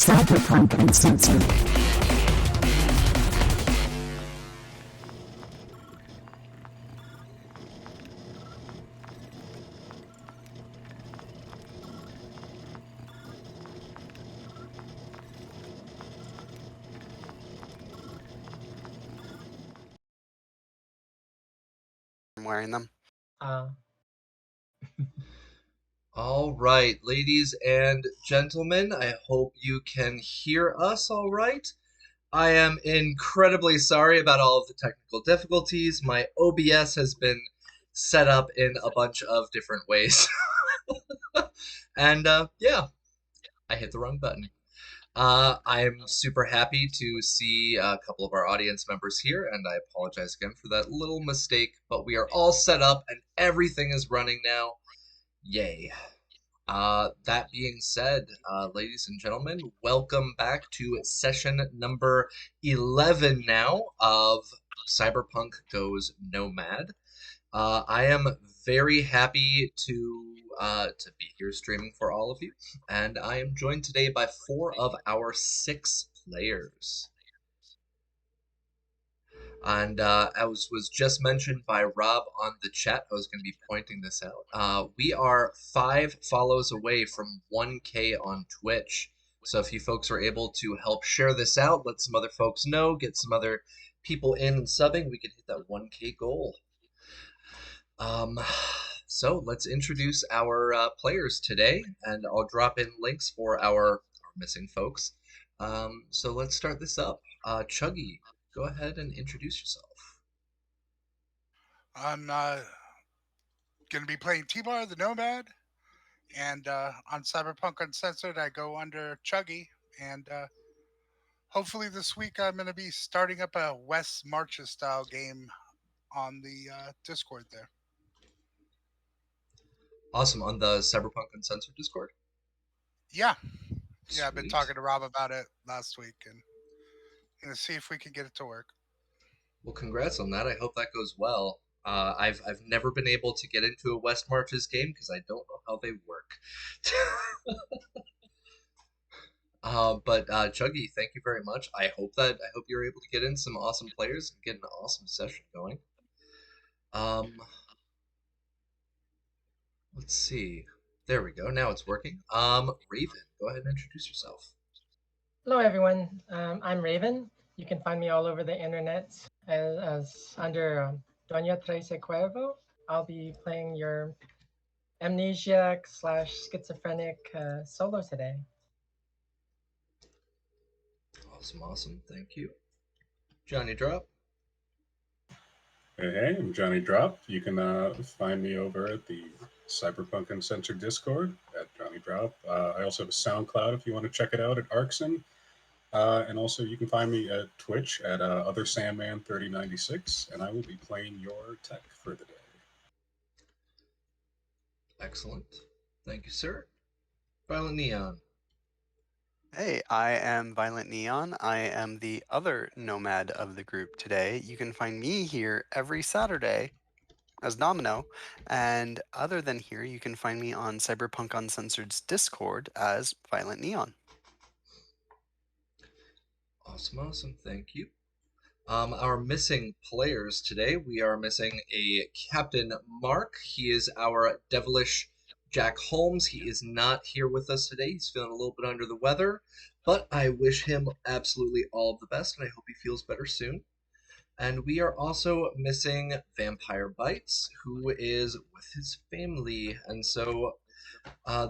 Cyberpunk Uncensored. I'm wearing them. Uh, All right, ladies and gentlemen, I hope you can hear us all right. I am incredibly sorry about all of the technical difficulties. My OBS has been set up in a bunch of different ways. And yeah, I hit the wrong button. I'm super happy to see a couple of our audience members here, and I apologize again for that little mistake, but we are all set up and everything is running now. Yay. That being said, ladies and gentlemen, welcome back to session number 11 now of Cyberpunk Goes Nomad. I am very happy to be here streaming for all of you, and I am joined today by 4 of our 6 players. And as was just mentioned by Rob on the chat, I was going to be pointing this out. We are 5 follows away from 1K on Twitch. So if you folks are able to help share this out, let some other folks know, get some other people in and subbing, we can hit that 1K goal. Um, so let's introduce our players today, and I'll drop in links for our missing folks. So let's start this up. Chuggy, go ahead and introduce yourself. I'm going to be playing T-Bar the Nomad, and on Cyberpunk Uncensored, I go under Chuggy, and hopefully this week I'm going to be starting up a Wes Marches style game on the Discord there. Awesome. On the Cyberpunk Uncensored Discord? Yeah. I've been Sweet. talking to Rob about it last week, and going to see if we can get it to work. Well, congrats on that. I hope that goes well. I've never been able to get into a West Marches game because I don't know how they work. But Chuggy, thank you very much. I hope you're able to get in some awesome players and get an awesome session going. Let's see. There we go. Now it's working. Raven, go ahead and introduce yourself. Hello, everyone. I'm Raven. You can find me all over the internet as under Doña Trece Cuervo. I'll be playing your amnesiac slash schizophrenic solo today. Awesome. Thank you. Johnny Drop. Hey, I'm Johnny Drop. You can find me over at the Cyberpunk Uncensored Discord at Johnny Drop. I also have a SoundCloud if you want to check it out at Arxon. And also you can find me at Twitch at Other Sandman 3096, and I will be playing your tech for the day. Excellent. Thank you, sir. Violent Neon. Hey, I am Violent Neon. I am the other Nomad of the group today. You can find me here every Saturday as Domino, and other than here, you can find me on Cyberpunk Uncensored's Discord as Violent Neon. Awesome. Thank you. Our missing players today, we are missing a Captain Mark. He is our devilish Jack Holmes. He is not here with us today. He's feeling a little bit under the weather, but I wish him absolutely all of the best, and I hope he feels better soon. And we are also missing Vampire Bites, who is with his family, and so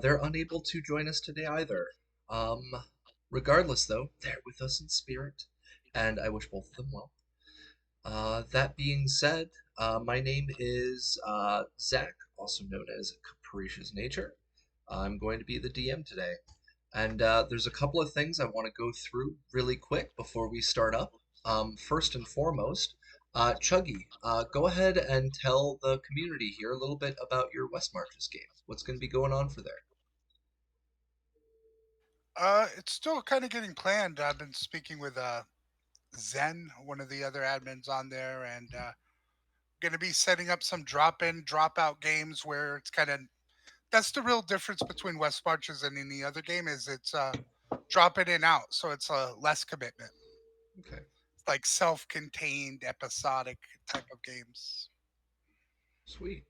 they're unable to join us today either. Regardless, though, they're with us in spirit, and I wish both of them well. That being said, my name is Zach, also known as Capricious Nature. I'm going to be the DM today, and there's a couple of things I want to go through really quick before we start up. First and foremost, Chuggy, go ahead and tell the community here a little bit about your West Marches game. What's going to be going on for there? It's still kind of getting planned. I've been speaking with Zen, one of the other admins on there, and going to be setting up some drop-in, drop-out games where it's kind of that's the real difference between West Marches and any other game is it's drop it in out, so it's a less commitment. Okay. Like self-contained episodic type of games. Sweet.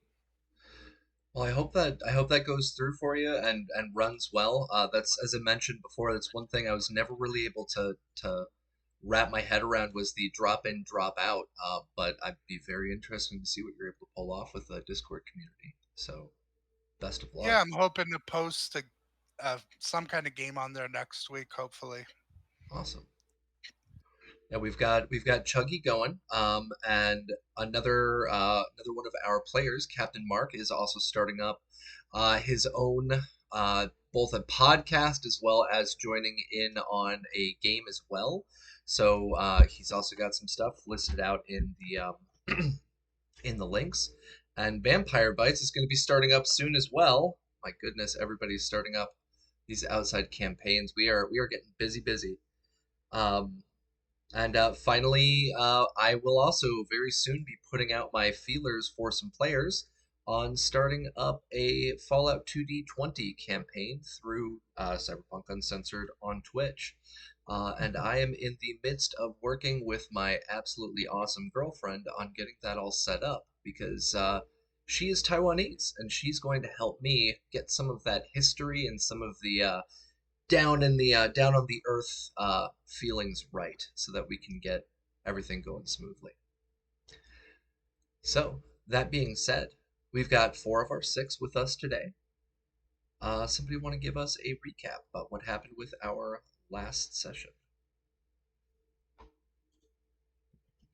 Well, I hope that goes through for you and runs well. That's, as I mentioned before, that's one thing I was never really able to wrap my head around, was the drop in drop out. But I'd be very interesting to see what you're able to pull off with the Discord community. So best of Yeah, luck. I'm hoping to post some kind of game on there next week, hopefully. Awesome. Yeah, we've got Chuggy going, and another one of our players, Captain Mark, is also starting up his own both a podcast as well as joining in on a game as well. So he's also got some stuff listed out in the in the links. And Vampire Bites is going to be starting up soon as well. My goodness, everybody's starting up these outside campaigns. We are getting busy. Um, and finally, I will also very soon be putting out my feelers for some players on starting up a Fallout 2D20 campaign through Cyberpunk Uncensored on Twitch. And I am in the midst of working with my absolutely awesome girlfriend on getting that all set up, because she is Taiwanese and she's going to help me get some of that history and some of the down on the earth feelings right, so that we can get everything going smoothly. So that being said, we've got 4 of our 6 with us today. Somebody want to give us a recap about what happened with our last session?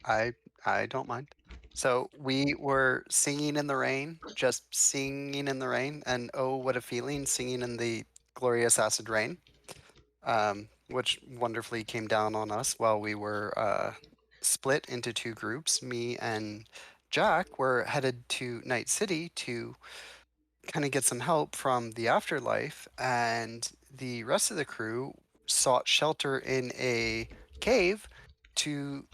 I don't mind. So we were singing in the rain, just singing in the rain, and oh, what a feeling singing in the glorious acid rain, which wonderfully came down on us while we were split into 2 groups. Me and Jack were headed to Night City to kind of get some help from the afterlife, and the rest of the crew sought shelter in a cave to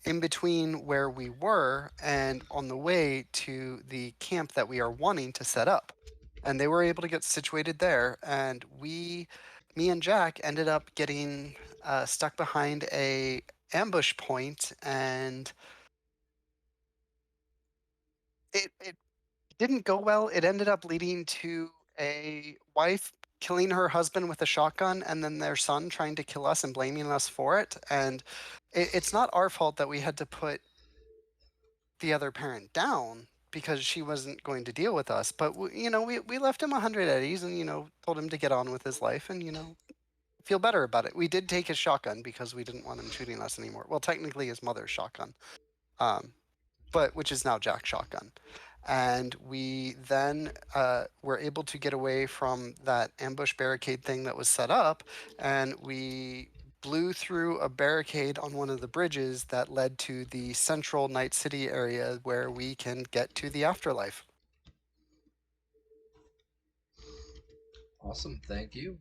in between where we were and on the way to the camp that we are wanting to set up. And they were able to get situated there. And me and Jack ended up getting stuck behind a ambush point, and it didn't go well. It ended up leading to a wife killing her husband with a shotgun, and then their son trying to kill us and blaming us for it. And it's not our fault that we had to put the other parent down because she wasn't going to deal with us. But we left him 100 eddies, and told him to get on with his life, and feel better about it. We did take his shotgun because we didn't want him shooting us anymore. Well, technically his mother's shotgun, but which is now Jack's shotgun. And we then were able to get away from that ambush barricade thing that was set up, and we blew through a barricade on one of the bridges that led to the central Night City area where we can get to the afterlife. Awesome, thank you.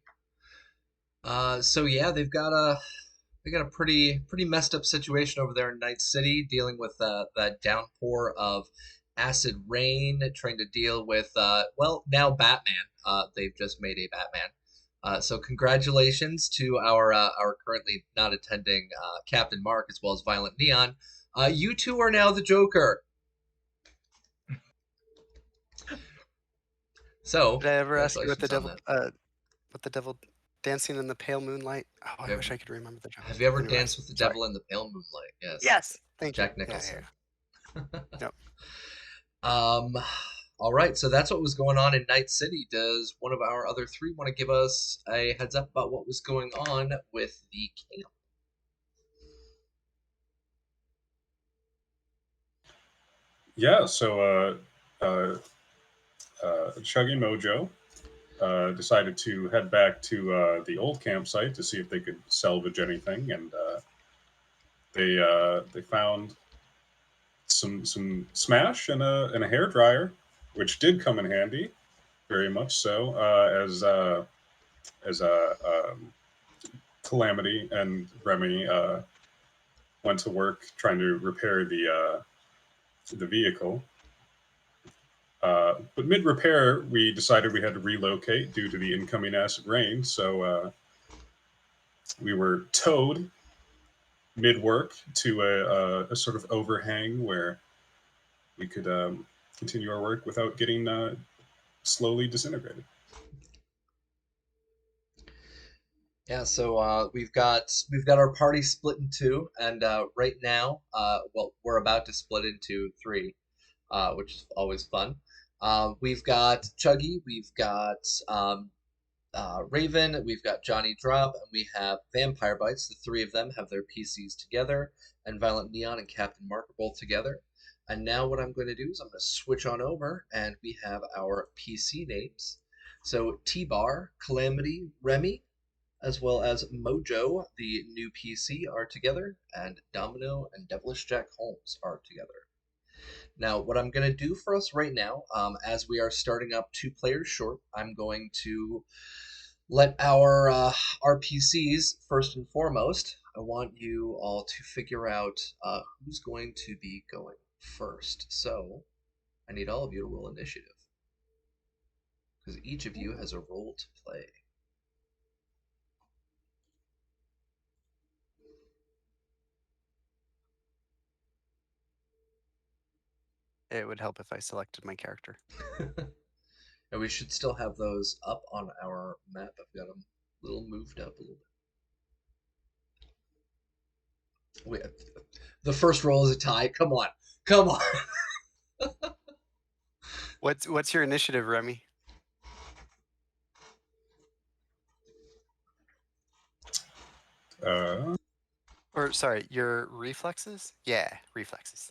So yeah, they got a pretty messed up situation over there in Night City, dealing with that downpour of acid rain, trying to deal with well, now Batman. They've just made a Batman. So congratulations to our currently not attending Captain Mark, as well as Violent Neon. You two are now the Joker. So Did I ever ask you congratulations on that. what the devil dancing in the pale moonlight? Oh, I Have- wish I could remember the joke. Have you ever Anyway, danced with the sorry. devil in the pale moonlight? Yes. Yes, It's thank Jack you. Yeah, Nicholson. Yep. All right, so that's what was going on in Night City. Does one of our other 3 want to give us a heads up about what was going on with the camp? Yeah, so Chuggy Mojo decided to head back to the old campsite to see if they could salvage anything, and they found some smash and a hair dryer, which did come in handy, very much so, as Calamity and Remy went to work trying to repair the vehicle. But mid repair, we decided we had to relocate due to the incoming acid rain. So We were towed mid work to a sort of overhang where we could continue our work without getting slowly disintegrated. Yeah, so we've got our party split in two, and right now, well, we're about to split into three, which is always fun. We've got Chuggy, we've got Raven, we've got Johnny Drop, and we have Vampire Bites. The three of them have their PCs together, and Violent Neon and Captain Mark are both together. And now what I'm going to do is I'm going to switch on over, and we have our PC names. So T-Bar, Calamity, Remy, as well as Mojo, the new PC, are together, and Domino and Devilish Jack Holmes are together. Now, what I'm going to do for us right now, as we are starting up 2 players short, I'm going to let our PCs first and foremost. I want you all to figure out who's going to be going first. So I need all of you to roll initiative because each of you has a role to play. It would help if I selected my character. And we should still have those up on our map. I've got them a little moved up a little bit. Wait, the first roll is a tie. Come on. Come on. What's your initiative, Remy? Uh, Or sorry, your reflexes? Yeah, reflexes.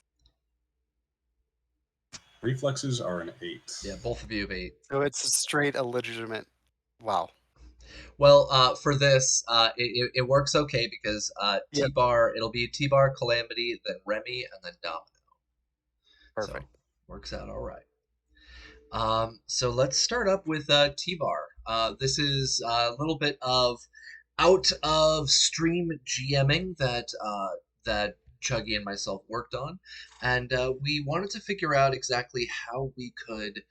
Reflexes are an 8. Yeah, both of you have 8. So it's straight a legitimate. Wow. Well, for this, it works okay because Yep. T-Bar, it'll be T-Bar, Calamity, then Remy, and then Domino. Perfect. So, works out all right. So let's start up with T-Bar. This is a little bit of out of stream GMing that Chuggy and myself worked on, and we wanted to figure out exactly how we could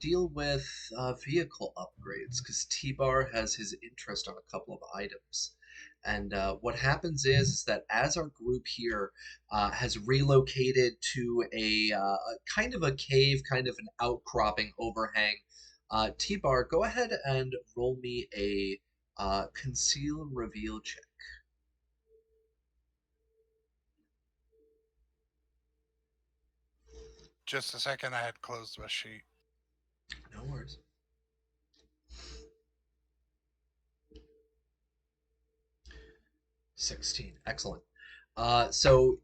deal with vehicle upgrades because T-Bar has his interest on a couple of items. And what happens is that as our group here has relocated to a kind of a cave, kind of an outcropping overhang, T-Bar, go ahead and roll me a conceal and reveal check. Just a second, I had closed my sheet. No worries. 16. Excellent. So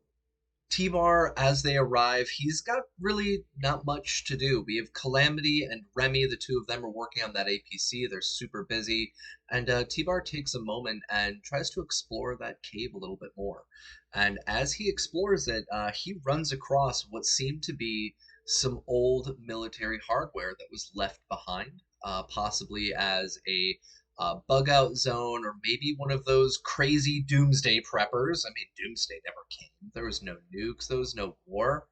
T-Bar, as they arrive, he's got really not much to do. We have Calamity and Remy, the two of them are working on that APC. They're super busy. And T-Bar takes a moment and tries to explore that cave a little bit more. And as he explores it, he runs across what seemed to be some old military hardware that was left behind, possibly as a bug out zone, or maybe one of those crazy doomsday preppers. I mean, doomsday never came. There was no nukes, there was no war.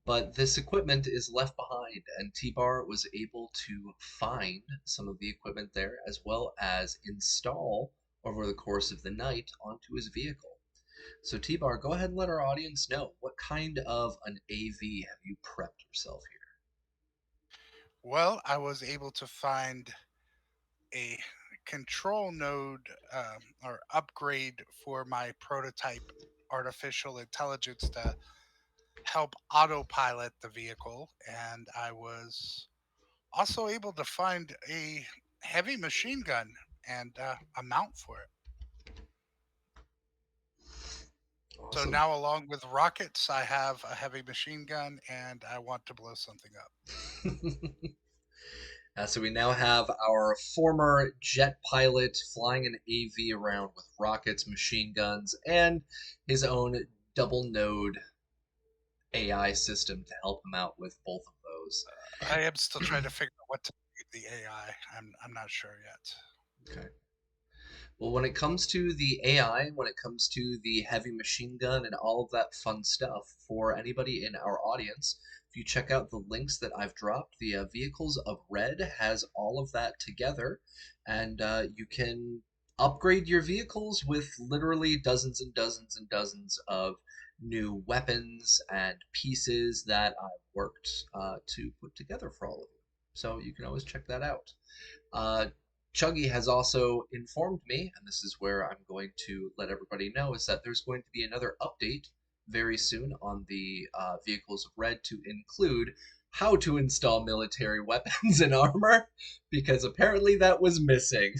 But this equipment is left behind, and T-Bar was able to find some of the equipment there as well as install over the course of the night onto his vehicle. So T-Bar, go ahead and let our audience know what kind of an AV have you prepped yourself here? Well, I was able to find a control node or upgrade for my prototype artificial intelligence to help autopilot the vehicle. And I was also able to find a heavy machine gun and a mount for it. So Awesome. now, along with rockets, I have a heavy machine gun and I want to blow something up. So we now have our former jet pilot flying an AV around with rockets, machine guns, and his own double node AI system to help him out with both of those. I am still trying to figure out what to do with the AI. I'm not sure yet. Okay. Well, when it comes to the AI, when it comes to the heavy machine gun and all of that fun stuff, for anybody in our audience, if you check out the links that I've dropped, the Vehicles of Red has all of that together, and you can upgrade your vehicles with literally dozens and dozens and dozens of new weapons and pieces that I've worked to put together for all of you. So you can always check that out. Uh, Chuggy has also informed me, and this is where I'm going to let everybody know, is that there's going to be another update very soon on the Vehicles of Red to include how to install military weapons and armor, because apparently that was missing.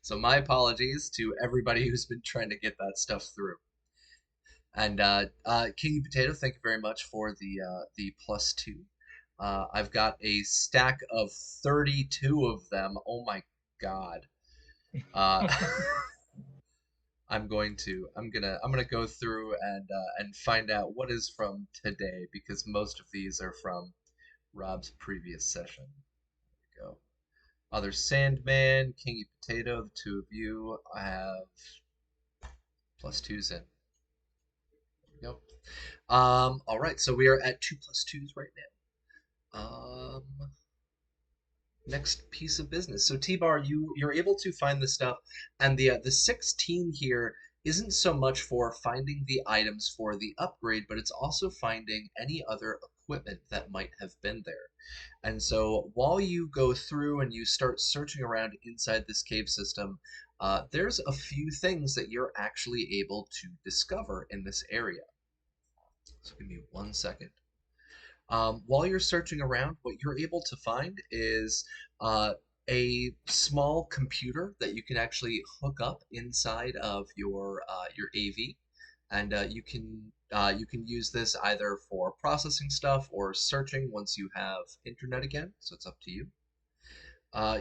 So my apologies to everybody who's been trying to get that stuff through. And Kingy Potato, thank you very much for the +2. I've got a stack of 32 of them. Oh my god. Uh, I'm gonna go through and find out what is from today, because most of these are from Rob's previous session. There we go. Other Sandman, Kingy Potato, the two of you have +2s in. Yep. All right, so we are at 2 +2s right now. Next piece of business. So T-Bar, you're able to find the stuff, and the 16 here isn't so much for finding the items for the upgrade, but it's also finding any other equipment that might have been there. And so while you go through and you start searching around inside this cave system, there's a few things that you're actually able to discover in this area. So give me 1 second. While you're searching around, what you're able to find is a small computer that you can actually hook up inside of your AV, and you can use this either for processing stuff or searching once you have internet again. So it's up to you.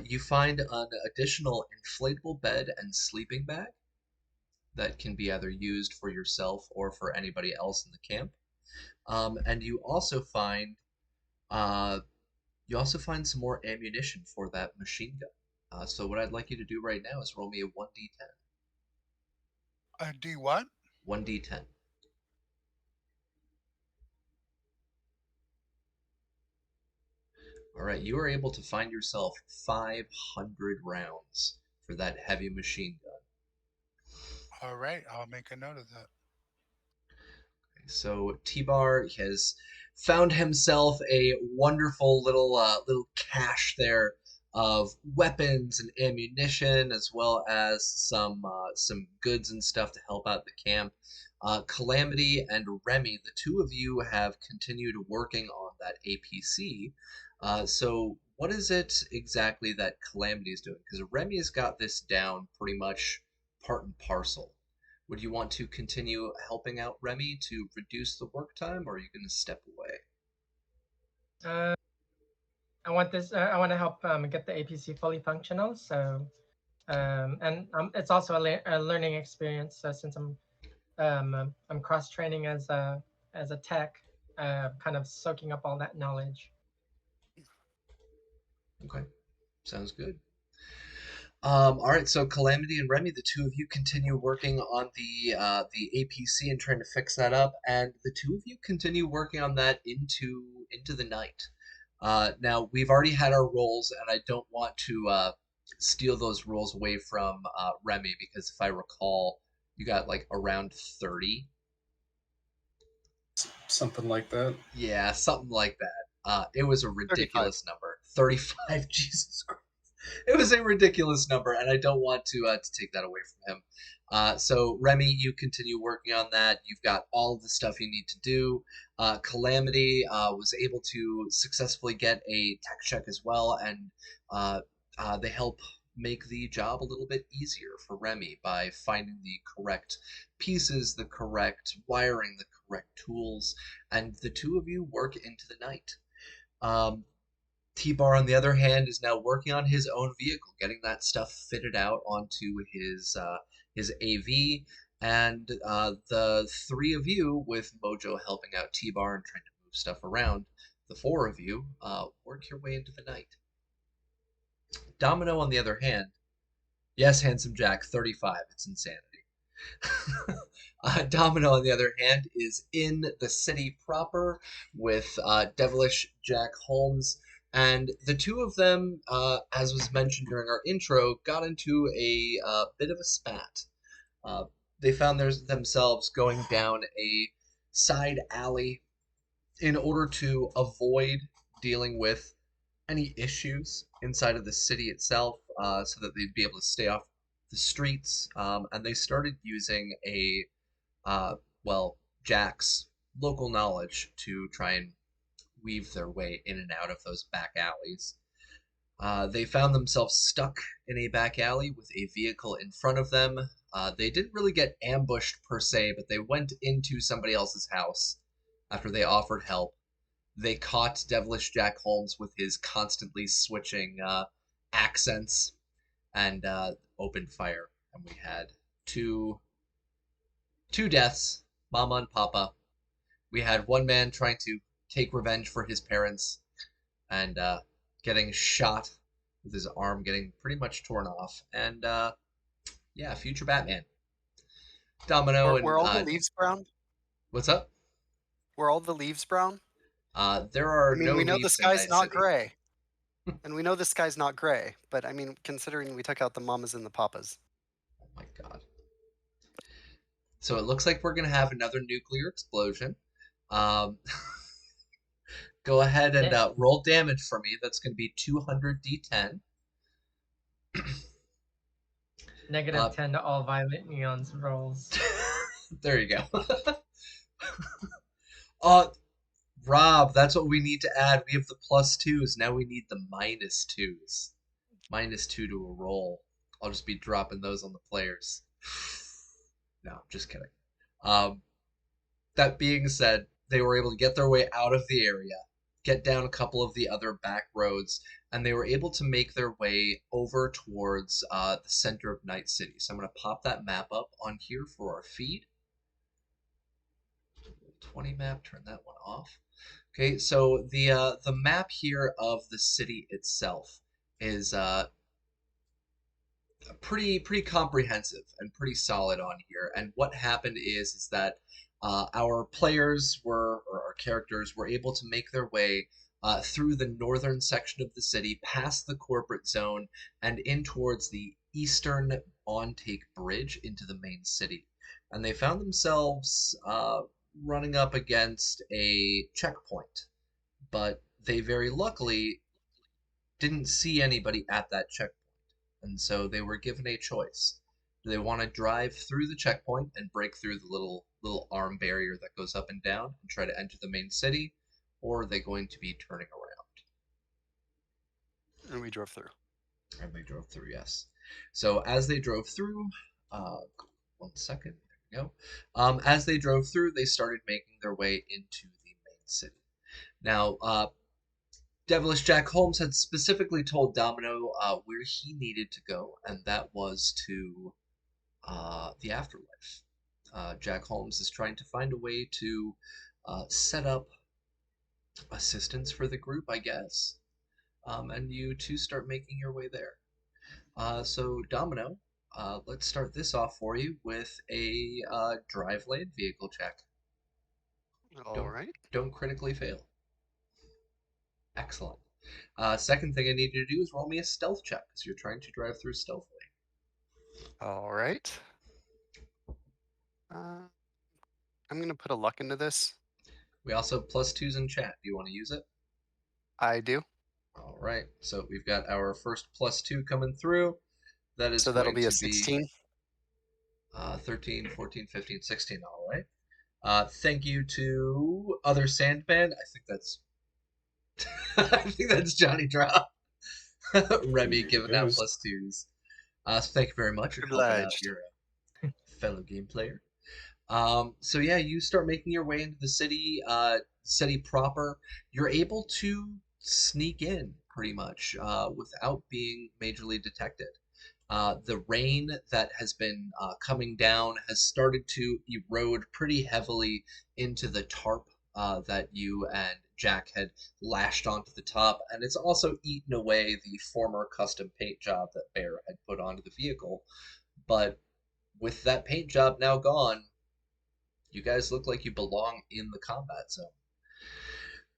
You find an additional inflatable bed and sleeping bag that can be either used for yourself or for anybody else in the camp. And uh, you also find some more ammunition for that machine gun. So what I'd like you to do right now is roll me a 1d10. D what? 1d10. All right, you are able to find yourself 500 rounds for that heavy machine gun. All right, I'll make a note of that. So T-Bar has found himself a wonderful little cache there of weapons and ammunition, as well as some goods and stuff to help out the camp. Calamity and Remy, the two of you have continued working on that APC. So what is it exactly that Calamity is doing? Because Remy has got this down pretty much part and parcel. Would you want to continue helping out Remy to reduce the work time, or are you going to step away? Uh, I want this. I want to help get the APC fully functional. So, and it's also a learning experience since I'm cross training as a tech, kind of soaking up all that knowledge. Okay, sounds good. All right, so Calamity and Remy, the two of you continue working on the APC and trying to fix that up, and the two of you continue working on that into the night. Now we've already had our roles, and I don't want to steal those roles away from Remy, because if I recall, you got like around 30. Something like that. Yeah, something like that. It was a 35. ridiculous number. 35. Jesus Christ. It was a ridiculous number, and I don't want to take that away from him. So Remy, you continue working on that. You've got all the stuff you need to do. Calamity was able to successfully get a tech check as well, and they help make the job a little bit easier for Remy by finding the correct pieces, the correct wiring, the correct tools, and the two of you work into the night. T-Bar, on the other hand, is now working on his own vehicle, getting that stuff fitted out onto his AV, and the three of you, with Mojo helping out T-Bar and trying to move stuff around, the four of you work your way into the night. Domino, on the other hand, yes, Handsome Jack, 35, it's insanity. Domino, on the other hand, is in the city proper with Devilish Jack Holmes. And the two of them, as was mentioned during our intro, got into a bit of a spat. Uh, they found themselves going down a side alley in order to avoid dealing with any issues inside of the city itself, so that they'd be able to stay off the streets. And they started using uh, well, Jack's local knowledge to try and weave their way in and out of those back alleys. They found themselves stuck in a back alley with a vehicle in front of them. They didn't really get ambushed per se, but they went into somebody else's house after they offered help. They caught Devilish Jack Holmes with his constantly switching accents and opened fire. And we had two deaths, Mama and Papa. We had one man trying to take revenge for his parents and getting shot with his arm getting pretty much torn off. And yeah, future Batman. Domino and Were all the leaves brown? what's up? Were all the leaves brown? There I are mean, no we know the leaves in sky's Night not City. gray. And we know the sky's not gray, but I mean, considering we took out the mamas and the papas. Oh my god. So it looks like we're gonna have another nuclear explosion. Um, go ahead and roll damage for me. That's gonna be 200 d10. Negative 10 to all Violet Neon's rolls. There you go. uh, Rob, that's what we need to add. We have the +2s. Now we need the -2s. -2 to a roll. I'll just be dropping those on the players. No, I'm just kidding. That being said, they were able to get their way out of the area, get down a couple of the other back roads, and they were able to make their way over towards the center of Night City. So I'm going to pop that map up on here for our feed. 20 map, turn that one off. Okay, so the map here of the city itself is pretty comprehensive and pretty solid on here. And what happened is that our players or our characters were able to make their way through the northern section of the city, past the corporate zone, and in towards the eastern on-take bridge into the main city. And they found themselves running up against a checkpoint, but they very luckily didn't see anybody at that checkpoint. And so they were given a choice. Do they want to drive through the checkpoint and break through the little arm barrier that goes up and down and try to enter the main city, or are they going to be turning around? And we drove through. And they drove through, yes. So as they drove through, 1 second, there we go. As they drove through, they started making their way into the main city. Now, Devilish Jack Holmes had specifically told Domino where he needed to go, and that was to the afterlife. Jack Holmes is trying to find a way to set up assistance for the group, I guess. And you two start making your way there. So, Domino, let's start this off for you with a drive lane vehicle check. All right. Don't critically fail. Excellent. Second thing I need you to do is roll me a stealth check, because you're trying to drive through stealthily. All right. I'm going to put a luck into this. We also have +2s in chat. Do you want to use it? I do. All right. So we've got our first +2 coming through. That is So that'll going be a to 16. 13, 14, 15, 16. All right. Thank you to Other Sandman. I think that's I think that's Johnny Drop. Remy giving out +2s. So thank you very much for helping out Obliged. your fellow game player. So yeah, you start making your way into the city proper. You're able to sneak in pretty much without being majorly detected. The rain that has been coming down has started to erode pretty heavily into the tarp that you and Jack had lashed onto the top, and it's also eaten away the former custom paint job that Bear had put onto the vehicle. But with that paint job now gone, you guys look like you belong in the combat zone.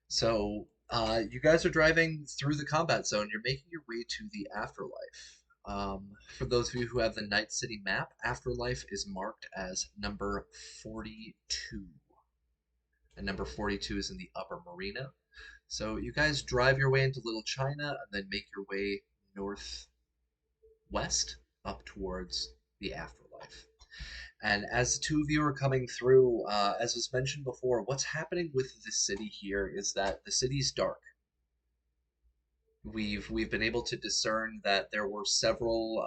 So You guys are driving through the combat zone. You're making your way to the afterlife. For those of you who have the Night City map, afterlife is marked as number 42. And number 42 is in the upper marina. So you guys drive your way into Little China and then make your way northwest up towards the afterlife. And as the two of you are coming through, as was mentioned before, what's happening with this city here is that the city's dark. We've been able to discern that there were several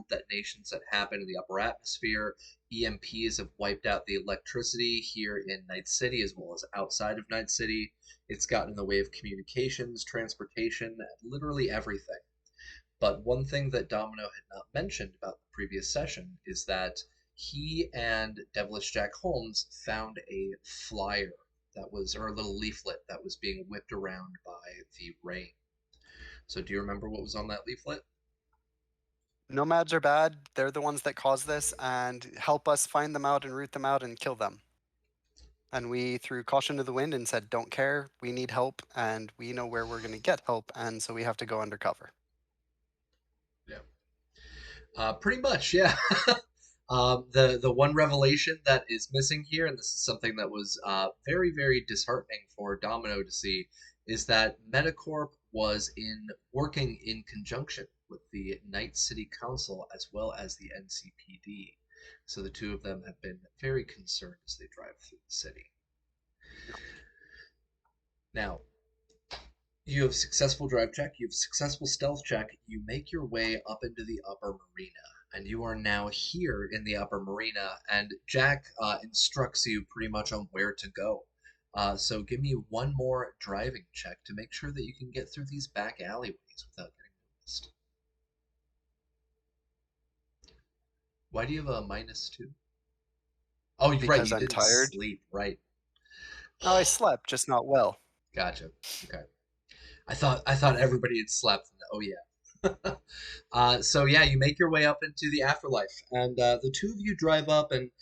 detonations that happened in the upper atmosphere. EMPs have wiped out the electricity here in Night City as well as outside of Night City. It's gotten in the way of communications, transportation, literally everything. But one thing that Domino had not mentioned about the previous session is that he and Devilish Jack Holmes found a flyer that was, or a little leaflet that was being whipped around by the rain. So do you remember what was on that leaflet? Nomads are bad. They're the ones that cause this, and help us find them out and root them out and kill them. And we threw caution to the wind and said, don't care, we need help, and we know where we're going to get help, and so we have to go undercover. Yeah. Pretty much, yeah. The one revelation that is missing here, and this is something that was very, very disheartening for Domino to see, is that Metacorp was working in conjunction with the Night City Council as well as the NCPD. So the two of them have been very concerned as they drive through the city. Now, you have successful drive check, you have successful stealth check, you make your way up into the upper marina, and you are now here in the upper marina, and Jack instructs you pretty much on where to go. So give me one more driving check to make sure that you can get through these back alleyways without getting noticed. Why do you have a -2? Oh, you're right, Because you I'm didn't tired. sleep, right. No, I slept, just not well. Gotcha. Okay. I thought everybody had slept. Oh yeah. So yeah, you make your way up into the afterlife, and the two of you drive up, and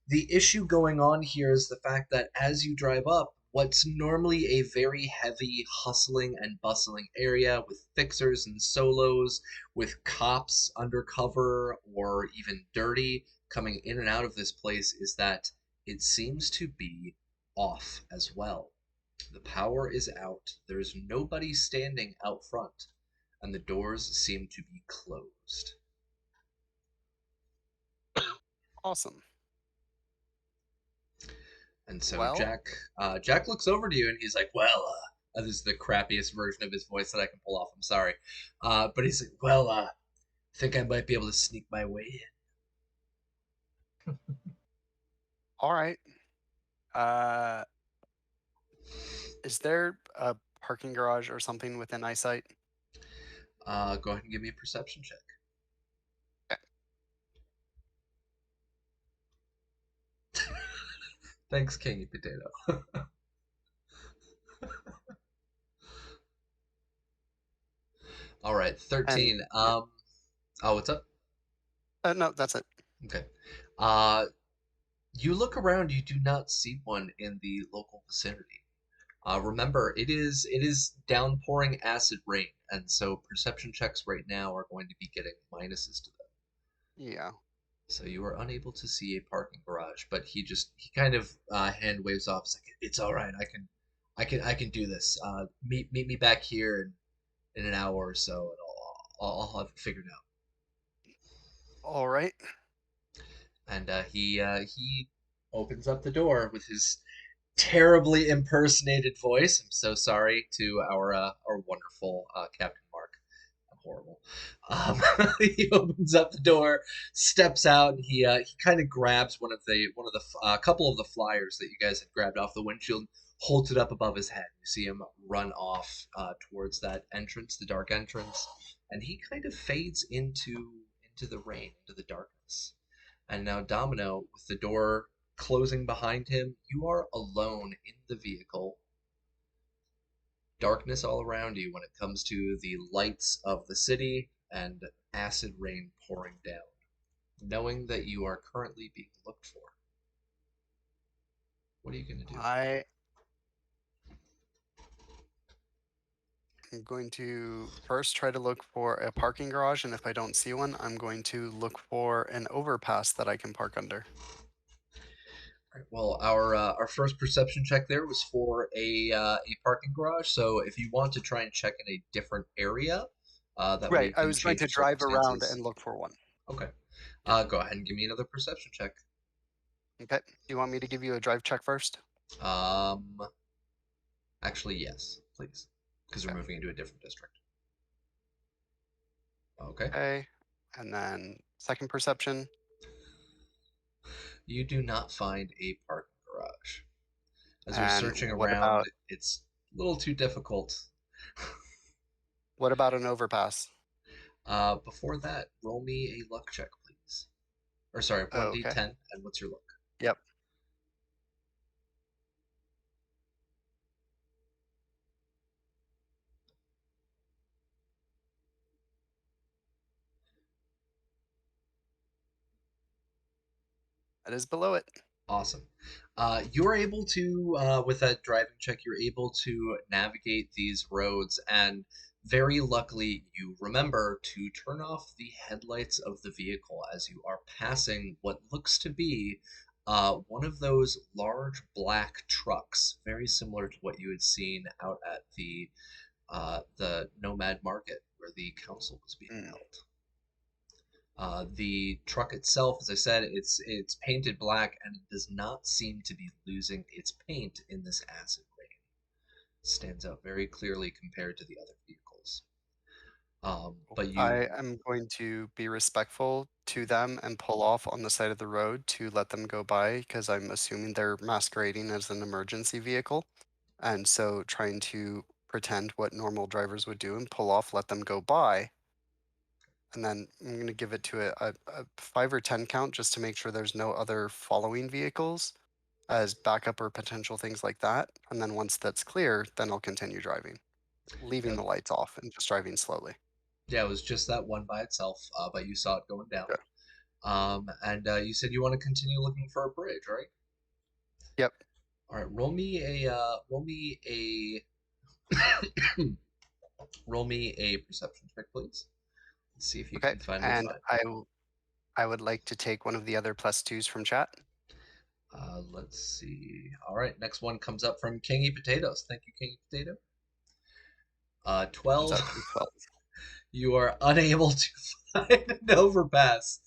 the issue going on here is the fact that as you drive up, what's normally a very heavy, hustling and bustling area with fixers and solos, with cops undercover or even dirty coming in and out of this place, is that it seems to be off as well. The power is out, there's nobody standing out front, and the doors seem to be closed. Awesome. And so Well, Jack looks over to you and he's like, "Well, this is the crappiest version of his voice that I can pull off. I'm sorry, but he's like, "Well, I think I might be able to sneak my way in." all right. Uh, is there a parking garage or something within eyesight? Go ahead and give me a perception check. Thanks, Kingy Potato. All right, And 13. yeah. Oh, what's up? No, that's it. Okay. You look around, you do not see one in the local vicinity. Remember, it is downpouring acid rain, and so perception checks right now are going to be getting minuses to them. Yeah. So you are unable to see a parking garage, but he kind of hand waves off. It's like, it's all right. I can do this. Meet me back here in an hour or so, and I'll have it figured out. All right. And he opens up the door with his terribly impersonated voice. I'm so sorry to our wonderful Captain Mark. I'm horrible. He opens up the door, steps out, and he kind of grabs one of the couple of the flyers that you guys had grabbed off the windshield, holds it up above his head. You see him run off towards that entrance, the dark entrance, and he kind of fades into the rain, into the darkness. And now Domino, with the door closing behind him, you are alone in the vehicle. Darkness all around you when it comes to the lights of the city and acid rain pouring down, knowing that you are currently being looked for. What are you going to do? I I'm going to first try to look for a parking garage, and if I don't see one, I'm going to look for an overpass that I can park under. Right, well, our first perception check there was for a parking garage. So if you want to try and check in a different area, that way Right, you I can was going change to your drive around circumstances. and look for one. Okay. Yeah. Go ahead and give me another perception check. Okay. Do you want me to give you a drive check first? Um, Actually, yes, please, because we're Okay. moving into a different district. Okay. Okay. And then second perception. You do not find a parking garage. As you're And searching around, it's a little too difficult. what about an overpass? Before that, roll me a luck check, please. Or sorry, Oh, okay. 1d10, and what's your luck? Yep. That is below it. Awesome. You're able to, with that driving check, you're able to navigate these roads, and very luckily, you remember to turn off the headlights of the vehicle as you are passing what looks to be one of those large black trucks, very similar to what you had seen out at the Nomad Market where the council was being Mm. held. The truck itself, as I said, it's painted black and it does not seem to be losing its paint in this acid rain. It stands out very clearly compared to the other vehicles. But I you, am going to be respectful to them and pull off on the side of the road to let them go by because I'm assuming they're masquerading as an emergency vehicle. And so trying to pretend what normal drivers would do and pull off, let them go by. And then I'm going to give it to a 5 or 10 count just to make sure there's no other following vehicles as backup or potential things like that. And then once that's clear, then I'll continue driving, leaving yeah, the lights off and just driving slowly. yeah, it was just that one by itself, but you saw it going down. Okay. And you said you want to continue looking for a bridge, right? Yep. All right, roll me a perception check, please. Let's see if you Okay. can finally And find I would like to take one of the other plus twos from chat. Let's see. All right, next one comes up from Kingy Potatoes. Thank you, Kingy Potato. Comes 12. out to be 12. You are unable to find an overpass.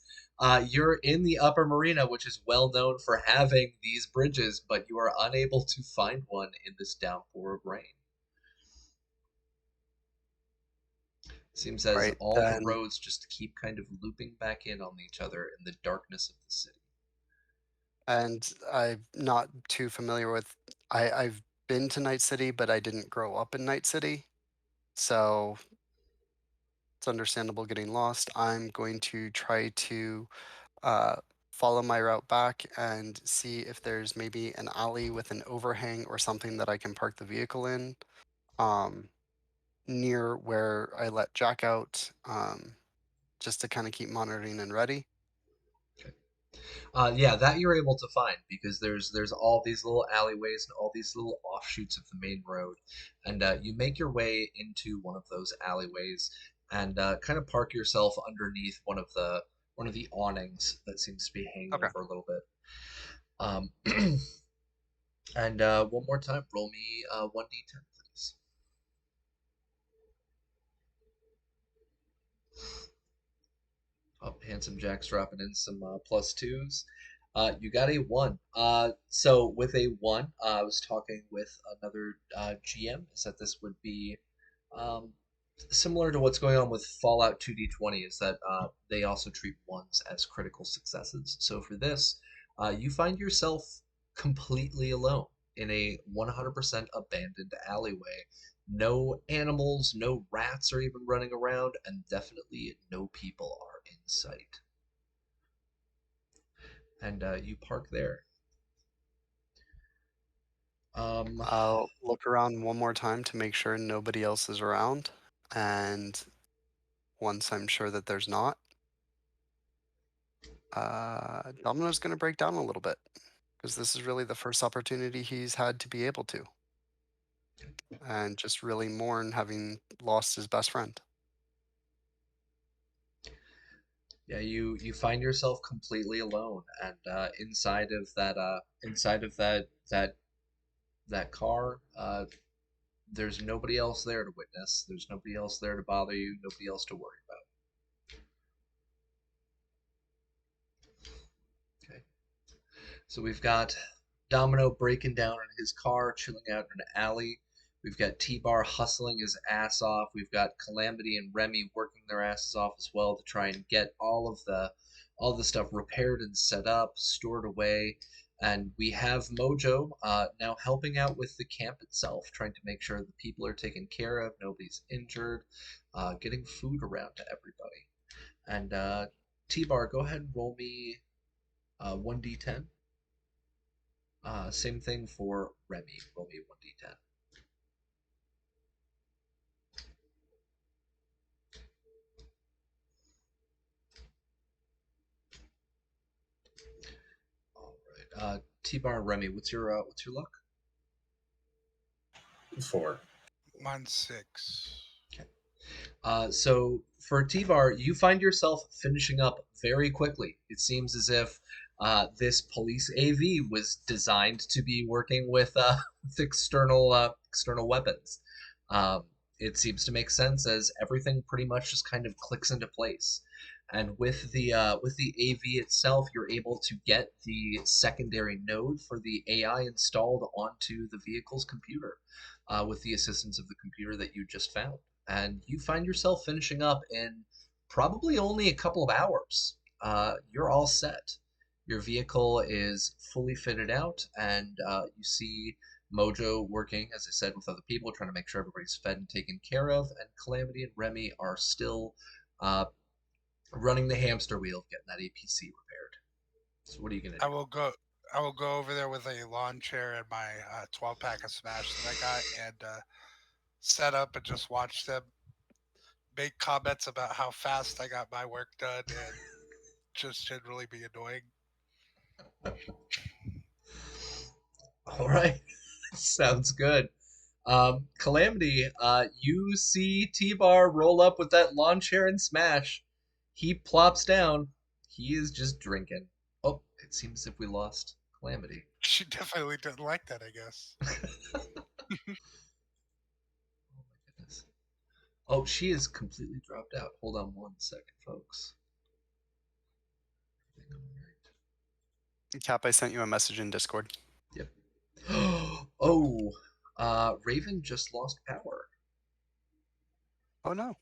You're in the upper marina, which is well known for having these bridges, but you are unable to find one in this downpour of rain. Seems as Right. all the Then roads just keep kind of looping back in on each other in the darkness of the city. and I'm not too familiar with I've been to Night City, but I didn't grow up in Night City. So it's understandable getting lost. I'm going to try to uh, follow my route back and see if there's maybe an alley with an overhang or something that I can park the vehicle in um, near where I let Jack out, just to kind of keep monitoring and ready. Okay. Yeah, that you're able to find because there's all these little alleyways and all these little offshoots of the main road, and you make your way into one of those alleyways and kind of park yourself underneath one of the awnings that seems to be hanging Okay. over a little bit. Um, and one more time, roll me 1d10, please. Oh, Handsome Jack's dropping in some plus twos. You got a one. So with a one, I was talking with another GM. Is that this would be um, similar to what's going on with Fallout 2D20? Is that they also treat ones as critical successes. So for this, you find yourself completely alone in a 100% abandoned alleyway. No animals, no rats are even running around, and definitely no people are in sight. And you park there. Um, I'll look around one more time to make sure nobody else is around. And once I'm sure that there's not, Domino's going to break down a little bit because this is really the first opportunity he's had to be able to. and just really mourn having lost his best friend. Yeah, you find yourself completely alone, and inside of that car, there's nobody else there to witness. There's nobody else there to bother you. Nobody else to worry about. Okay, so we've got Domino breaking down in his car, chilling out in an alley. We've got T-Bar hustling his ass off. We've got Calamity and Remy working their asses off as well to try and get all the stuff repaired and set up, stored away. And we have Mojo now helping out with the camp itself, trying to make sure the people are taken care of, nobody's injured, getting food around to everybody. And T-Bar, go ahead and roll me 1d10. Same thing for Remy. Roll me 1d10. All right. T-Bar and Remy, what's your luck? 4. Mine's 6. Okay. So for T-Bar, you find yourself finishing up very quickly. It seems as if this police AV was designed to be working with, with external weapons. It seems to make sense as everything pretty much just kind of clicks into place. And with the AV itself, you're able to get the secondary node for the AI installed onto the vehicle's computer, with the assistance of the computer that you just found. And you find yourself finishing up in probably only a couple of hours. You're all set. Your vehicle is fully fitted out, and you see Mojo working, as I said, with other people, trying to make sure everybody's fed and taken care of. And Calamity and Remy are still running the hamster wheel, getting that APC repaired. So what are you gonna I do? will go. I will go over there with a lawn chair and my 12 pack of Smash that I got, and set up and just watch them make comments about how fast I got my work done and just generally be annoying. All right, sounds good. Calamity, you see T-Bar roll up with that lawn chair and smash. He plops down. He is just drinking. Oh, it seems as if we lost Calamity. She definitely didn't like that, I guess. Oh my goodness. Oh, she is completely dropped out. Hold on 1 second, folks. Everything all Cap, I sent you a message in Discord. right? Yep. Oh, Raven just lost power. Oh no.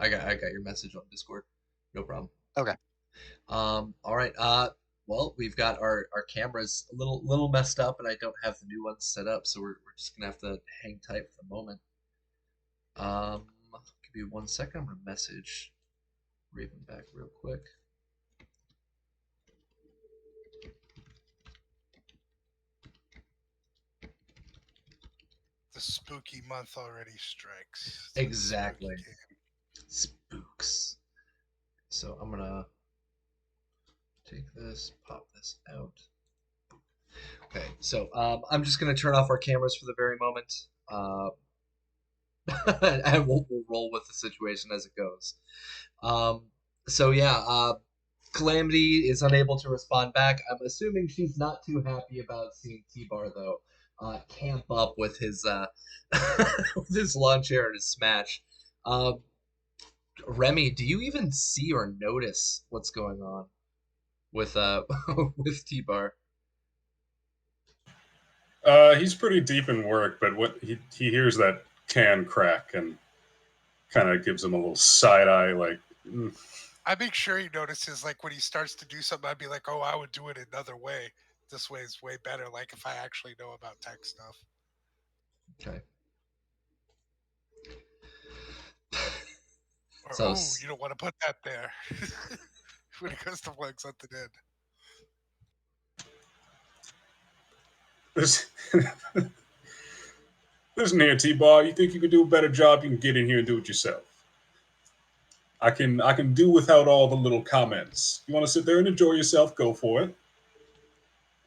I got your message on Discord. No problem. Okay. All right. Well, we've got our cameras a little messed up, and I don't have the new ones set up, so we're just gonna have to hang tight for the moment. Give me 1 second. I'm gonna message Raven back real quick. The spooky month already strikes. It's Exactly. a spooky game. Spooks. So I'm gonna take this, pop this out. Okay, so I'm just gonna turn off our cameras for the very moment, and we'll roll with the situation as it goes. So yeah, Calamity is unable to respond back. I'm assuming she's not too happy about seeing T-Bar though. Camp up with his with his lawn chair and his smash. Um, Remy, do you even see or notice what's going on with with T-Bar? He's pretty deep in work, but what he hears that can crack and kind of gives him a little side eye, like, I make sure he notices, like, when he starts to do something, I'd be like, oh, I would do it another way. This way is way better, like, if I actually know about tech stuff. Okay. Or, So oh, you don't want to put that there. When it goes to plug something in. this. Listen here, T-Bar. You think you can do a better job? You can get in here and do it yourself. I can do without all the little comments. You want to sit there and enjoy yourself? Go for it.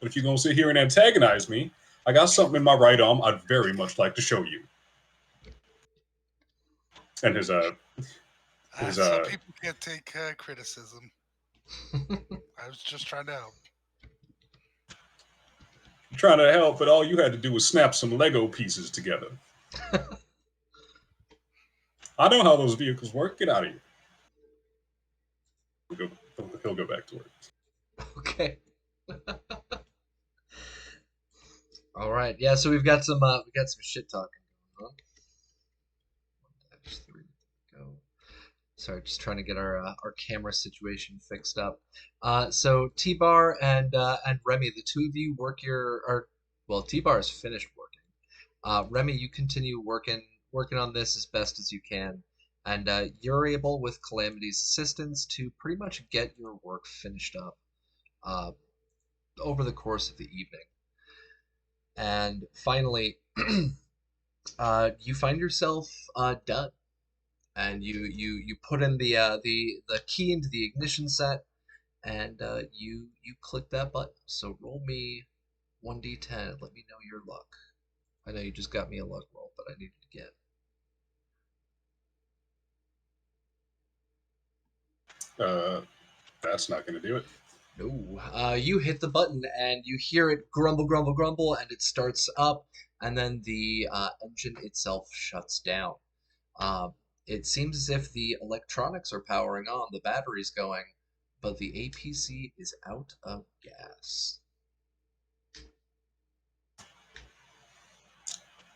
But if you're gonna sit here and antagonize me, I got something in my right arm I'd very much like to show you. And his Some people can't take criticism. I was just trying to help. trying to help, but all you had to do was snap some Lego pieces together. I know how those vehicles work. Get out of here. He'll go back to work. Okay. All right. Yeah. So we got some shit talking going on. Go. Sorry, just trying to get our camera situation fixed up. So T-Bar and Remy, the two of you work well, T-Bar is finished working. Remy, you continue working on this as best as you can, and you're able, with Calamity's assistance, to pretty much get your work finished up uh, over the course of the evening. And finally, you find yourself done, and you put in the key into the ignition set, and you click that button. So roll me 1d10. Let me know your luck. I know you just got me a luck roll, but I need it again. That's not going to do it. No. You hit the button and you hear it grumble, grumble, grumble, and it starts up, and then the engine itself shuts down. Uh, it seems as if the electronics are powering on, the battery's going, but the APC is out of gas.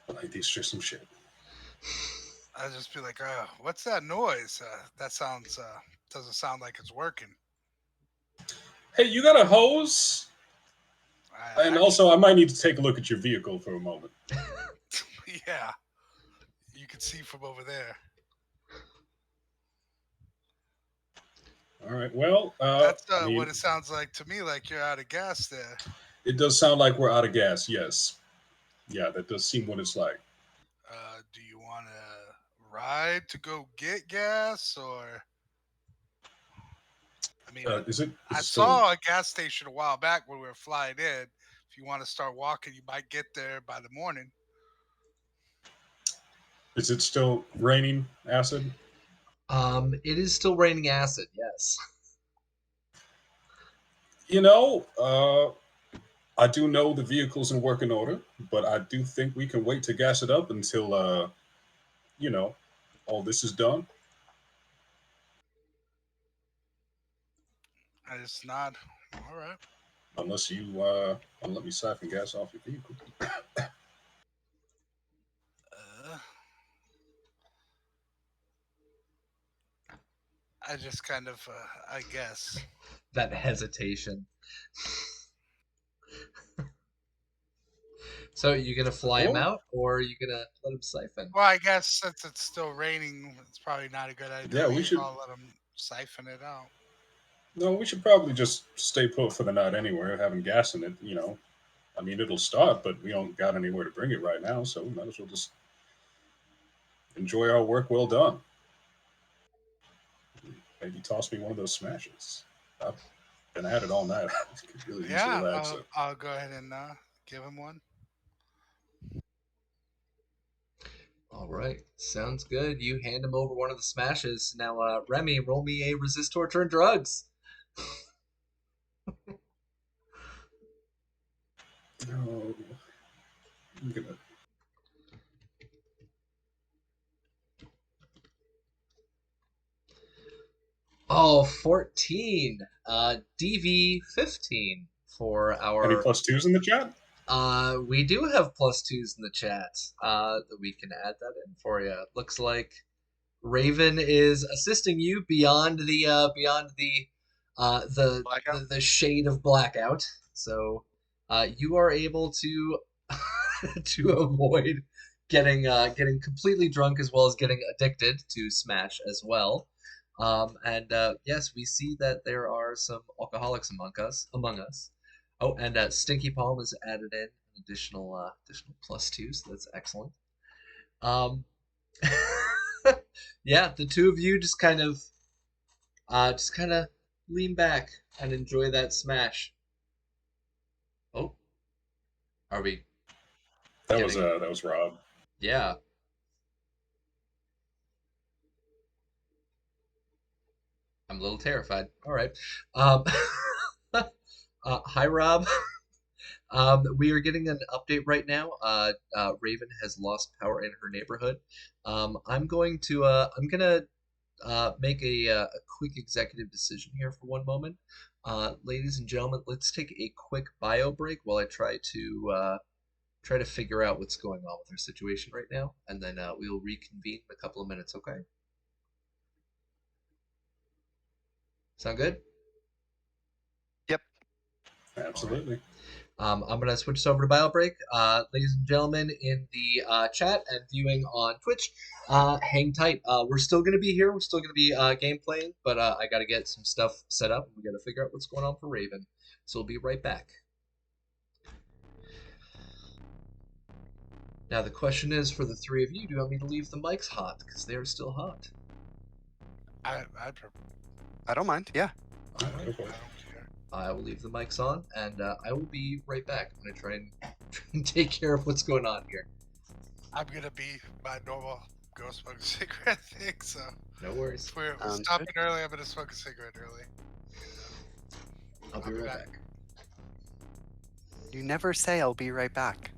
I like these just some shit. I'd just be like, what's that noise? That sounds doesn't sound like it's working. Hey, you got a hose? And also, I might need to take a look at your vehicle for a moment. Yeah, you can see from over there. All right. Well, that's what it sounds like to me. Like you're out of gas there. It does sound like we're out of gas. Yes. Yeah, that does seem what it's like. Do you want to ride to go get gas, or? I mean, I saw a gas station a while back when we were flying in. If you want to start walking, you might get there by the morning. Is it still raining acid? It is still raining acid, yes. You know, I do know the vehicle's in working order, but I do think we can wait to gas it up until, all this is done. It's not. All right. Unless you want to let me siphon gas off your vehicle. I just kind of, I guess. That hesitation. So you gonna fly him out, or are you gonna let him siphon? Well, I guess since it's still raining, it's probably not a good idea. Yeah, we should. I'll let him siphon it out. No, we should probably just stay put for the night anyway, having gas in it, I mean, it'll start, but we don't got anywhere to bring it right now, so we might as well just enjoy our work well done. Maybe toss me one of those smashes. I've been at it all night. Really I'll go ahead and give him one. All right, sounds good. You hand him over one of the smashes. Now, Remy, roll me a resist, torture, and drugs. No, I'm gonna. Oh, 14. DV 15 for our. Any +2s in the chat? We do have +2s in the chat. We can add that in for you. Looks like Raven is assisting you beyond the the shade of blackout. So you are able to to avoid getting completely drunk as well as getting addicted to Smash as well. And yes, we see that there are some alcoholics among us. Oh, and Stinky Palm has added in an additional +2, so that's excellent. Yeah, the two of you just kind of lean back and enjoy that smash. Are we That getting? was Rob. Yeah. I'm a little terrified. All right. Um, hi, Rob. We are getting an update right now. Raven has lost power in her neighborhood. I'm gonna make a quick executive decision here for one moment. Ladies and gentlemen, let's take a quick bio break while I try to figure out what's going on with our situation right now, and then we will reconvene in a couple of minutes. Okay? Sound good? Yep. Absolutely. I'm going to switch this over to BioBreak. Ladies and gentlemen in the chat and viewing on Twitch, hang tight. We're still going to be here. We're still going to be gameplaying, but I got to get some stuff set up. We got to figure out what's going on for Raven. So we'll be right back. Now, the question is for the three of you, do you want me to leave the mics hot? Because they are still hot. I I don't mind. Yeah. Go I for don't it. care. I will leave the mics on, and I will be right back. I'm going to try and take care of what's going on here. I'm gonna be my normal go smoke a cigarette thing. So No worries. if we're Sounds stopping good. early, I'm gonna smoke a cigarette early. I'll be right back. You never say I'll be right back.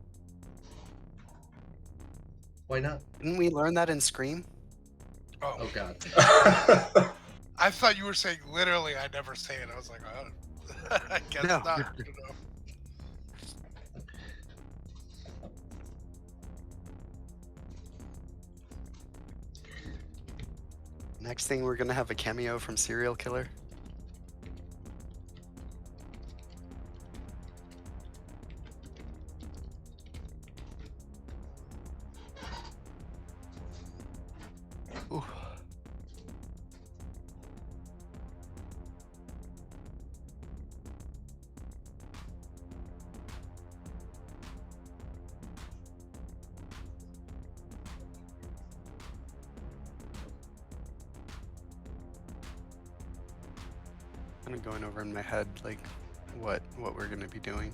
Why not? Didn't we learn that in Scream? Oh, Oh, God. I thought you were saying literally. I never say it. I was like, oh, I guess No. not. You know. Next thing, we're gonna have a cameo from Serial Killer. Ooh. Kind of going over in my head, like what we're gonna be doing.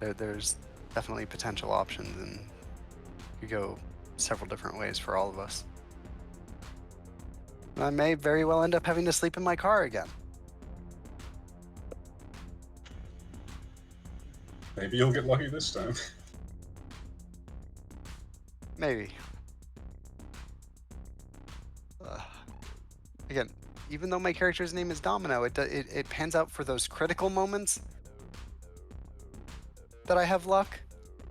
There's definitely potential options, and could go several different ways for all of us. And I may very well end up having to sleep in my car again. Maybe you'll get lucky this time. Maybe. Again, even though my character's name is Domino, it pans out for those critical moments that I have luck.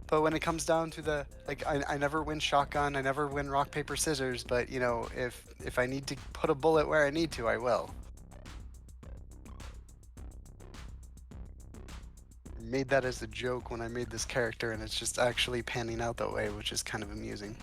But when it comes down to the, like, I never win shotgun, I never win rock, paper, scissors, but, you know, if I need to put a bullet where I need to, I will. I made that as a joke when I made this character, and it's just actually panning out that way, which is kind of amusing.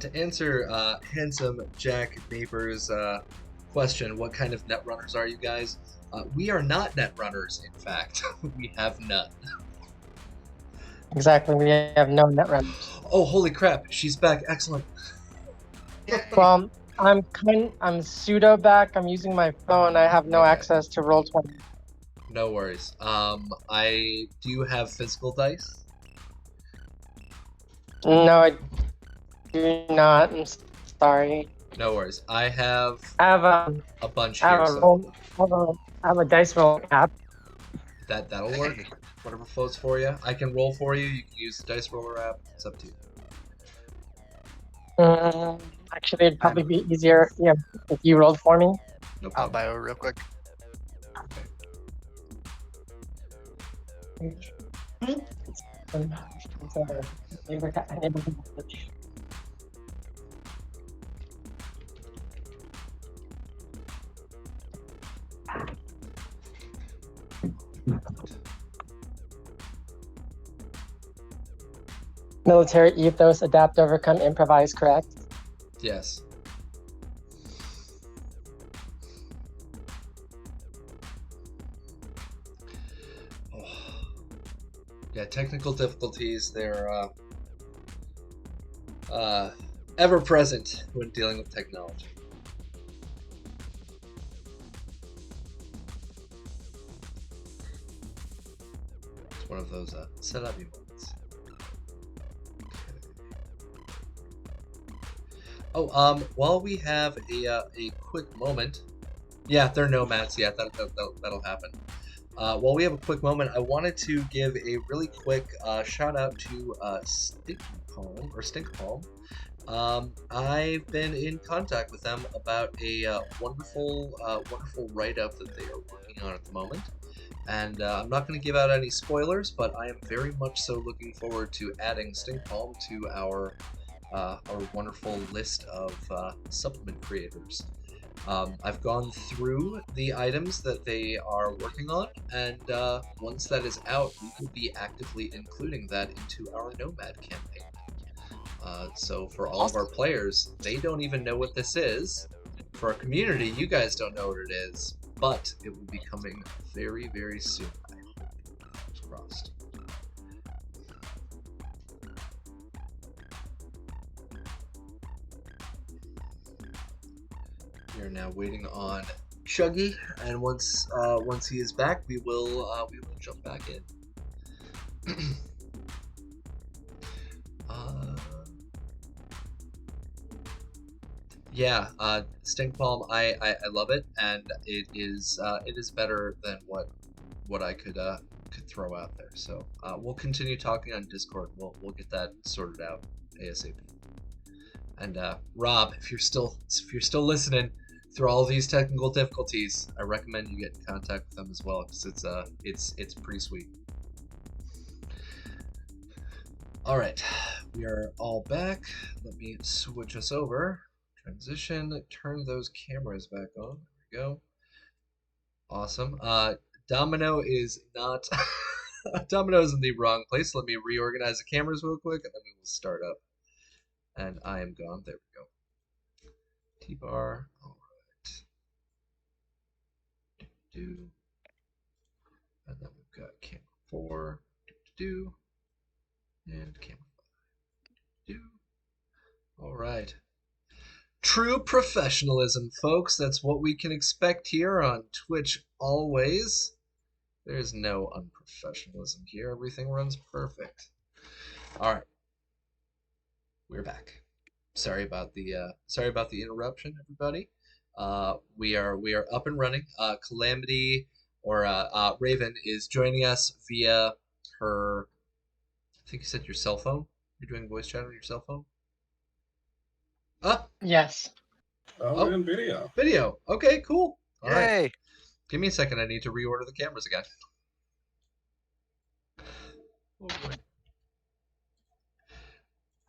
To answer handsome Jack Naper's question, what kind of netrunners are you guys? We are not netrunners, in fact. We have none. Exactly. We have no net runners. Oh, holy crap. She's back. Excellent. Well, I'm pseudo back. I'm using my phone. I have no Okay. access to Roll20. No worries. I do have physical dice. No, I do not. I'm sorry. No worries. I have I have a bunch I here, have a so roll. I have a dice roll app. that'll work. Hey. Whatever floats for you. I can roll for you. You can use the dice roller app. It's up to you. Actually, it'd probably be easier if you rolled for me. No I'll problem. bio real quick. Military ethos, adapt, overcome, improvise, correct? Yes. Oh. Yeah, technical difficulties, they're uh, ever present when dealing with technology. It's one of those setup moments. Oh, while we have a quick moment, yeah, they're nomads. Yeah, that'll happen. While we have a quick moment, I wanted to give a really quick shout out to Stinky Palm or Stink Palm. I've been in contact with them about a wonderful write up that they are working on at the moment. And I'm not going to give out any spoilers, but I am very much so looking forward to adding Stink Palm to our wonderful list of supplement creators. I've gone through the items that they are working on, and once that is out, we will be actively including that into our Nomad campaign. So for all of our Awesome. players, they don't even know what this is. For our community, you guys don't know what it is, but it will be coming very, very soon. I hope. Fingers crossed. We are now waiting on Chuggy, and once he is back, we will jump back in. uh, yeah, Stink Palm, I love it, and it is better than what I could throw out there. So we'll continue talking on Discord. We'll get that sorted out ASAP. And Rob, if you're still listening through all these technical difficulties, I recommend you get in contact with them as well because it's pretty sweet. All right, we are all back. Let me switch us over. Transition. Turn those cameras back on. There we go. Awesome. Domino is not. Domino is in the wrong place. Let me reorganize the cameras real quick, and then we will start up. And I am gone. There we go. T-bar. All right. Do. And then we've got camera 4. Do. And camera 5. Do. All right. True professionalism, folks. That's what we can expect here on Twitch always. There's no unprofessionalism here. Everything runs perfect. All right. We're back. Sorry about the interruption, everybody. We are up and running. Calamity or Raven is joining us via her. I think you said your cell phone. You're doing voice chat on your cell phone. Ah, Yes. Oh, oh, and video. video. Okay, cool. All right. Yay! Give me a second. I need to reorder the cameras again. Oh boy.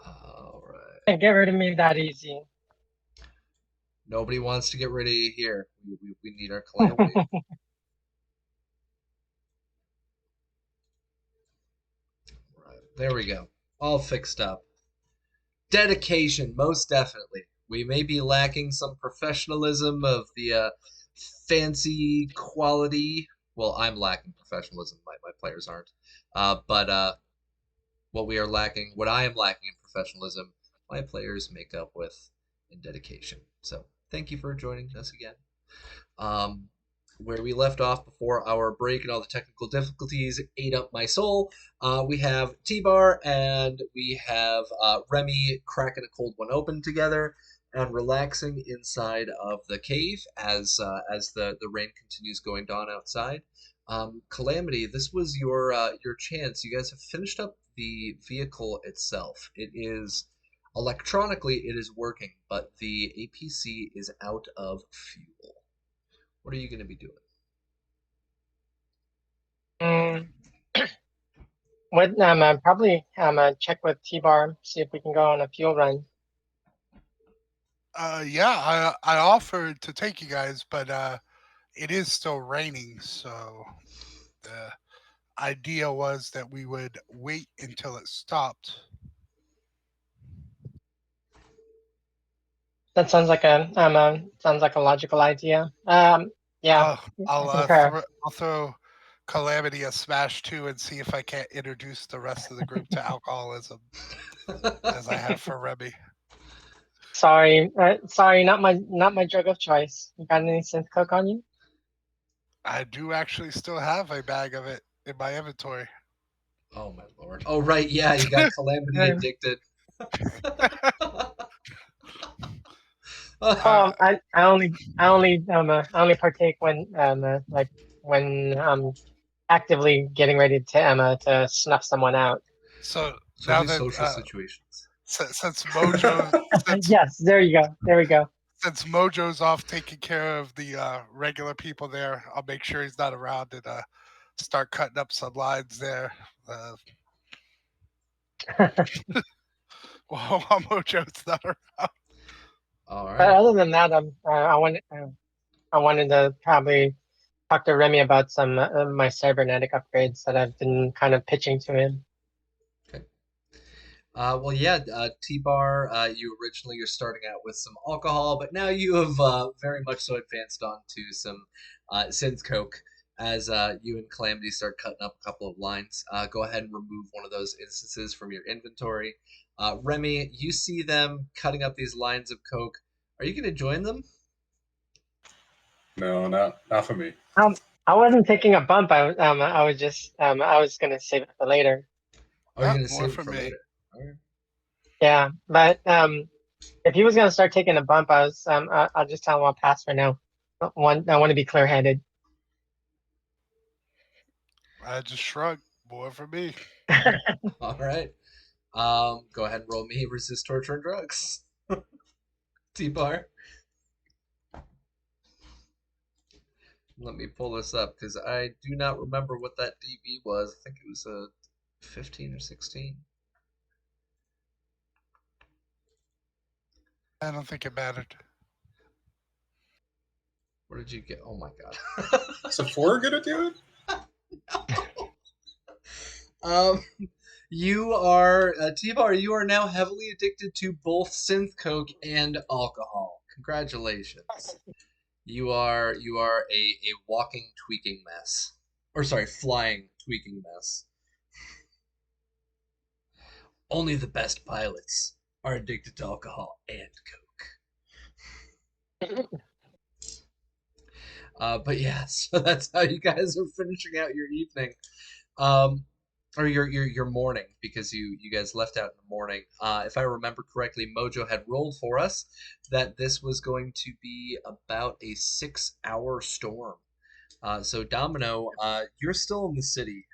All right. Can't get rid of me that easy. Nobody wants to get rid of you here. We need our calamity. Right. There we go. All fixed up. Dedication, most definitely. We may be lacking some professionalism of the fancy quality. Well, I'm lacking professionalism. My players aren't. But what I am lacking in professionalism, my players make up with in dedication. So thank you for joining us again. Um, where we left off before our break and all the technical difficulties ate up my soul. We have T-Bar and we have Remy cracking a cold one open together and relaxing inside of the cave as the rain continues going down outside. Calamity, this was your chance. You guys have finished up the vehicle itself. It is electronically it is working, but the APC is out of fuel. What are you going to be doing? Mm, what? Probably check with T-Bar, see if we can go on a fuel run. Yeah, I offered to take you guys, but it is still raining, so the idea was that we would wait until it stopped That sounds like a logical idea. Yeah, I concur. I'll throw Calamity a smash too and see if I can't introduce the rest of the group to alcoholism as I have for Remy. Sorry, not my drug of choice. You got any synth coke on you? I do actually still have a bag of it in my inventory. Oh my lord. Oh right, yeah, you got Calamity Yeah. addicted. Uh, I only partake when when actively getting ready to snuff someone out. so So now only that social situations. since Mojo since Yes, there you go. There we go. since Mojo's off taking care of the regular people there, I'll make sure he's not around and start cutting up some lines there. Uh, while Mojo's not around. All But right. other than that, I wanted to probably talk to Remy about some my cybernetic upgrades that I've been kind of pitching to him. Okay. Well, yeah, T-Bar, you're starting out with some alcohol, but now you have very much so advanced on to some synth coke as you and Calamity start cutting up a couple of lines. Go ahead and remove one of those instances from your inventory. Remy, you see them cutting up these lines of coke. Are you going to join them? No, not for me. I wasn't taking a bump. I was gonna save it for later. Or are you going to More save it for for me. later? All right. Yeah, but if he was gonna start taking a bump, I'll just tell him I'll pass for now. I want to be clear-headed. I just shrugged. More for me. All right. Go ahead and roll me resist torture and drugs. T-Bar. Let me pull this up because I do not remember what that DB was. I think it was a 15 or 16. I don't think it mattered. What did you get? Oh my god. Is a four gonna do it? um, you are T-Bar. You are now heavily addicted to both synth coke and alcohol. Congratulations. You are a walking tweaking mess. Or sorry, flying tweaking mess. Only the best pilots are addicted to alcohol and coke. But yeah, so that's how you guys are finishing out your evening, um, or your morning because you guys left out in the morning. If I remember correctly, Mojo had rolled for us that this was going to be about a 6-hour storm. So Domino, you're still in the city.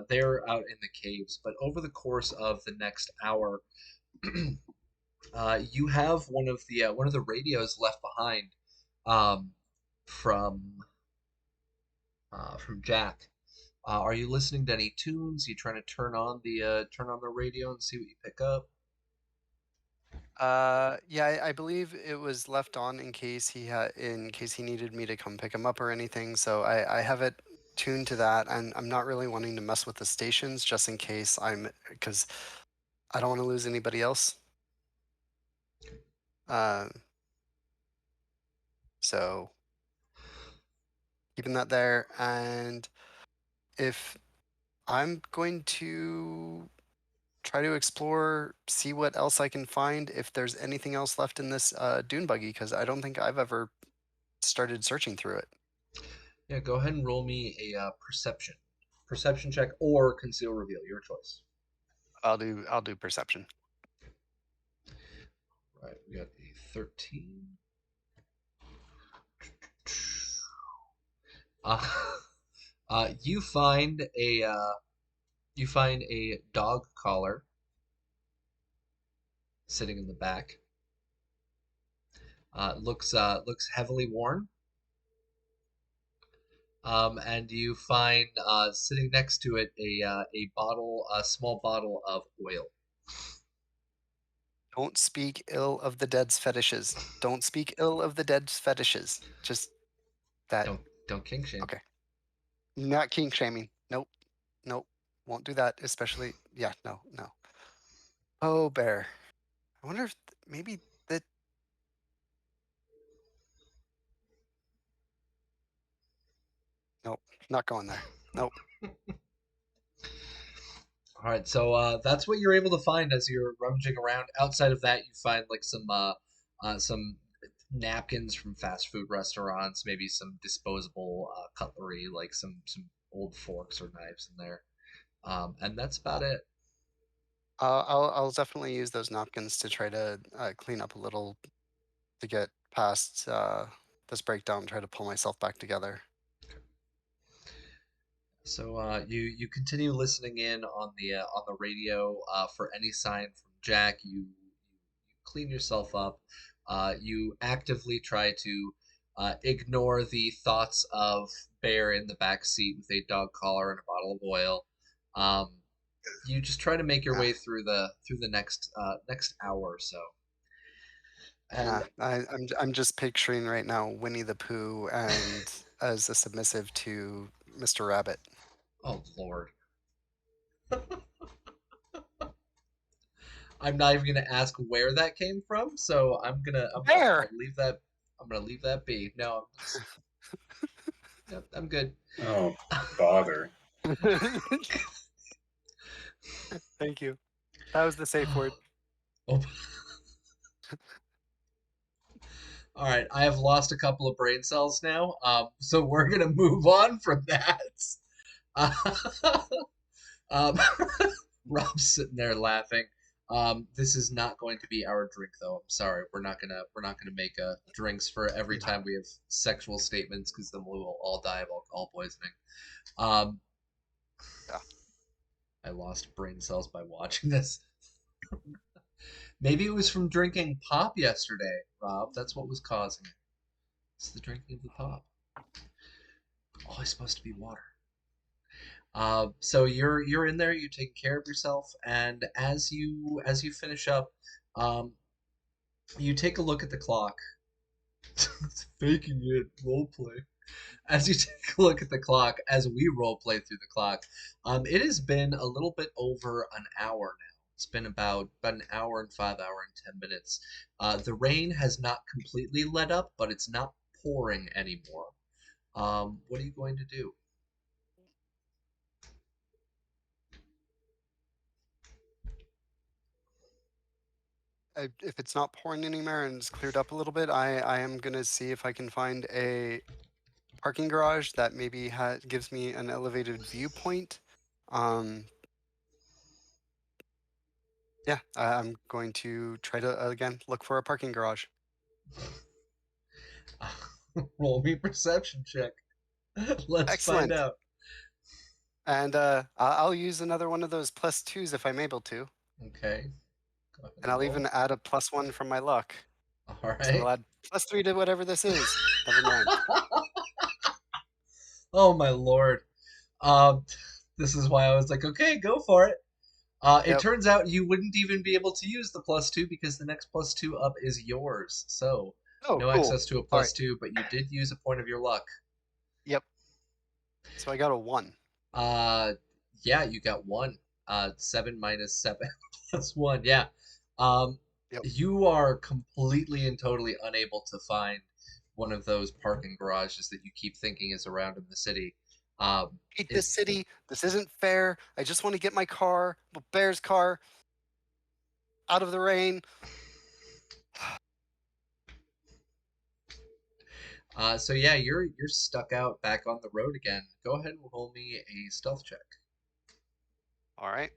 They're out in the caves, but over the course of the next hour, you have one of the radios left behind um, from from Jack. Are you listening to any tunes? You trying to turn on the radio and see what you pick up? Yeah, I believe it was left on in case he needed me to come pick him up or anything. So I have it tuned to that, and I'm not really wanting to mess with the stations just in case because I don't want to lose anybody else. Uh, so keeping that there, and if I'm going to try to explore, see what else I can find, if there's anything else left in this dune buggy, because I don't think I've ever started searching through it. Yeah, go ahead and roll me a perception check or conceal reveal, your choice. I'll do perception. Right, we got a 13. Uh, you find a dog collar sitting in the back. Looks heavily worn. And you find sitting next to it a small bottle of oil. Don't speak ill of the dead's fetishes. Don't speak ill of the dead's fetishes. Just that. Don't kink shame. Okay. Not kink shaming. Nope. Nope. Won't do that. Especially. Yeah. No. No. Oh, bear. I wonder if maybe that not going there. Nope. All right, so that's what you're able to find as you're rummaging around. Outside of that, you find like some napkins from fast food restaurants, maybe some disposable cutlery, like some old forks or knives in there, and that's about it. I'll definitely use those napkins to try to clean up a little to get past this breakdown. Try to pull myself back together. So you continue listening in on the radio for any sign from Jack. You clean yourself up. You actively try to ignore the thoughts of Bear in the back seat with a dog collar and a bottle of oil. Um, you just try to make your Yeah, way through the next hour or so. And yeah. I'm just picturing right now Winnie the Pooh and as a submissive to Mr. Rabbit. oh Lord, I'm not even gonna ask where that came from. So I'm There. gonna leave that. I'm gonna leave that be. No, I'm good. Oh, bother. Thank you. That was the safe word. Oh, all right. I have lost a couple of brain cells now. So we're gonna move on from that. Uh, um, Rob's sitting there laughing. This is not going to be our drink, though. I'm sorry. We're not gonna make drinks for every time we have sexual statements, because then we will all die of alcohol poisoning. Um, Yeah. I lost brain cells by watching this. Maybe it was from drinking pop yesterday, Rob. That's what was causing it. It's the drinking of the pop. Always supposed to be water. So you're in there. You're taking care of yourself, and as you finish up, um, you take a look at the clock. It's faking it, role play. As you take a look at the clock, as we role play through the clock, it has been a little bit over an hour now. It's been about an hour and 5 hours and 10 minutes. The rain has not completely let up, but it's not pouring anymore. What are you going to do? If it's not pouring anymore and it's cleared up a little bit, I am gonna see if I can find a parking garage that maybe gives me an elevated viewpoint. Um, yeah, I'm going to try to again look for a parking garage. Roll me perception check. Let's find Excellent. out. And I'll use another one of those plus twos if I'm able to, Okay, go ahead and and I'll roll. even add a plus one from my luck. All So right. I'll add plus three to whatever this is. Never mind. Oh my lord. Um, this is why I was like, okay, go for it. It Yep. turns out you wouldn't even be able to use the plus two because the next plus two up is yours. So Oh, no cool. access to a All right. plus two, but you did use a point of your luck. Yep. So I got a one. Uh, yeah, you got one. 7 minus 7 plus one. Yeah. Um, Yep. you are completely and totally unable to find one of those parking garages that you keep thinking is around in the city. Hate It this city. This isn't fair. I just want to get my car, Bear's car, out of the rain. so yeah, you're stuck out back on the road again. Go ahead and roll me a stealth check. All right.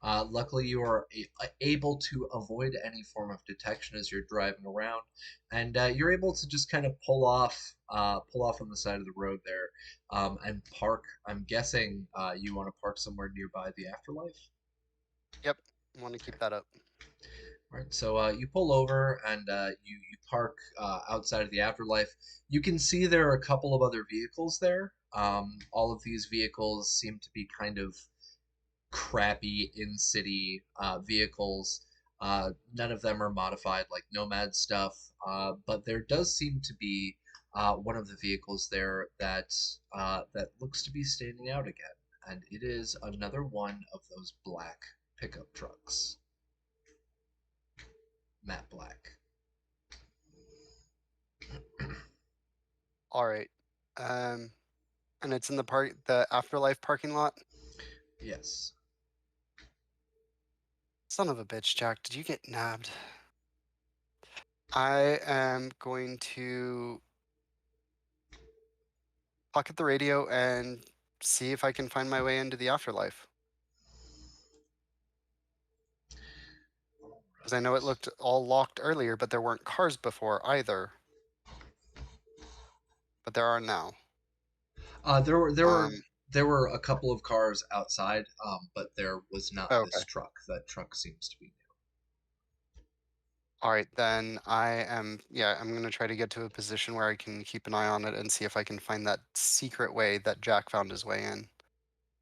Luckily, you are able to avoid any form of detection as you're driving around, and you're able to just kind of pull off on the side of the road there, and park. I'm guessing you want to park somewhere nearby the afterlife. Yep. I want to keep that up. Right, so you pull over and you park outside of the afterlife. You can see there are a couple of other vehicles there. All of these vehicles seem to be kind of crappy in-city vehicles. None of them are modified like Nomad stuff, but there does seem to be one of the vehicles there that looks to be standing out again, and it is another one of those black pickup trucks, matte black. All right. And it's in the Afterlife parking lot. Yes. Son of a bitch, Jack. Did you get nabbed? I am going to pocket the radio and see if I can find my way into the afterlife. Because I know it looked all locked earlier, but there weren't cars before either. But there are now. There were there were Um, there were a couple of cars outside, but there was not oh, this okay. truck. That truck seems to be All right, then I'm going to try to get to a position where I can keep an eye on it and see if I can find that secret way that Jack found his way in.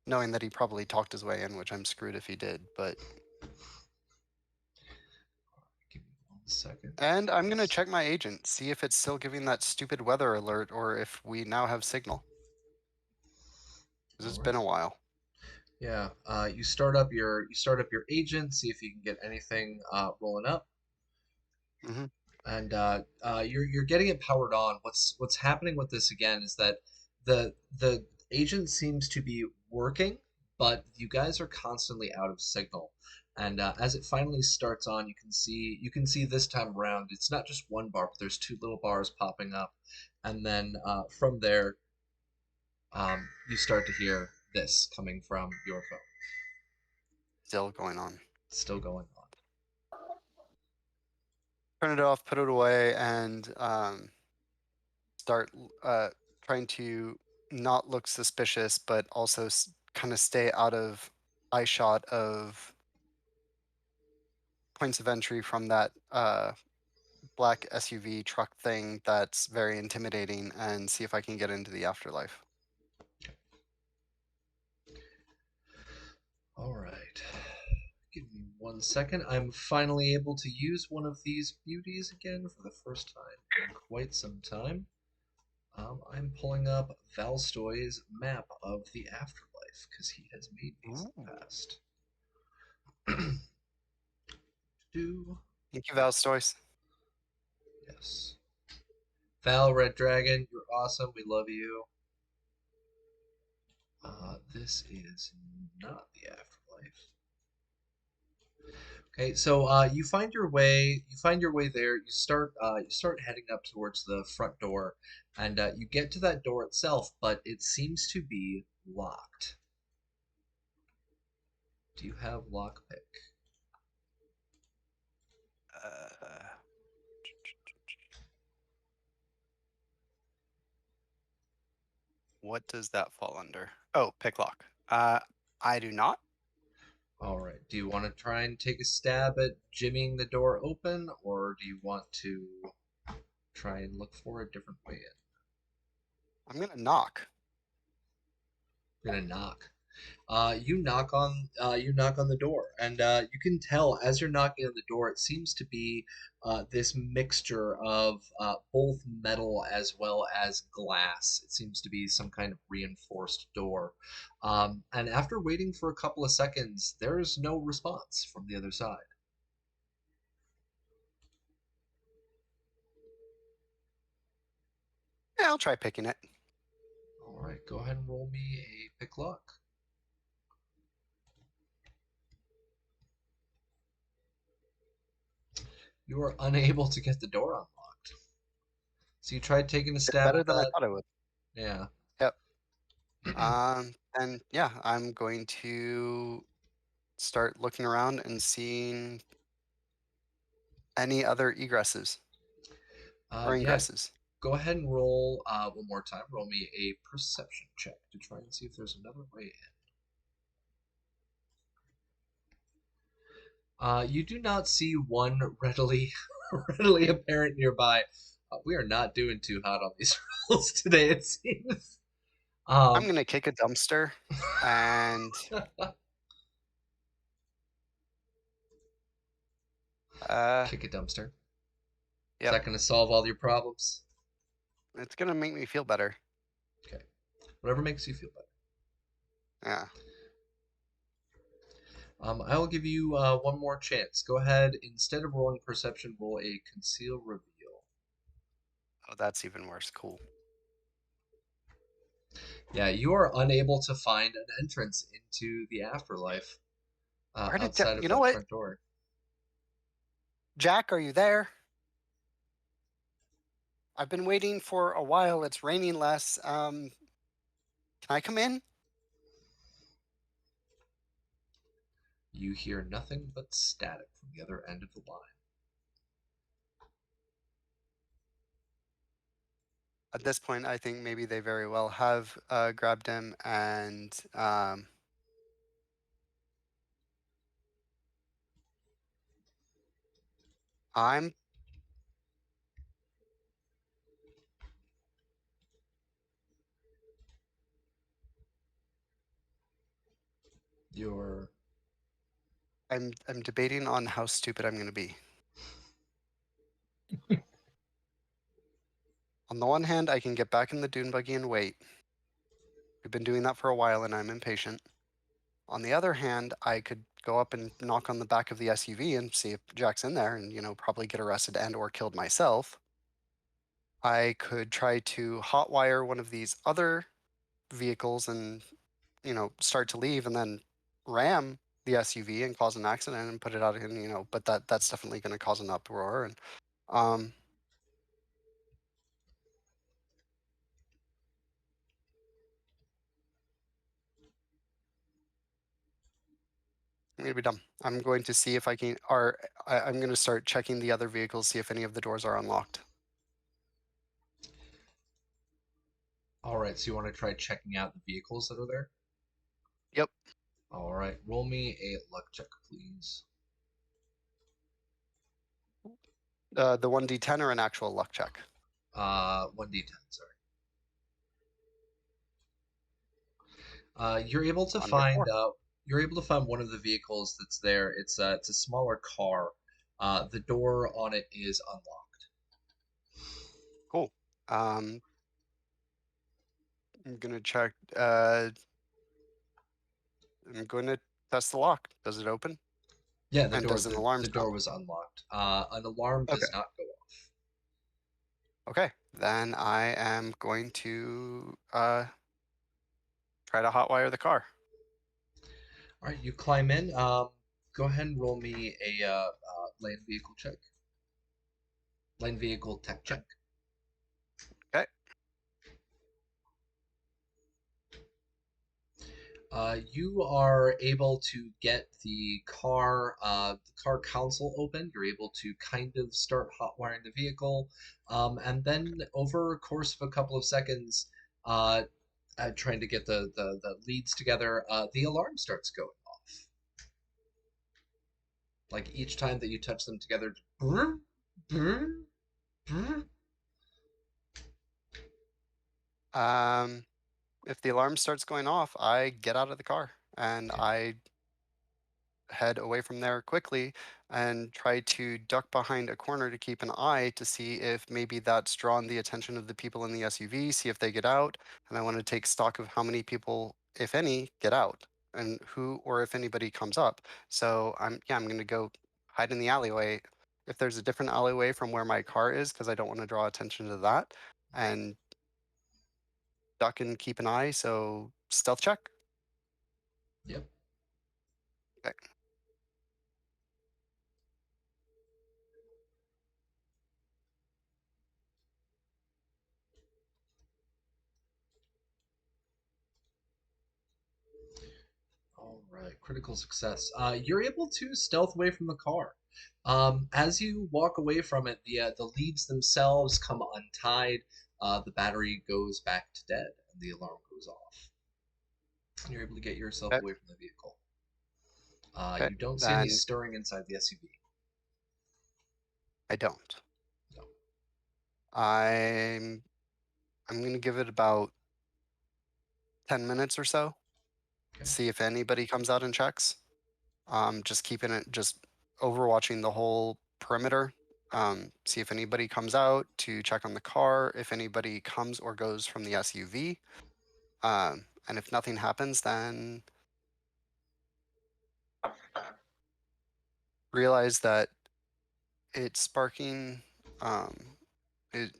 Knowing that he probably talked his way in, which I'm screwed if he did, but. new. Give me 1 second. And I'm going to check my agent, see if it's still giving that stupid weather alert or if we now have signal. Because All it's right. been a while. Yeah. You start up your agent, see if you can get anything rolling up, Hmm. and you're getting it powered on. What's happening with this again is that the agent seems to be working, but you guys are constantly out of signal. And as it finally starts on, you can see this time around it's not just one bar, but there's two little bars popping up, and then from there you start to hear this coming from your phone. Still going on. It's still going on. Turn it off, put it away, and start trying to not look suspicious, but also kind of stay out of eyeshot of points of entry from that black SUV truck thing that's very intimidating, and see if I can get into the afterlife. All right. Give me 1 second. I'm finally able to use one of these beauties again for the first time in quite some time. I'm pulling up Valstoy's map of the afterlife because he has made these in Ooh. the past. Do Thank you, Val Stoice. yes. Val Red Dragon, you're awesome. We love you. This is not the afterlife. Okay, so you find your way. You find your way there. You start heading up towards the front door, and you get to that door itself, but it seems to be locked. Do you have lockpick? Uh, what does that fall under? Oh, pick lock. I do not. All right. Do you want to try and take a stab at jimmying the door open, or do you want to try and look for a different way in? I'm gonna knock. You're gonna knock. You knock on the door, and you can tell as you're knocking on the door, it seems to be this mixture of both metal as well as glass. It seems to be some kind of reinforced door. And after waiting for a couple of seconds, there's no response from the other side. Yeah, I'll try picking it. All right, go ahead and roll me a pick lock. You are unable to get the door unlocked. So you tried taking a It's stab better at than I that. thought it would. Yeah. Yep. And yeah, I'm going to start looking around and seeing any other egresses or Yeah, ingresses. go ahead and roll one more time. Roll me a perception check to try and see if there's another way in. You do not see one readily readily apparent nearby. We are not doing too hot on these rolls today, it seems. I'm Um, gonna kick a dumpster and kick a dumpster. Is yep, that going to solve all your problems? it's gonna make me feel better. Okay. Whatever makes you feel better. Yeah. I will give you one more chance. Go ahead. Instead of rolling perception, roll a conceal reveal. Oh, that's even worse. Cool. Yeah, you are unable to find an entrance into the afterlife Where did outside of you know that what? front door. Jack, are you there? I've been waiting for a while. It's raining less. Can I come in? You hear nothing but static from the other end of the line. At this point, I think maybe they very well have grabbed him, and I'm You're I'm debating on how stupid I'm going to be. On the one hand, I can get back in the dune buggy and wait. We've been doing that for a while, and I'm impatient. On the other hand, I could go up and knock on the back of the SUV and see if Jack's in there, and probably get arrested and or killed myself. I could try to hotwire one of these other vehicles and start to leave and then ram the SUV and cause an accident and put it out in, but that's definitely going to cause an uproar. And um, I'm going to be dumb. I'm going to see if I can, or I'm going to start checking the other vehicles, see if any of the doors are unlocked. all right. So you want to try checking out the vehicles that are there? Yep. All right. Roll me a luck check, please. The 1d10 or an actual luck check? 1d10. Sorry. You're able to Under find 4. you're able to find one of the vehicles that's there. It's a smaller car. The door on it is unlocked. Cool. I'm going to check. I'm going to test the lock. Does it open? Yeah, And does an alarm the sound? door was unlocked. An alarm Okay. does not go off. Okay. Then I am going to try to hotwire the car. All right, you climb in. Go ahead and roll me a land vehicle check. Land vehicle tech check. Okay. You are able to get the car console open. You're able to kind of start hot wiring the vehicle, and then over a course of a couple of seconds, trying to get the leads together, the alarm starts going off. Like each time that you touch them together, brr, brr, brr. If the alarm starts going off, I get out of the car and Okay. I head away from there quickly and try to duck behind a corner to keep an eye to see if maybe that's drawn the attention of the people in the SUV, see if they get out. And I want to take stock of how many people, if any, get out and who or if anybody comes up. So I'm going to go hide in the alleyway. If there's a different alleyway from where my car is, because I don't want to draw attention to that, and duck and keep an eye. So stealth check. Yep. Okay. All right, critical success. You're able to stealth away from the car. As you walk away from it, the leads themselves come untied. The battery goes back to dead, and the alarm goes off. And you're able to get yourself Okay. away from the vehicle. Okay. You don't see any Then stirring inside the SUV. I don't. No. I'm I'm gonna give it about 10 minutes or so. Okay. See if anybody comes out and checks. Just keeping it just overwatching the whole perimeter. See if anybody comes out to check on the car, if anybody comes or goes from the SUV. And if nothing happens, then realize that it's sparking. Um, it,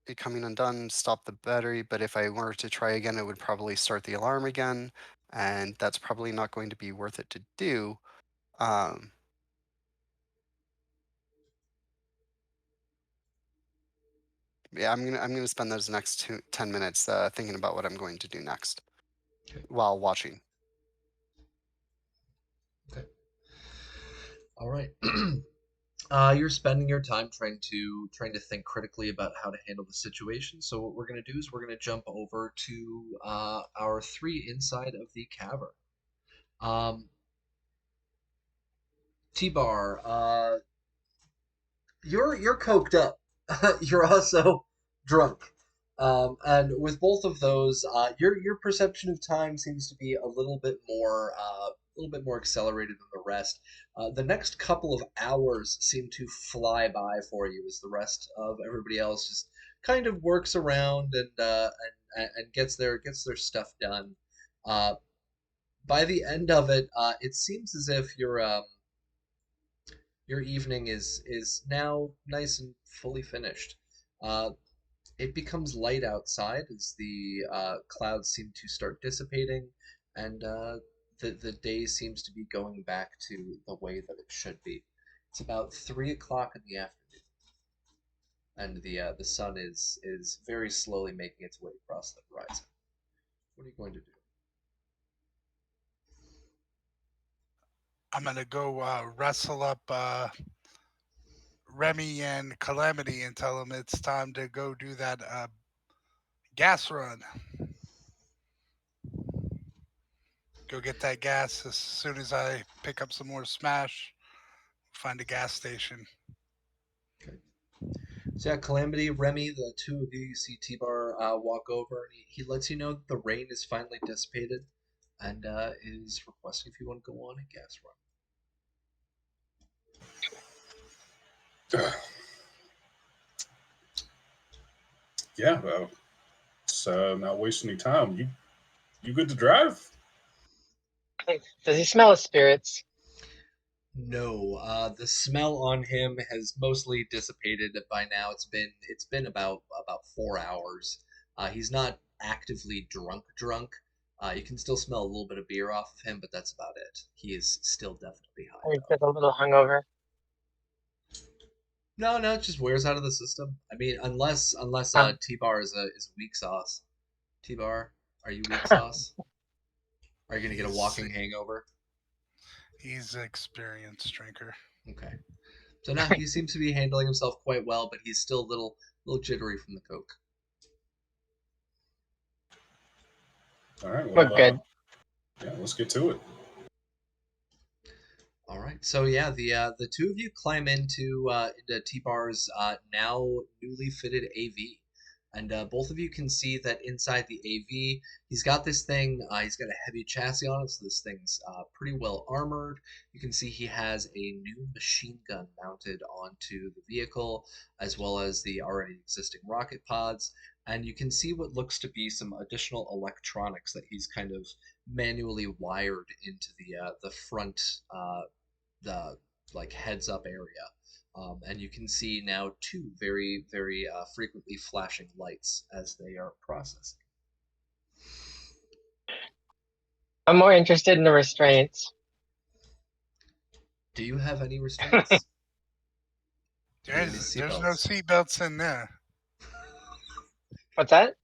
it coming undone stop the battery, but if I were to try again, it would probably start the alarm again, and that's probably not going to be worth it to do. Um, yeah, I'm gonna spend those next 10 minutes thinking about what I'm going to do next Okay. while watching. Okay. All right. You're spending your time trying to think critically about how to handle the situation. So what we're gonna do is we're gonna jump over to our three inside of the cavern. Um, T-Bar, you're coked up. You're also drunk. And with both of those, your perception of time seems to be a little bit more accelerated than the rest. The next couple of hours seem to fly by for you as the rest of everybody else just kind of works around and gets their stuff done. Uh, by the end of it, it seems as if your evening is now nice and fully finished. Uh, it becomes light outside as the clouds seem to start dissipating, and the day seems to be going back to the way that it should be. It's about 3 o'clock in the afternoon, and the sun is very slowly making its way across the horizon. What are you going to do? I'm gonna go wrestle up Remy and Calamity and tell them it's time to go do that gas run. Go get that gas as soon as I pick up some more Smash. Find a gas station. Okay. So yeah, Calamity, Remy, the two of you see T-Bar walk over, and he lets you know that the rain is finally dissipated, and is requesting if you want to go on a gas run. Yeah, well, it's not wasting any time. You good to drive? Does he smell of spirits? No, the smell on him has mostly dissipated by now. It's been about 4 hours. He's not actively drunk. You can still smell a little bit of beer off of him, but that's about it. He is still definitely high Or he's though. just a little hungover? No, it just wears out of the system. I mean, unless Um, T-Bar is weak sauce. T-Bar, are you weak sauce? Are you gonna get a He's walking hangover? he's an experienced drinker. Okay. So now he seems to be handling himself quite well, but he's still a little jittery from the coke. All right, we're well, good. yeah, let's get to it. All right. So yeah, the two of you climb into T-Bar's now newly fitted AV, and both of you can see that inside the AV, he's got this thing. He's got a heavy chassis on it, so this thing's pretty well armored. You can see he has a new machine gun mounted onto the vehicle, as well as the already existing rocket pods. And you can see what looks to be some additional electronics that he's kind of manually wired into the front the like heads up area. And you can see now two very frequently flashing lights as they are processing. I'm more interested in the restraints. Do you have any restraints? Do you have any There's no seatbelts? seatbelts in there. What's that?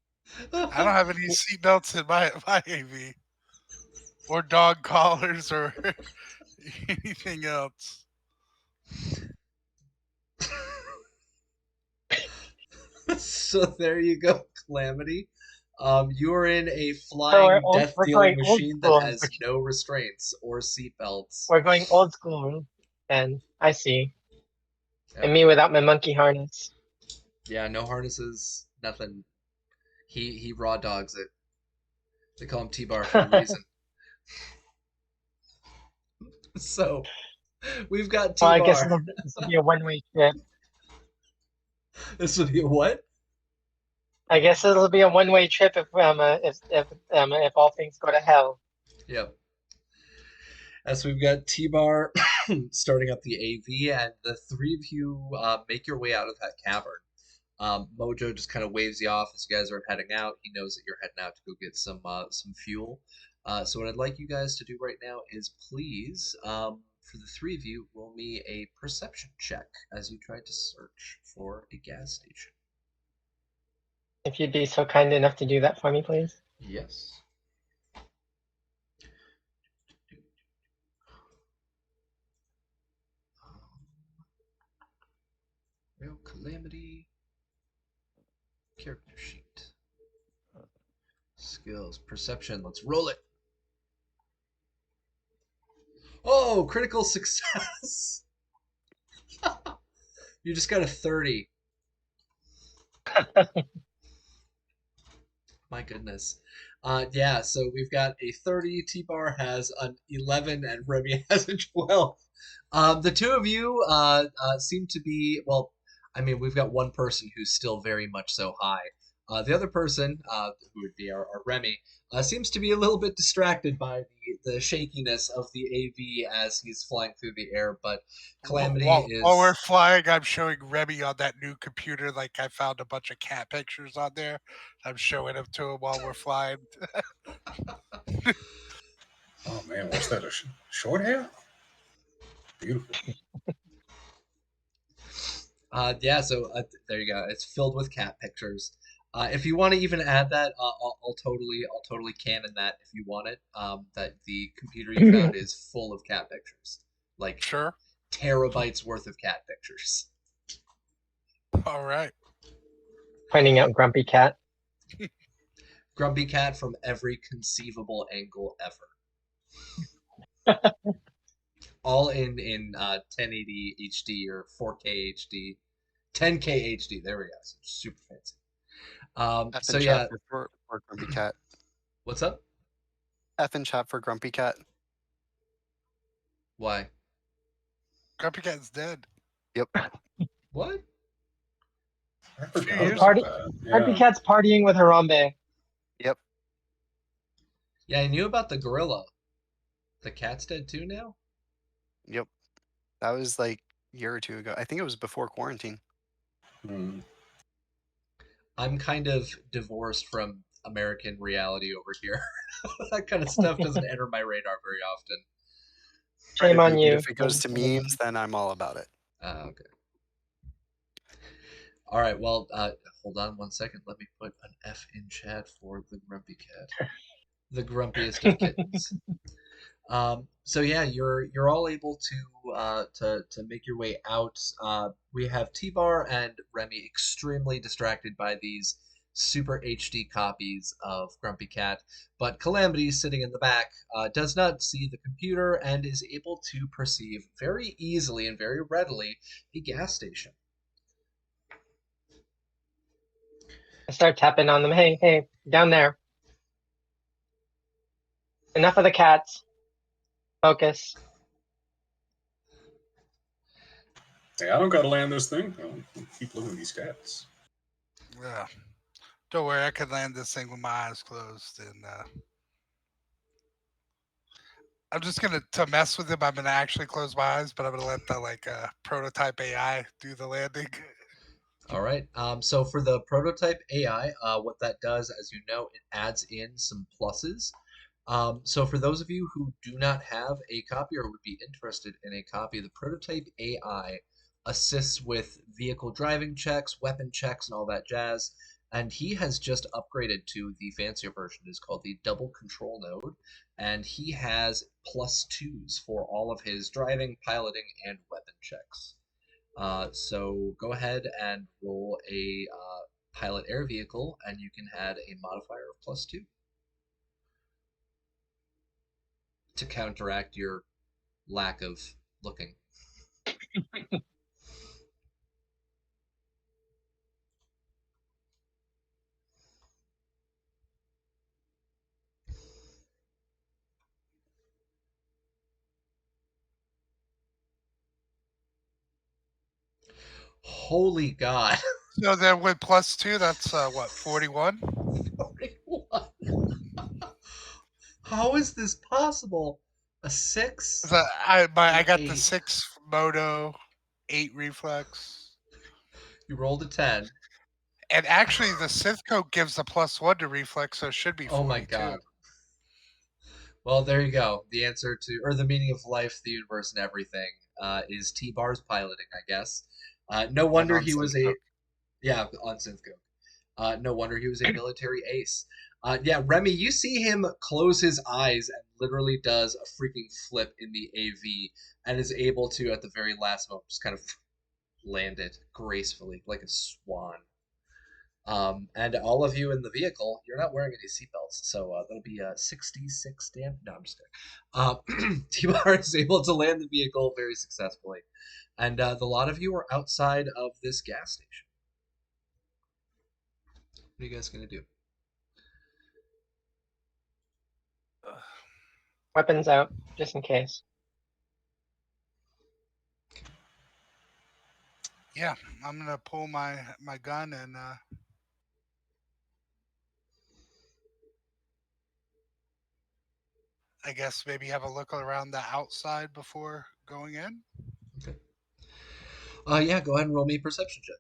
I don't have any seatbelts in my AV or dog collars or anything else. So there you go, Calamity. You are in a So flying, we're death-dealing going old machine that school. has no restraints or seatbelts. We're going old school. And I see. And Yep. me without my monkey harness. Yeah, no harnesses, nothing. He raw dogs it. They call him T-Bar for a reason. So we've got Well, I guess T-Bar. this will be a one-way trip. This would be a what? I guess it'll be a one-way trip if all things go to hell. Yep. As we've got T-Bar starting up the AV, and the three of you make your way out of that cavern. Mojo just kind of waves you off as you guys are heading out. He knows that you're heading out to go get some fuel. So what I'd like you guys to do right now is please, for the three of you, roll me a perception check as you try to search for a gas station. If you'd be so kind enough to do that for me, please. Yes. Real Calamity. Character sheet. Skills. Perception. Let's roll it. Oh, critical success. You just got a 30. My goodness. Yeah, so we've got a 30, T-Bar has an 11, and Remy has a 12. The two of you seem to be, well, I mean, we've got one person who's still very much so high. The other person, who would be our Remy, seems to be a little bit distracted by the shakiness of the AV as he's flying through the air, but Calamity While we're is... flying, I'm showing Remy on that new computer. Like I found a bunch of cat pictures on there. I'm showing them to him while we're flying. Oh man, what's that? A short hair? Beautiful. Yeah, so there you go. It's filled with cat pictures. If you want to even add that, I'll totally canon that if you want it. That the computer you found is full of cat pictures, like Sure. terabytes worth of cat pictures. All right. Pointing out Grumpy Cat. Grumpy cat from every conceivable angle ever. All in 1080 HD or 4K HD, 10K HD. There we go. So super fancy. F So in yeah, chat for Grumpy Cat. what's up? F in chat for Grumpy Cat. Why? Grumpy Cat's dead. Yep. What? I forgot years about Party- that. Grumpy Yeah. Cat's partying with Harambe. Yep. Yeah, I knew about the gorilla. The cat's dead too now? Yep. That was like a year or two ago. I think it was before quarantine. Hmm. I'm kind of divorced from American reality over here. That kind of stuff doesn't enter my radar very often. Shame on But you. if it goes to memes, then I'm all about it. Okay. All right. Well, hold on one second. Let me put an F in chat for the grumpy cat, the grumpiest of kittens. So yeah, you're all able to make your way out. We have T-Bar and Remy extremely distracted by these super HD copies of Grumpy Cat, but Calamity, sitting in the back, does not see the computer and is able to perceive very easily and very readily a gas station. I start tapping on them. Hey, down there. Enough of the cats. Focus. Hey, I don't gotta land this thing. I'll keep looking at these cats. Yeah. Don't worry, I could land this thing with my eyes closed, and I'm just gonna to mess with him. I'm gonna actually close my eyes, but I'm gonna let the prototype AI do the landing. All right. So for the prototype AI, what that does, as you know, it adds in some pluses. So for those of you who do not have a copy or would be interested in a copy, the prototype AI assists with vehicle driving checks, weapon checks, and all that jazz. And he has just upgraded to the fancier version. It is called the double control node. And he has +2s for all of his driving, piloting, and weapon checks. So go ahead and roll a pilot air vehicle, and you can add a modifier of +2 to counteract your lack of looking. Holy God. So then with +2, that's what, 41? 41. How is this possible? A 6? So I got the Eight. 6 moto, 8 reflex. You rolled a 10. And actually, the Sith Coat gives a +1 to reflex, so it should be 42. Oh my god. Well, there you go. The answer to, or the meaning of life, the universe, and everything is T-Bar's piloting, I guess. No And wonder on he was Synth a, Coke. yeah, on Synthco. No wonder he was a military ace. Yeah, Remy, you see him close his eyes and literally does a freaking flip in the AV and is able to, at the very last moment, just kind of land it gracefully like a swan. And all of you in the vehicle, you're not wearing any seatbelts, so that'll be 66 damage. No, I'm just kidding. T-Bar is able to land the vehicle very successfully, and the lot of you are outside of this gas station. What are you guys gonna do? Weapons out, just in case. Yeah, I'm gonna pull my gun and I guess maybe have a look around the outside before going in. Okay. Yeah, go ahead and roll me a perception check.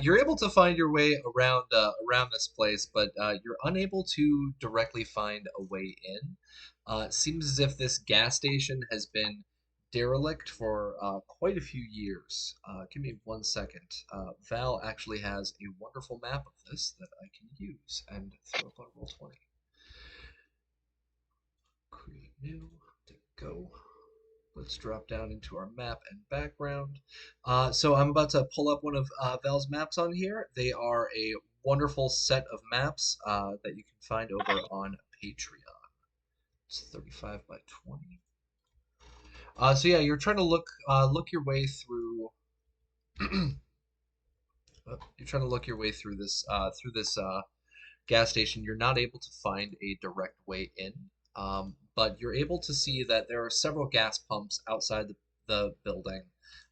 You're able to find your way around this place, but you're unable to directly find a way in. It seems as if this gas station has been derelict for quite a few years. Give me 1 second. Val actually has a wonderful map of this that I can use and throw up on Roll20. Create new. To go. Let's drop down into our map and background. So I'm about to pull up one of Val's maps on here. They are a wonderful set of maps that you can find over on Patreon. It's 35 by 20. So yeah, you're trying to look your way through. You're trying to look your way through this gas station. You're not able to find a direct way in, but you're able to see that there are several gas pumps outside the building,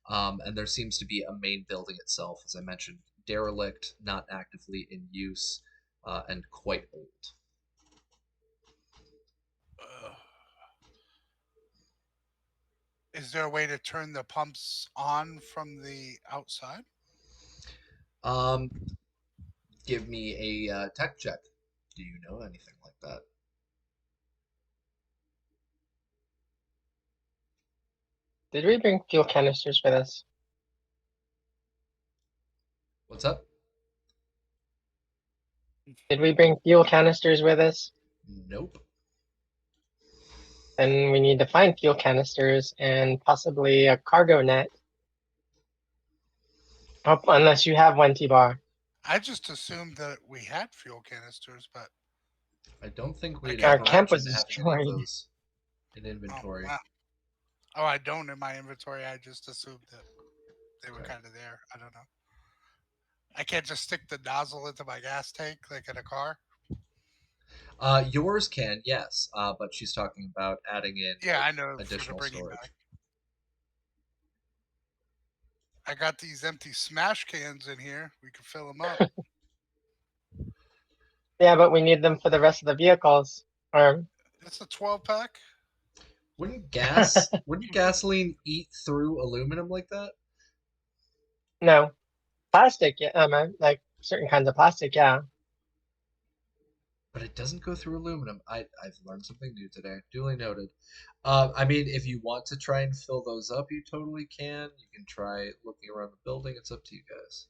and there seems to be a main building itself, as I mentioned, derelict, not actively in use, and quite old. Is there a way to turn the pumps on from the outside? Um, Give me a tech check. Do you know anything like that? Did we bring fuel canisters with us? What's up? Did we bring fuel canisters with us? Nope. Then we need to find fuel canisters and possibly a cargo net. Oh, unless you have one, T-Bar. I just assumed that we had fuel canisters, but I don't think I we'd got Our ever camp was mentioned having any of destroyed. those in inventory. wow. Oh, I don't in my inventory. I just assumed that they were Okay. kind of there. I don't know. I can't just stick the nozzle into my gas tank like in a car. Yours can, yes, but she's talking about adding in Yeah, I know for the additional bringing storage. back. I got these empty smash cans in here. We can fill them up. Yeah, but we need them for the rest of the vehicles. Or It's a 12-pack. Wouldn't gasoline eat through aluminum like that? no, plastic. Yeah, like certain kinds of plastic. Yeah. But it doesn't go through aluminum. I've learned something new today. Duly noted. I mean, if you want to try and fill those up, you totally can. You can try looking around the building. It's up to you guys.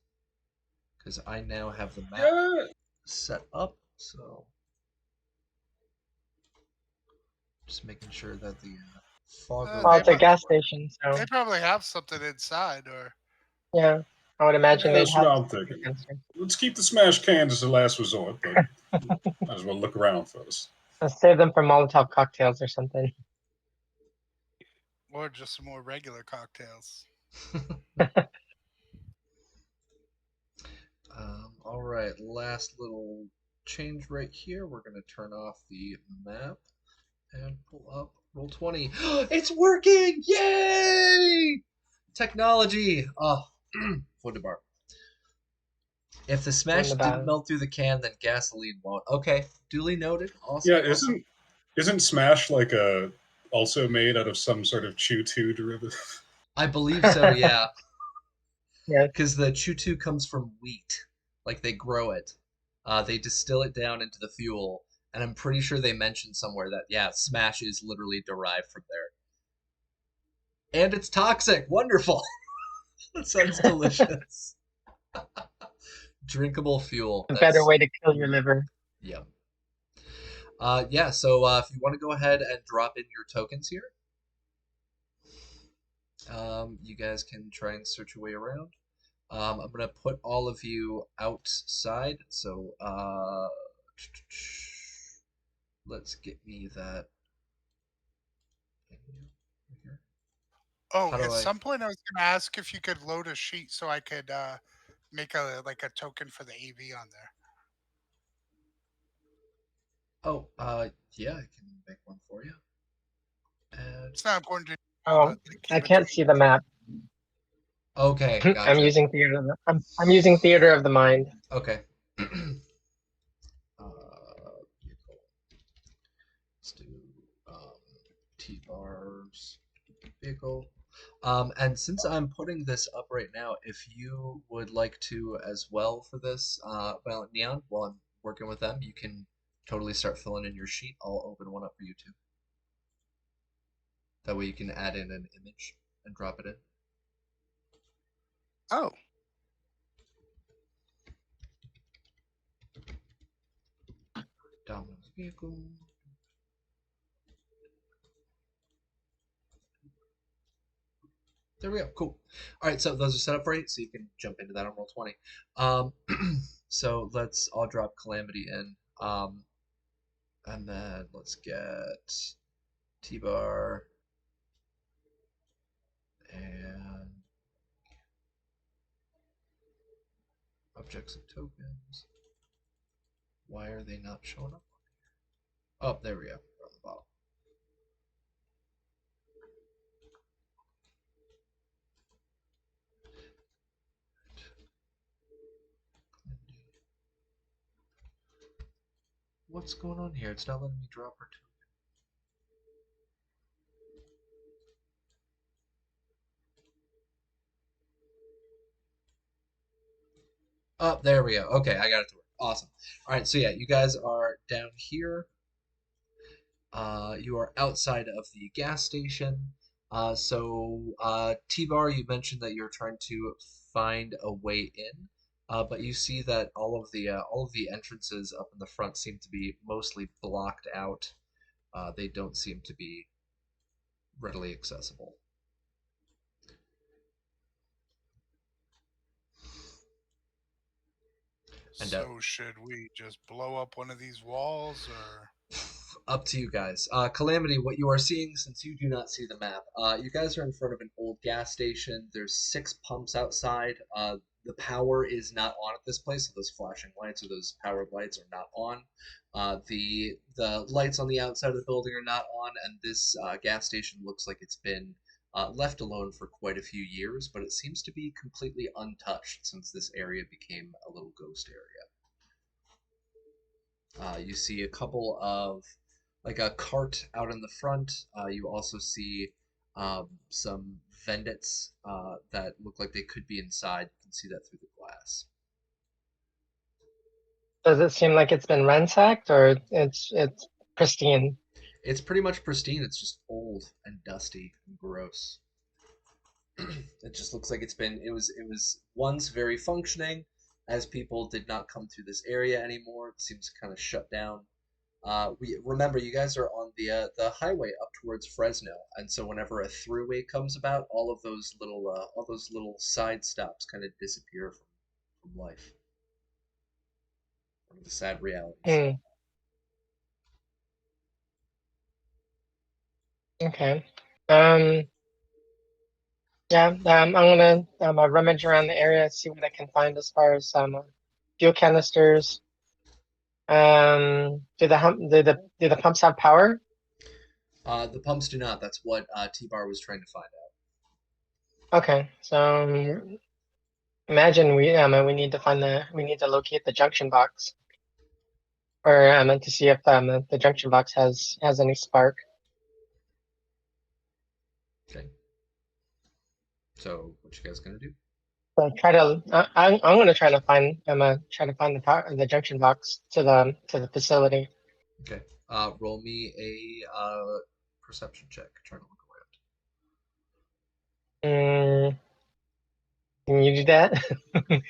Because I now have the map set up, so just making sure that the fog. Well, it's a They gas station, so They probably have something inside, or yeah. I would imagine Yeah, they'd that's what have I'm thinking. Let's keep the smash cans as a last resort, but might as well look around first. Let's save them for Molotov cocktails or something. or just some more regular cocktails. All right, last little change right here. We're going to turn off the map and pull up Roll20. It's working! Yay! Technology. Oh, wunderbar. If the smash Wunderbar. didn't melt through the can, then gasoline won't. Okay, duly noted. Awesome. Yeah, awesome. Isn't Smash like a also made out of some sort of Chew 2 derivative? I believe so, yeah. Yeah. Because the Chutu comes from wheat. Like they grow it. They distill it down into the fuel, and I'm pretty sure they mentioned somewhere that yeah, Smash is literally derived from there. And it's toxic. Wonderful. That sounds delicious. Drinkable fuel. A better That's way to kill your liver. yum. Yeah, so if you want to go ahead and drop in your tokens here, you guys can try and search your way around. I'm gonna put all of you outside. So let's get me that. Oh, How do at I? some point I was going to ask if you could load a sheet so I could make a token for the AV on there. Oh, yeah, I can make one for you. And It's not important to Oh, but like, I keep it to can't see the map. okay, I'm gotcha. using I'm using theater of the mind. Okay. Vehicle. Let's do um, T-bars vehicle. And since I'm putting this up right now, if you would like to as well for this Violent Neon, while I'm working with them, you can totally start filling in your sheet. I'll open one up for you too. That way you can add in an image and drop it in. Oh, Domino's vehicle. There we go. Cool. All right, so those are set up for you, so you can jump into that on roll 20. Um, so I'll drop Calamity in. And then let's get T-bar and objects and tokens. Why are they not showing up? Oh, there we go. They're on the bottom. What's going on here? It's not letting me drop her token. Oh, there we go. Okay, I got it to work. Awesome. All right, so yeah, you guys are down here. You are outside of the gas station. T-Bar, you mentioned that you're trying to find a way in, but you see that all of the entrances up in the front seem to be mostly blocked out. They don't seem to be readily accessible. And So should we just blow up one of these walls or? up to you guys. Calamity, what you are seeing, since you do not see the map, you guys are in front of an old gas station. There's 6 pumps outside. The power is not on at this place, so those flashing lights or those powered lights are not on. The lights on the outside of the building are not on, and this gas station looks like it's been left alone for quite a few years, but it seems to be completely untouched since this area became a little ghost area. You see a couple of like a cart out in the front. You also see some vendets that look like they could be inside. You can see that through the glass. Does it seem like it's been ransacked or it's pristine? It's pretty much pristine. It's just old and dusty and gross. It just looks like it was once very functioning. As people did not come through this area anymore, it seems kind of shut down. We remember you guys are on the highway up towards Fresno, and so whenever a throughway comes about, all those little side stops kind of disappear from life. One of the sad realities. Hmm. Okay. Um. Yeah. I'm gonna rummage around the area, see what I can find as far as fuel canisters. Do the pumps have power? The pumps do not. That's what T-Bar was trying to find Okay. So imagine we need to locate the junction box. Or I meant to see if the junction box has any spark. Okay. So what you guys gonna do? So try to. I'm gonna try to find. I'm gonna try to find the junction box to the facility. Okay. Roll me a perception check. Trying to look around. Mm, can you do that?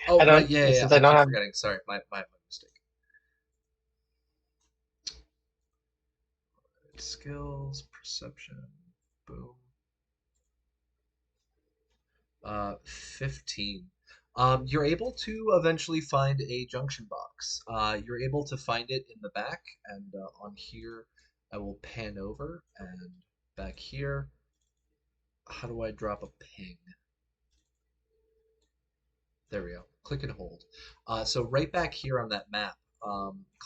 Oh, I right. don't, Yeah. since I I don't keep have. forgetting. Sorry, my mistake. Skills, perception, boom. 15. You're able to eventually find a junction box. You're able to find it in the back, and on here, I will pan over, and back here, how do I drop a ping? There we go. Click and hold. So right back here on that map,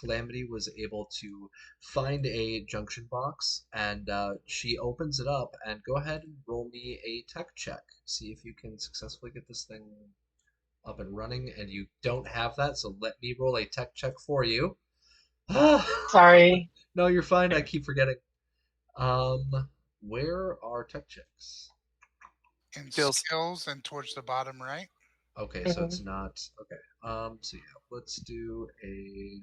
Calamity was able to find a junction box, and she opens it up. And go ahead and roll me a tech check. See if you can successfully get this thing up and running. And you don't have that, so let me roll a tech check for you. Sorry. No, you're fine. I keep forgetting. Where are tech checks? In Skills. skills and towards the bottom right. Okay, so it's not okay. So yeah, let's do a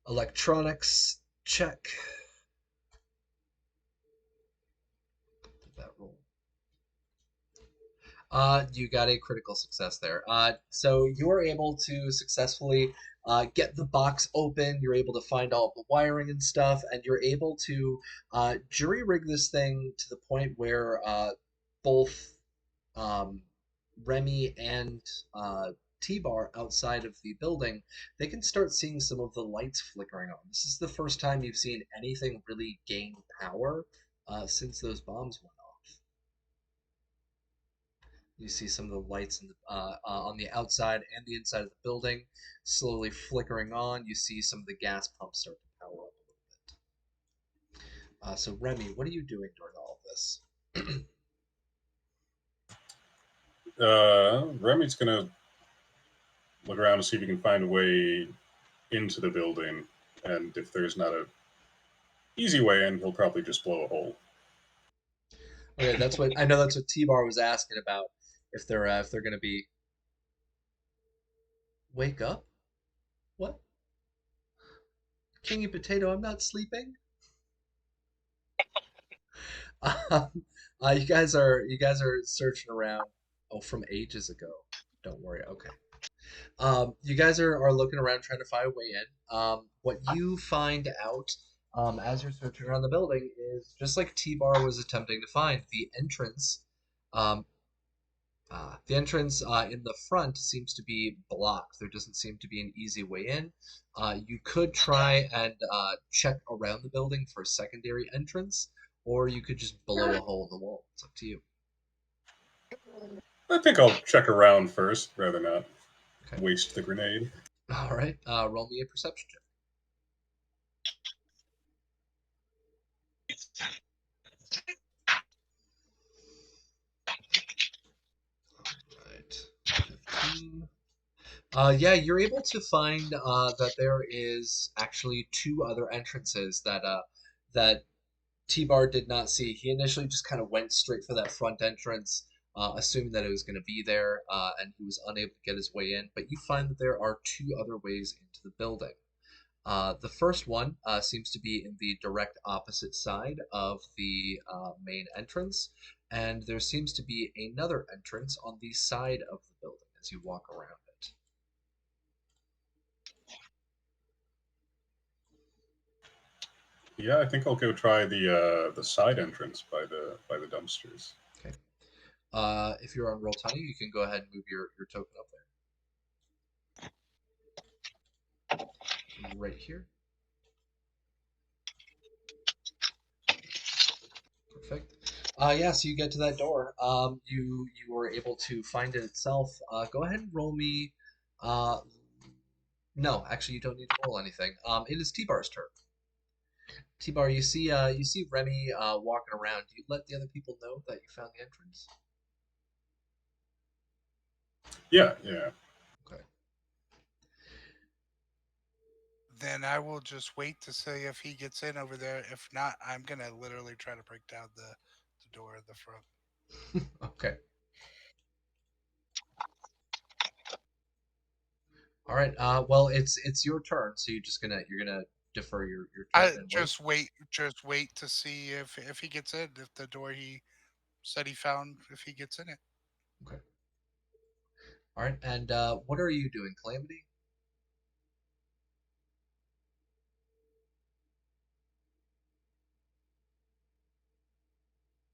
electronics check. Did that roll? You got a critical success there. So you're able to successfully get the box open. You're able to find all the wiring and stuff, and you're able to jury rig this thing to the point where both um, Remy and T-Bar outside of the building, they can start seeing some of the lights flickering on. This is the first time you've seen anything really gain power since those bombs went off. You see some of the lights in on the outside and the inside of the building slowly flickering on. You see some of the gas pumps start to power up a little bit. So Remy, what are you doing during all of this? Remy's gonna look around and see if he can find a way into the building, and if there's not a easy way in, he'll probably just blow a hole. Okay, that's what I know. That's what T-Bar was asking about. If they're gonna be wake up. What? Kingy Potato, I'm not sleeping. Um, you guys are searching around. Oh, from ages ago. Don't worry. Okay. You guys are looking around trying to find a way in. What you find out as you're searching around the building is just like T-Bar was attempting to find um, the entrance in the front seems to be blocked. There doesn't seem to be an easy way in. You could try and check around the building for a secondary entrance, or you could just blow a hole in the wall. It's up to you. I think I'll check around first, rather not Okay. waste the grenade. All right. Roll me a perception check. Right. 15. Yeah, you're able to find that there is actually two other entrances that T-Bar did not see. He initially just kind of went straight for that front entrance, assuming that it was going to be there, and he was unable to get his way in. But you find that there are two other ways into the building. The first one seems to be in the direct opposite side of the main entrance, and there seems to be another entrance on the side of the building as you walk around it. Yeah, I think I'll go try the side entrance by the dumpsters. Okay. If you're on roll tiny, you can go ahead and move your token up there. Right here. Perfect. Yeah, so you get to that door. You were able to find it itself. Go ahead and roll me. Uh, no, actually, you don't need to roll anything. It is T-Bar's turn. T-Bar, you see Remy walking around. Do you let the other people know that you found the entrance? Yeah. Okay. Then I will just wait to see if he gets in over there. If not, I'm gonna literally try to break down the door at the front. Okay. All right. Well, it's your turn, so you're gonna defer your turn I and wait. just wait to see if he gets in, if the door he said he found, if he gets in it. Okay. All right. And what are you doing, Calamity?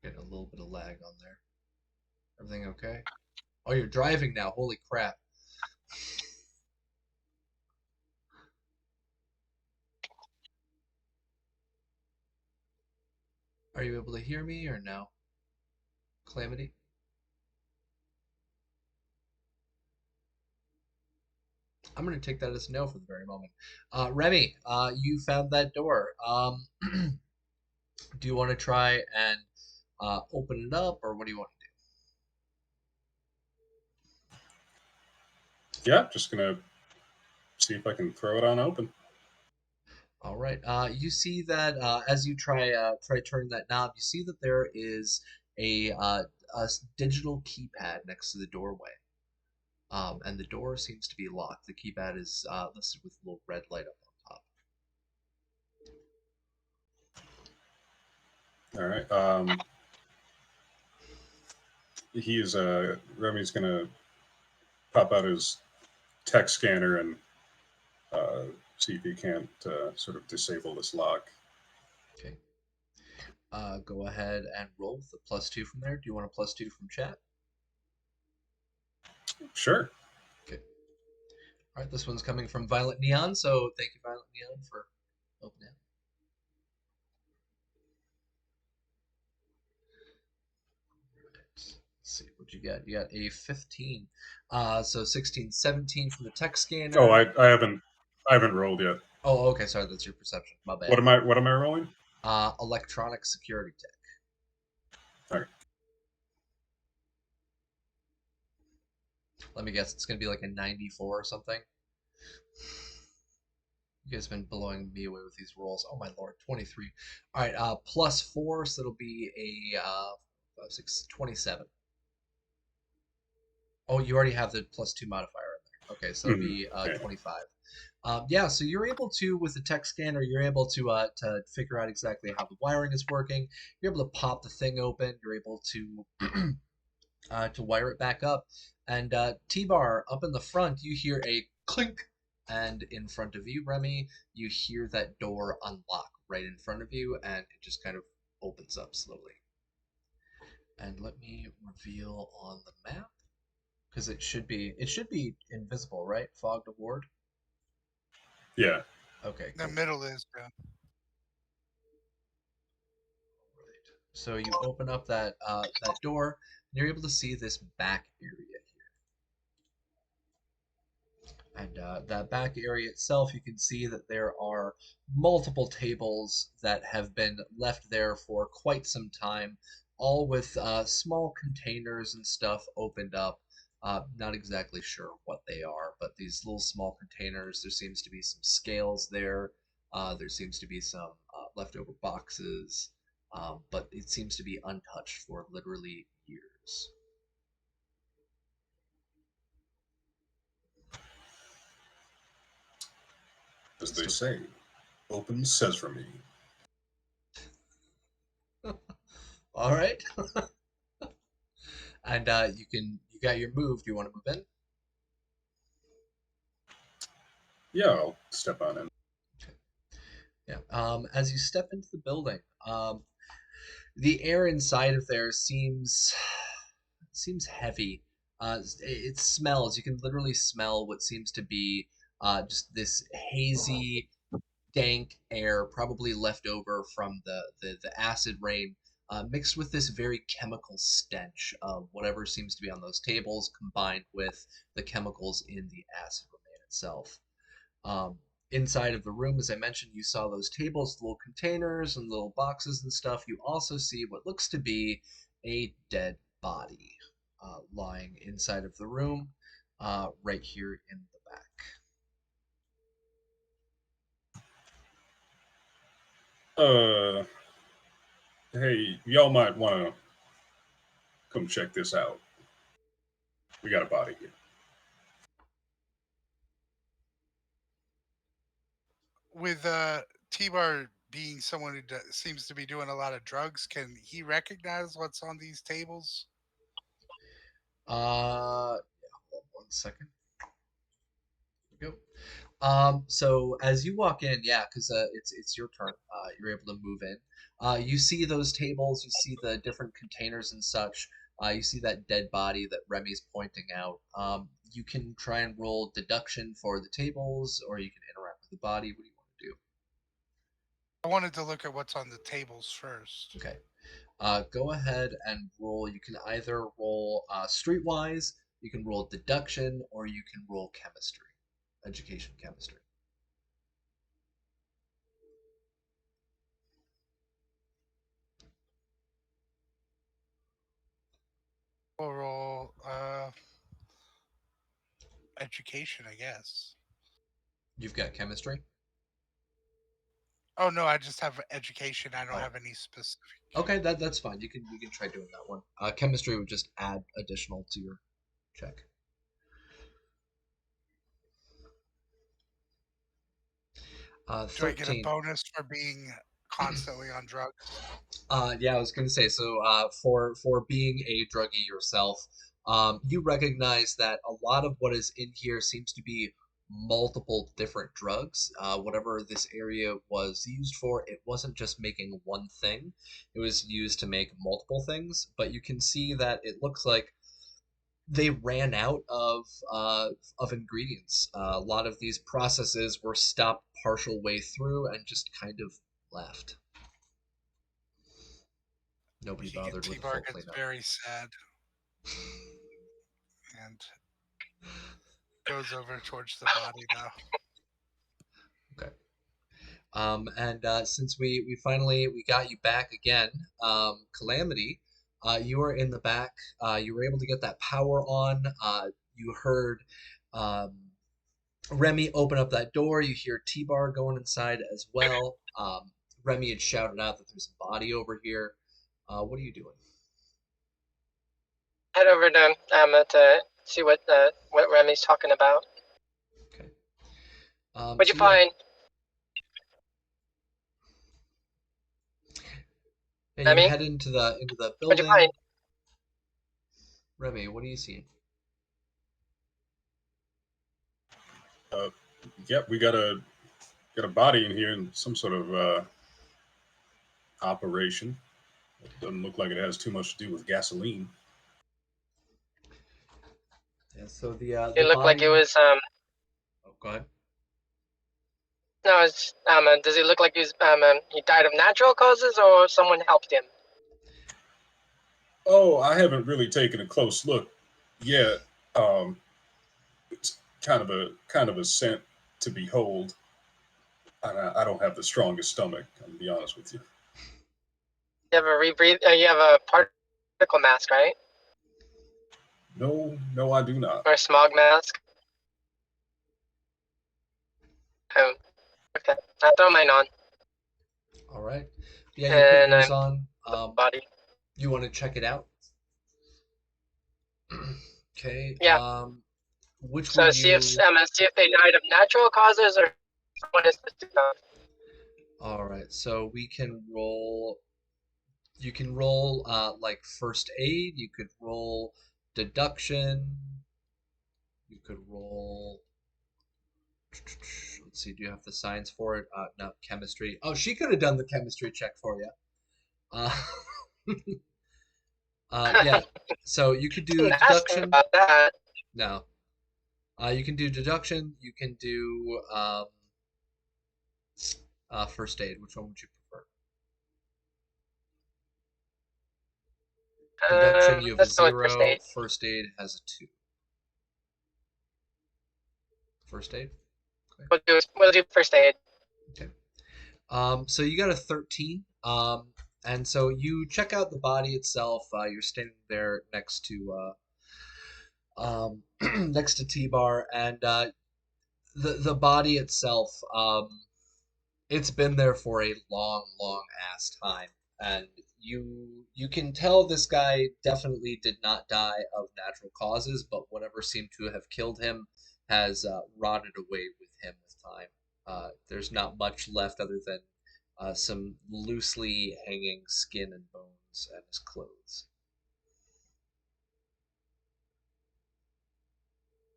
Getting a little bit of lag on there. Everything okay? Oh, you're driving now. Holy crap. Are you able to hear me or no? Calamity? I'm going to take that as no for the very moment. Remy, you found that door. Do you want to try and open it up, or what do you want to Yeah, just gonna see if I can throw it on open. do? All right. You see that as you try turning that knob, you see that there is a digital keypad next to the doorway. And the door seems to be locked. The keypad is listed with a little red light up on top. All right. Remy's gonna pop out his tech scanner and uh, see if he can't sort of disable this lock. Okay. Go ahead and roll with the +2 from there. Do you want a +2 from chat? Sure. Okay. All right. This one's coming from Violet Neon, so thank you, Violet Neon, for opening it. Let's see what you got. You got a 15. So 16, 17 from the tech scanner. Oh, I haven't rolled yet. Oh, okay. Sorry, that's your perception. My bad. What am I rolling? Electronic security tech. All right. Let me guess. It's gonna be like a 94 or something. You guys have been blowing me away with these rolls. Oh my lord, 23. All right, +4, so it'll be a 27. Oh, you already have the +2 modifier in there. Okay, so it'll be Yeah. 25. Yeah, so you're able to, with the tech scanner, you're able to figure out exactly how the wiring is working. You're able to pop the thing open. You're able to wire it back up. And T-Bar, up in the front, you hear a clink. And in front of you, Remy, you hear that door unlock right in front of you, and it just kind of opens up slowly. And let me reveal on the map, because it should be invisible, right? Fogged ward. Yeah. Okay, The cool. middle is Right. So you open up that door, and you're able to see this back area. And that back area itself, you can see that there are multiple tables that have been left there for quite some time, all with small containers and stuff opened up. Not exactly sure what they are, but these little small containers, there seems to be some scales there. There seems to be some leftover boxes, but it seems to be untouched for literally years. As they say, open sesame. All right. And you got your move. Do you want to move in? Yeah, I'll step on in. Yeah. As you step into the building, the air inside of there seems heavy. It smells. You can literally smell what seems to be just this hazy, dank air, probably left over from the acid rain, mixed with this very chemical stench of whatever seems to be on those tables, combined with the chemicals in the acid rain itself. Um, Inside of the room, as I mentioned, you saw those tables, little containers, and little boxes and stuff. You also see what looks to be a dead body lying inside of the room, right here in the back. Uh, hey, y'all might want to come check this out. We got a body here. With T-Bar being someone who seems to be doing a lot of drugs, can he recognize what's on these tables? Hold on 1 second. Here we go. So as you walk in, yeah, because it's your turn. You're able to move in. You see those tables. You see the different containers and such. You see that dead body that Remy's pointing out. You can try and roll deduction for the tables, or you can interact with the body. What do you want to do? I wanted to look at what's on the tables first. Okay. Go ahead and roll. You can either roll streetwise, you can roll deduction, or you can roll chemistry, education chemistry. We'll roll education, I guess. You've got chemistry. Oh no, I just have education. I don't Oh, have any specific. okay, that's fine. You can try doing that one. Chemistry would just add additional to your check. Do I get a 13. bonus for being constantly on drugs? Yeah, I was gonna say so. For being a druggie yourself, you recognize that a lot of what is in here seems to be multiple different drugs. Whatever this area was used for, it wasn't just making one thing; it was used to make multiple things. But you can see that it looks like they ran out of ingredients. A lot of these processes were stopped partial way through and just kind of left. Nobody Looking at bothered with a T-Bar full gets cleanup. very sad and goes over towards the body now. Okay. And since we finally we got you back again, Calamity, you were in the back. You were able to get that power on. You heard um, Remy open up that door. You hear T-Bar going inside as well. Remy had shouted out that there's a body over here. What are you doing? Head over to see what Remy's talking about. Okay. What'd you So yeah, find, yeah, you Remy? head into the What'd you find? building. Remy, what are you seeing? Uh, yep, we got a body in here in some sort of operation. It doesn't look like it has too much to do with gasoline. Yeah. So It the looked like it body. was Oh, go ahead. no, it's does it look like he died of natural causes or someone helped him? Oh, I haven't really taken a close look yet. Um, it's kind of a scent to behold. I don't have the strongest stomach. I'm gonna be honest with you. You have a you have a particle mask, right? No, no, I do not. Or a smog mask? Oh, okay. I'll throw mine on. All right. Yeah, you put And yours on. body. You want to check it out? Okay. Yeah. Which So would see you? if they died of natural causes or someone is. All right. So we can roll. You can roll like first aid. You could roll deduction. You could roll. Let's see. Do you have the signs for it? No, chemistry. Oh, she could have done the chemistry check for you. Uh, yeah. So you could do Didn't ask him deduction. about that. No. You can do deduction. You can do first aid. Which one would you prefer? Deduction, you have a Let's go with first 0. aid. First aid has a 2. First aid? Okay. We'll do first aid. Okay. So you got a 13. And so you check out the body itself. You're standing there next to next to T-Bar, and the body itself. It's been there for a long, long ass time, and you can tell this guy definitely did not die of natural causes, but whatever seemed to have killed him has rotted away with him with time. There's not much left other than some loosely hanging skin and bones and his clothes.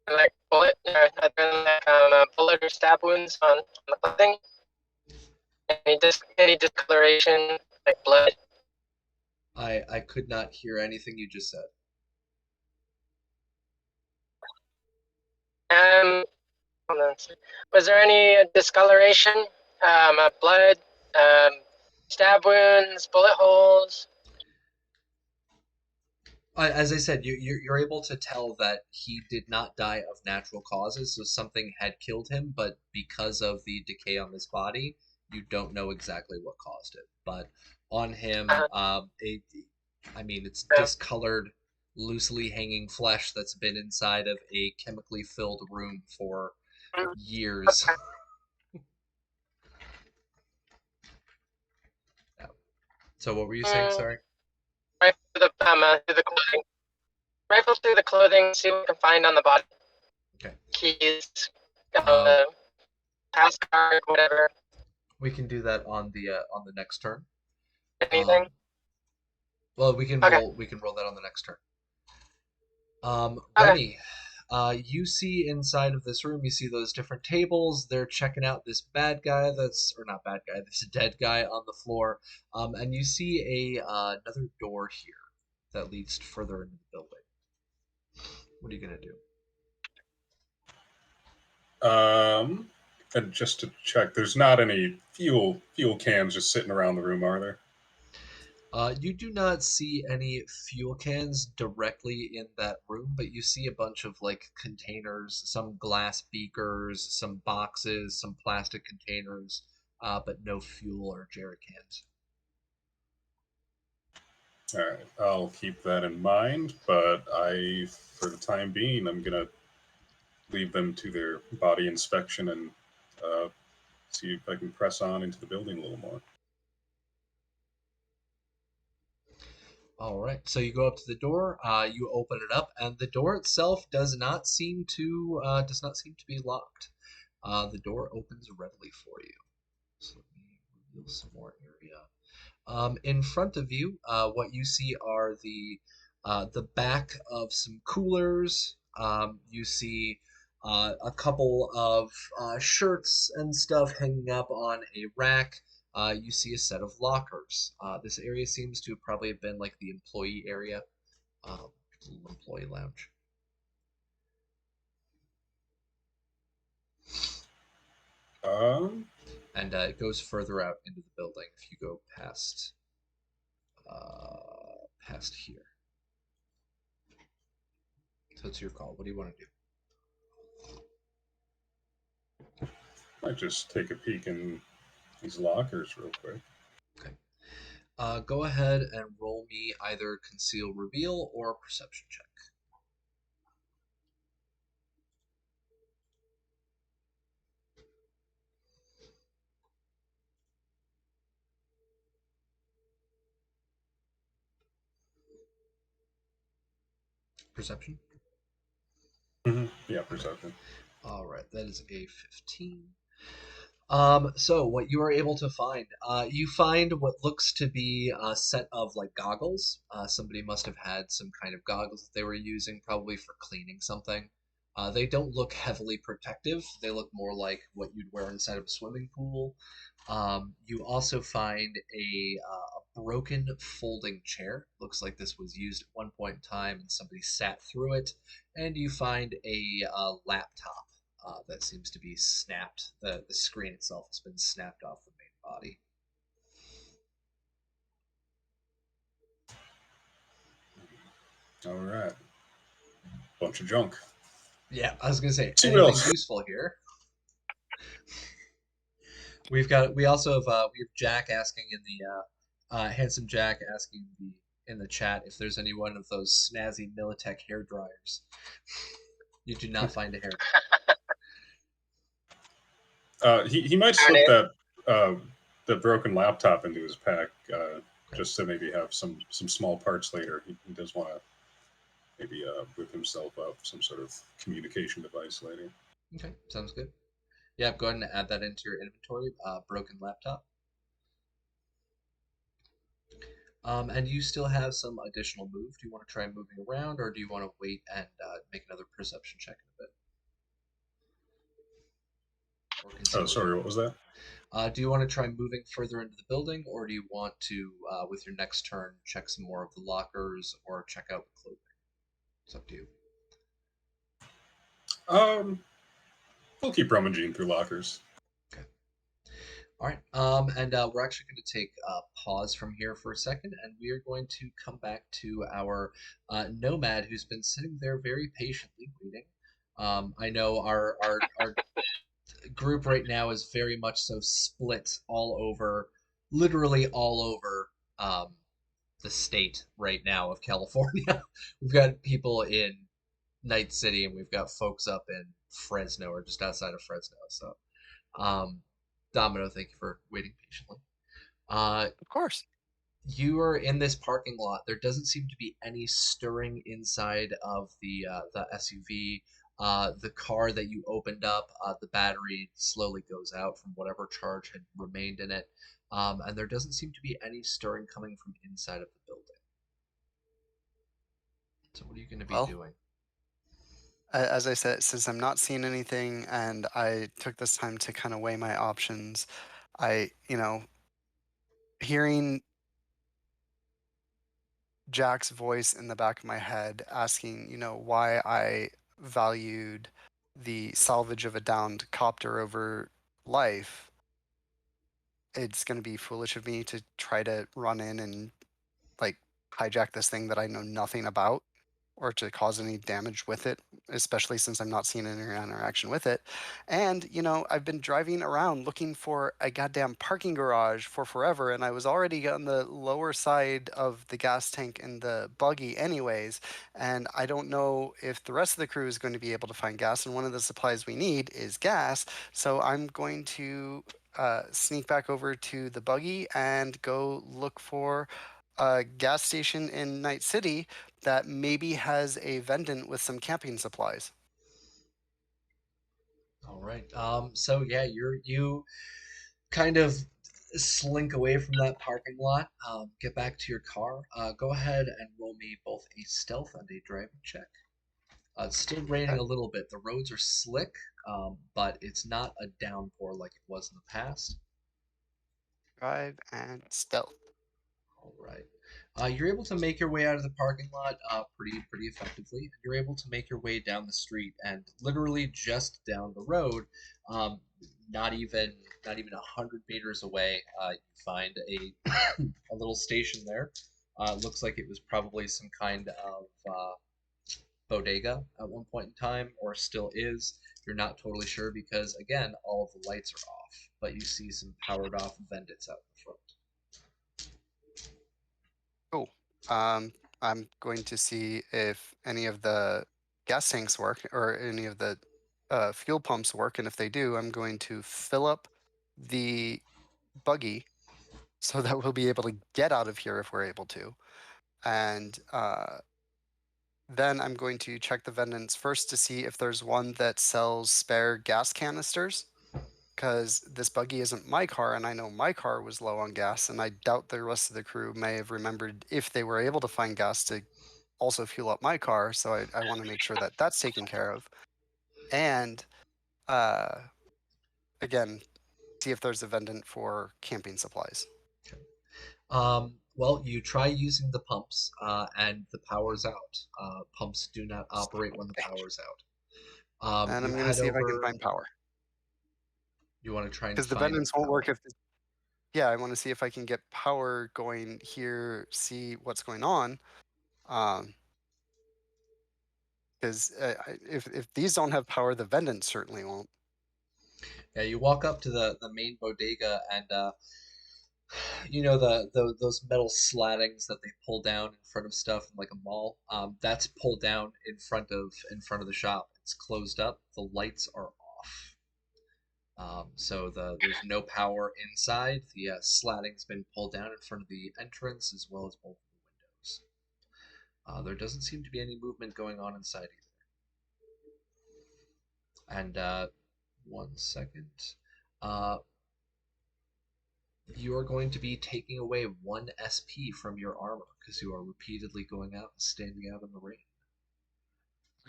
Like bullet, are there like bullet or stab wounds on the clothing? Any discoloration, like blood? I could not hear anything you just said. Um, hold on. Was there any discoloration, blood, stab wounds, bullet holes? As I said, you're able to tell that he did not die of natural causes, so something had killed him, but because of the decay on his body, you don't know exactly what caused it. But on him, Uh, I mean, it's yeah. discolored, loosely hanging flesh that's been inside of a chemically filled room for Mm, years. okay. Yeah. So what were you saying? Mm, Sorry. right through the clothing. Rifle through the clothing, see what we can find on the body. Okay. Keys, Uh, pass card, whatever. we can do that on the next turn. Anything? Well, Okay. we can roll that on the next turn. Okay. Remy, you see inside of this room, you see those different tables. They're checking out this bad guy or not bad guy, this dead guy on the floor. And you see another door here that leads further into the building. What are you gonna do? And just to check, there's not any fuel cans just sitting around the room, are there? You do not see any fuel cans directly in that room, but you see a bunch of like containers, some glass beakers, some boxes, some plastic containers, but no fuel or jerry cans. All right, I'll keep that in mind. But for the time being, I'm gonna leave them to their body inspection and uh, see if I can press on into the building a little more. All right, so you go up to the door, you open it up, and the door itself does not seem to be locked. The door opens readily for you. So let me reveal some more area. In front of you, what you see are the back of some coolers. You see a couple of shirts and stuff hanging up on a rack. You see a set of lockers. This area seems to probably have been like the employee area, little employee lounge. Um, And it goes further out into the building if you go past here. So it's your call. What do you want to do? I just take a peek in these lockers real quick. Okay. Go ahead and roll me either conceal reveal or perception check. Perception? Yeah, perception. All right, that is a 15. So what you are able to find, you find what looks to be a set of like goggles. Somebody must have had some kind of goggles that they were using, probably for cleaning something. They don't look heavily protective. They look more like what you'd wear inside of a swimming pool. You also find a broken folding chair. Looks like this was used at one point in time and somebody sat through it. And you find a laptop that seems to be snapped. The screen itself has been snapped off the main body. All right, bunch of junk. Yeah, I was gonna say See what anything else? useful here. We also have we have Jack asking in the handsome Jack asking in the chat if there's any one of those snazzy Militech hair dryers. You do not find a hair. He might Darn slip it. that uh, the broken laptop into his pack, Okay. just to maybe have some small parts later. He does want to maybe whip himself up some sort of communication device later. Okay, sounds good. Yeah, go ahead and add that into your inventory. Broken laptop. And you still have some additional move. Do you want to try moving around, or do you want to wait and make another perception check in a bit, or Oh, conceal sorry, again? what was that? Do you want to try moving further into the building, or do you want to, with your next turn, check some more of the lockers or check out the clothing? It's up to you. Um, we'll keep rummaging through lockers. Okay. All right. And we're actually going to take a pause from here for a second, and we are going to come back to our nomad who's been sitting there very patiently waiting. I know our group right now is very much so split all over, literally all over the state right now of California. We've got people in Night City, and we've got folks up in Fresno or just outside of Fresno. So, um, Domino, thank you for waiting patiently. Uh, Of course. you are in this parking lot. There doesn't seem to be any stirring inside of the SUV. The car that you opened up, the battery slowly goes out from whatever charge had remained in it, and there doesn't seem to be any stirring coming from inside of the building. So what are you going to be Well, doing? as I said, since I'm not seeing anything and I took this time to kind of weigh my options, hearing Jack's voice in the back of my head asking, why I valued the salvage of a downed copter over life, it's going to be foolish of me to try to run in and like hijack this thing that I know nothing about or to cause any damage with it, especially since I'm not seeing any interaction with it. And, I've been driving around looking for a goddamn parking garage for forever, and I was already on the lower side of the gas tank in the buggy, anyways. And I don't know if the rest of the crew is going to be able to find gas, and one of the supplies we need is gas. So I'm going to sneak back over to the buggy and go look for a gas station in Night City that maybe has a vendant with some camping supplies. All right. So yeah, you kind of slink away from that parking lot. Get back to your car. Go ahead and roll me both a stealth and a driving check. It's still raining Okay. a little bit. The roads are slick, but it's not a downpour like it was in the past. Drive and stealth. All right. You're able to make your way out of the parking lot pretty effectively. You're able to make your way down the street, and literally just down the road, um, not even not even 100 meters away, you find a a little station there. Looks like it was probably some kind of bodega at one point in time, or still is. You're not totally sure because again, all of the lights are off, but you see some powered off vendits out in front. Cool. Um, I'm going to see if any of the gas tanks work or any of the fuel pumps work, and if they do, I'm going to fill up the buggy so that we'll be able to get out of here if we're able to. And then I'm going to check the vendors first to see if there's one that sells spare gas canisters, because this buggy isn't my car, and I know my car was low on gas, and I doubt the rest of the crew may have remembered if they were able to find gas to also fuel up my car. So I want to make sure that that's taken care of. And uh, again, see if there's a vendant for camping supplies. Well, you try using the pumps, and the power's out. Pumps do not operate when the power's out. And You I'm going to head see if I can over. find power, You want to try and because the find vendants won't work power. if. Yeah, I want to see if I can get power going here, see what's going on. Um, because if these don't have power, the vendants certainly won't. Yeah, you walk up to the main bodega, and you know those metal slattings that they pull down in front of stuff in like a mall. That's pulled down in front of the shop. It's closed up. The lights are off. So there's no power inside. The slatting's been pulled down in front of the entrance as well as both of the windows. There doesn't seem to be any movement going on inside either. And 1 second. Uh, you are going to be taking away 1 SP from your armor because you are repeatedly going out and standing out in the rain.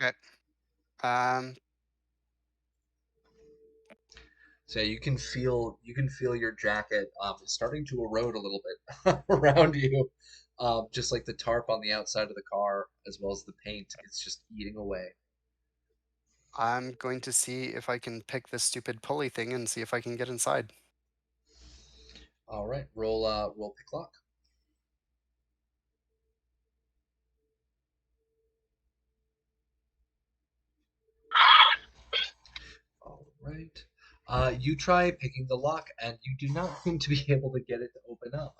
Okay. Um, So you can feel your jacket starting to erode a little bit around you, just like the tarp on the outside of the car as well as the paint. It's just eating away. I'm going to see if I can pick this stupid pulley thing and see if I can get inside. All right, roll pick lock. All right. You try picking the lock, and you do not seem to be able to get it to open up.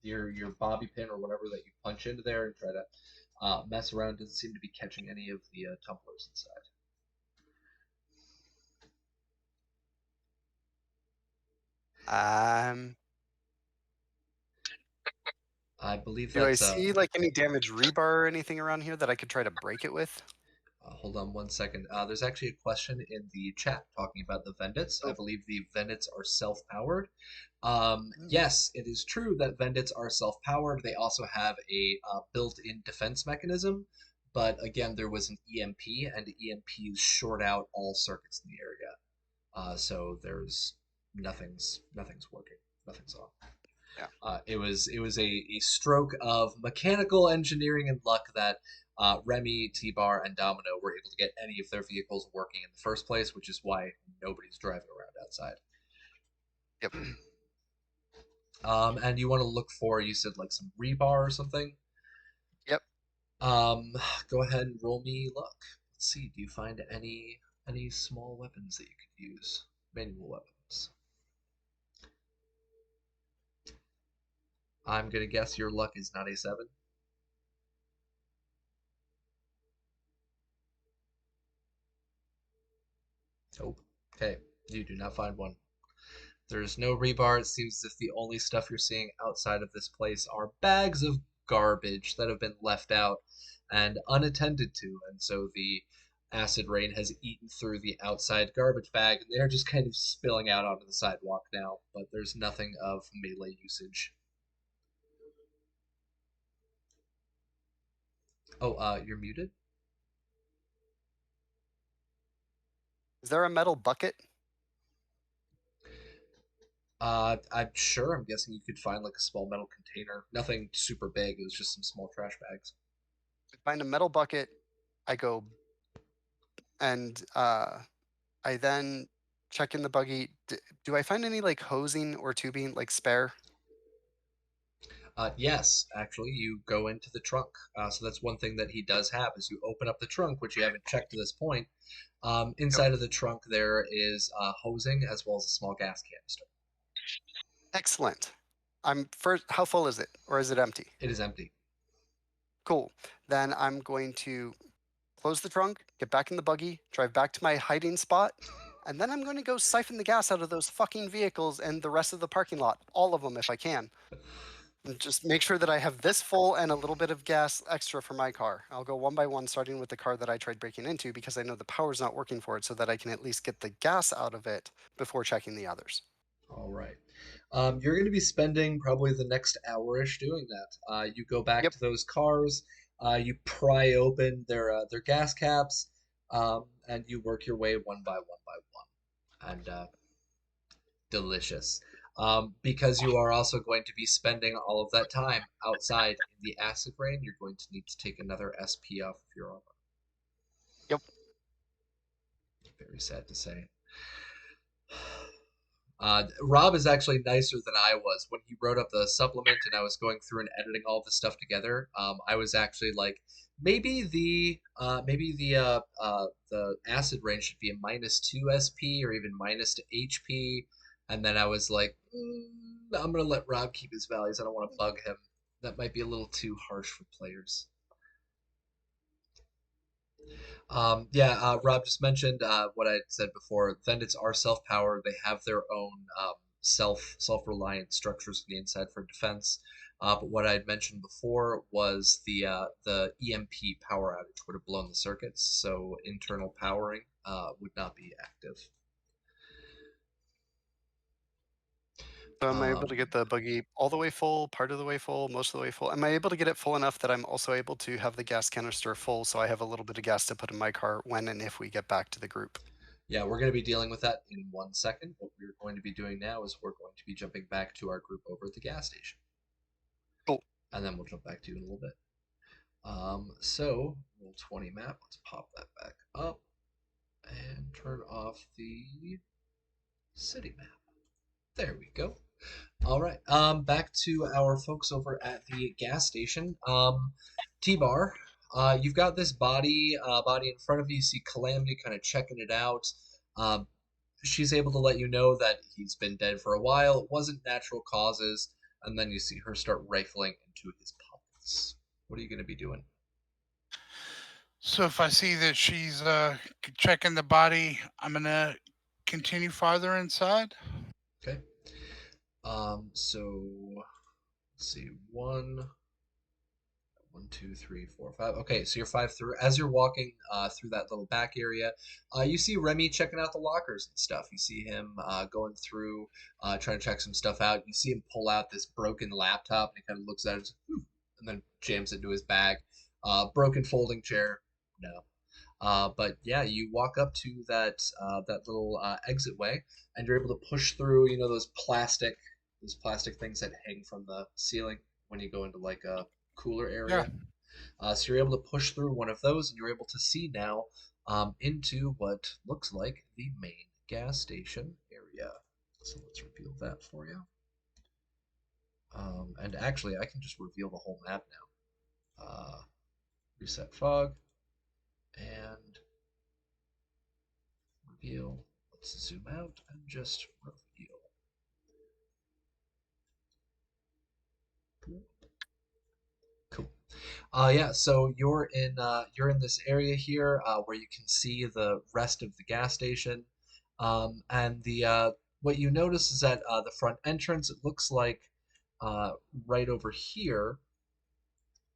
Your bobby pin or whatever that you punch into there and try to mess around doesn't seem to be catching any of the tumblers inside. Um, I believe do I that's see like any damaged rebar or anything around here that I could try to break it with? hold on 1 second. There's actually a question in the chat talking about the Vendits. I Oh. believe the Vendits are self-powered. Hmm. Yes, it is true that Vendits are self-powered. They also have a built-in defense mechanism, but again, there was an EMP, and EMPs short out all circuits in the area. So there's nothing's working, nothing's on. Yeah. It was a stroke of mechanical engineering and luck that Remy, T-Bar, and Domino were able to get any of their vehicles working in the first place, which is why nobody's driving around outside. Yep. And you want to look for, you said like some rebar or something. Yep. Go ahead and roll me luck. Let's see. Do you find any small weapons that you could use? Manual weapons. I'm gonna guess your luck is not a 7. Nope. Okay, you do not find one. There's no rebar. It seems as if the only stuff you're seeing outside of this place are bags of garbage that have been left out and unattended to. And so the acid rain has eaten through the outside garbage bag, and they're just kind of spilling out onto the sidewalk now. But there's nothing of melee usage. Oh, you're muted? Is there a metal bucket? I'm sure. I'm guessing you could find like a small metal container. Nothing super big. It was just some small trash bags. I find a metal bucket. I go and I then check in the buggy. Do I find any like hosing or tubing like spare? Yes, actually, you go into the trunk. So that's one thing that he does have is you open up the trunk, which you haven't checked to this point. Yep. Inside of the trunk, there is hosing as well as a small gas canister. Excellent. I'm first. How full is it, or is it empty? It is empty. Cool. Then I'm going to close the trunk, get back in the buggy, drive back to my hiding spot, and then I'm going to go siphon the gas out of those fucking vehicles and the rest of the parking lot, all of them if I can. And just make sure that I have this full and a little bit of gas extra for my car. I'll go one by one, starting with the car that I tried breaking into because I know the power's not working for it, so that I can at least get the gas out of it before checking the others. All right. You're going to be spending probably the next hour-ish doing that. You go back Yep. to those cars, you pry open their gas caps, and you work your way one by one. And delicious. Because you are also going to be spending all of that time outside in the acid rain, you're going to need to take another SP off of your armor. Yep. Very sad to say. Rob is actually nicer than I was when he wrote up the supplement and I was going through and editing all this stuff together. I was actually like, maybe the acid rain should be a -2 SP or even -2 HP, and then I was like, I'm gonna let Rob keep his values. I don't want to bug him. That might be a little too harsh for players. Rob just mentioned what I said before. Vendits are self-powered. They have their own self-reliant structures on the inside for defense. But what I had mentioned before was the EMP power outage would have blown the circuits, so internal powering would not be active. So am I able to get the buggy all the way full, part of the way full, most of the way full? Am I able to get it full enough that I'm also able to have the gas canister full so I have a little bit of gas to put in my car when and if we get back to the group? Yeah, we're going to be dealing with that in 1 second. What we're going to be doing now is we're going to be jumping back to our group over at the gas station. Cool. And then we'll jump back to you in a little bit. So, roll 20 map. Let's pop that back up and turn off the city map. There we go. All right. Back to our folks over at the gas station. T-Bar, you've got this body in front of you. You see Calamity kind of checking it out. She's able to let you know that he's been dead for a while. It wasn't natural causes. And then you see her start rifling into his pockets. What are you going to be doing? So if I see that she's checking the body, I'm gonna continue farther inside. Okay. So let's see. One, 2, 3, 4, 5. Okay, so you're 5 through. As you're walking through that little back area, you see Remy checking out the lockers and stuff. You see him going through, trying to check some stuff out. You see him pull out this broken laptop, and he kind of looks at it and then jams it into his bag. Broken folding chair. No. But yeah, you walk up to that little exit way, and you're able to push through. You know those plastic things that hang from the ceiling when you go into like a cooler Yeah. area. So you're able to push through one of those, and you're able to see now into what looks like the main gas station area. So let's reveal that for you. And actually, I can just reveal the whole map now. Reset fog and reveal. Let's zoom out and just reveal. Cool. Yeah, so you're in this area here where you can see the rest of the gas station, and the what you notice is that the front entrance, it looks like right over here,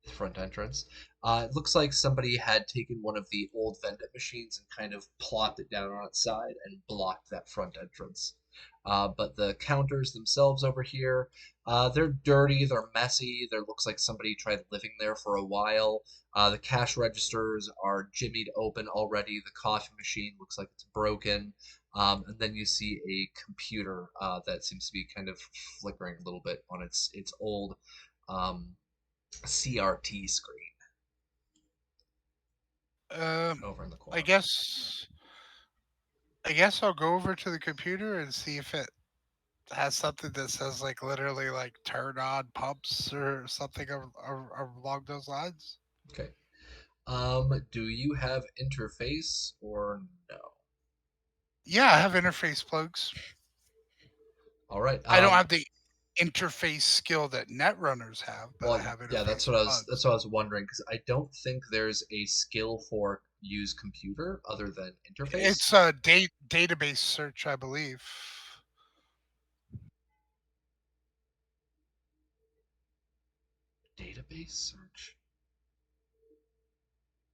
the front entrance. It looks like somebody had taken one of the old vending machines and kind of plopped it down on its side and blocked that front entrance. But the counters themselves over here, they're dirty, they're messy. There looks like somebody tried living there for a while. The cash registers are jimmied open already. The coffee machine looks like it's broken. And then you see a computer that seems to be kind of flickering a little bit on its old CRT screen over in the corner. I guess I'll go over to the computer and see if it has something that says like literally like turn on pumps or something along those lines. Okay. Do you have interface or no? Yeah, I have interface plugs. All right. I don't have the interface skill that netrunners have, but I have interface yeah, that's plugs. what I was wondering because I don't think there's a skill for use computer other than interface. It's a database search, I believe. Database search.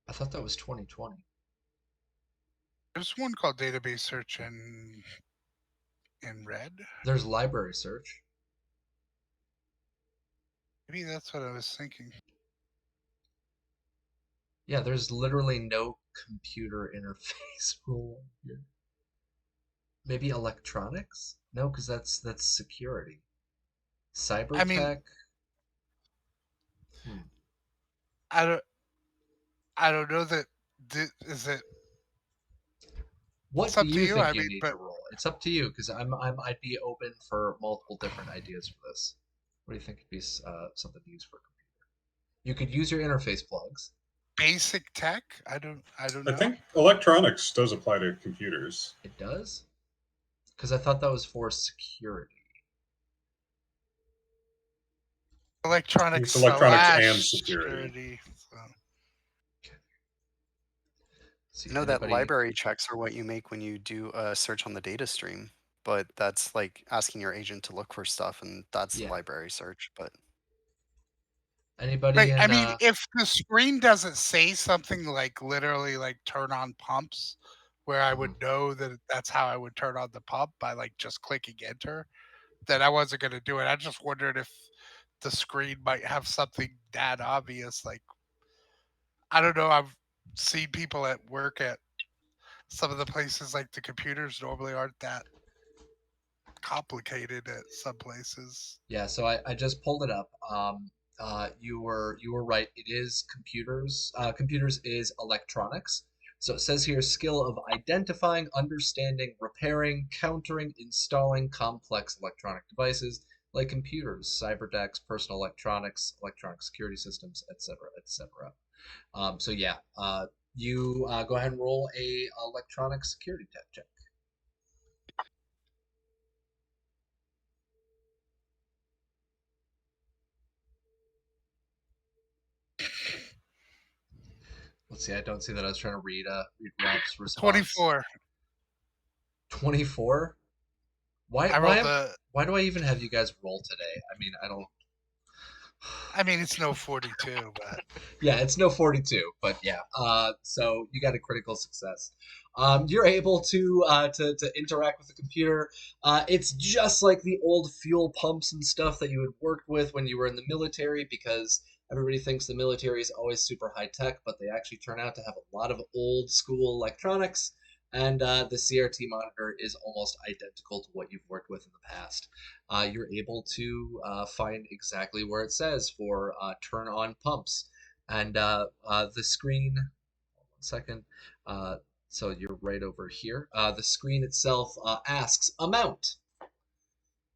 I thought that was 2020. There's one called database search in red. There's library search. Maybe that's what I was thinking. Yeah, there's literally no computer interface rule here. Maybe electronics? No, because that's security. Cyber tech. I don't know that. Is it? What It's do up to you you. think I you mean, need but to roll? It's up to you because I'd be open for multiple different ideas for this. What do you think would be something to use for a computer? You could use your interface plugs. basic tech. I don't know. I think electronics does apply to computers. It does? Because I thought that was for security. Electronics It's electronics and / security. So. See I know that anybody. library checks are what you make when you do a search on the data stream, but that's like asking your agent to look for stuff, and that's the Yeah. library search. But Anybody Like, I in mean, if the screen doesn't say something like literally like turn on pumps, where I would Mhm. know that that's how I would turn on the pump by like just clicking enter, then I wasn't going to do it. I just wondered if the screen might have something that obvious. Like, I don't know. I've seen people at work at some of the places, like the computers normally aren't that complicated at some places. Yeah, so I just pulled it up. You were right. It is computers. Computers is electronics. So it says here skill of identifying, understanding, repairing, countering, installing complex electronic devices like computers, cyber decks, personal electronics, electronic security systems, etc., etc. So yeah, you go ahead and roll a electronic security tech check. Let's see. I don't see that. I was trying to read Rob's response. 24. 24. Why I why rolled am the. why do I even have you guys roll today? I mean, I don't. I mean, it's no 42, but Yeah, it's no 42, but yeah. So you got a critical success. You're able to interact with the computer. It's just like the old fuel pumps and stuff that you had worked with when you were in the military, because everybody thinks the military is always super high tech, but they actually turn out to have a lot of old school electronics. And the CRT monitor is almost identical to what you've worked with in the past. You're able to find exactly where it says for turn on pumps. And the screen, one second. Uh, so you're right over here. The screen itself asks amount.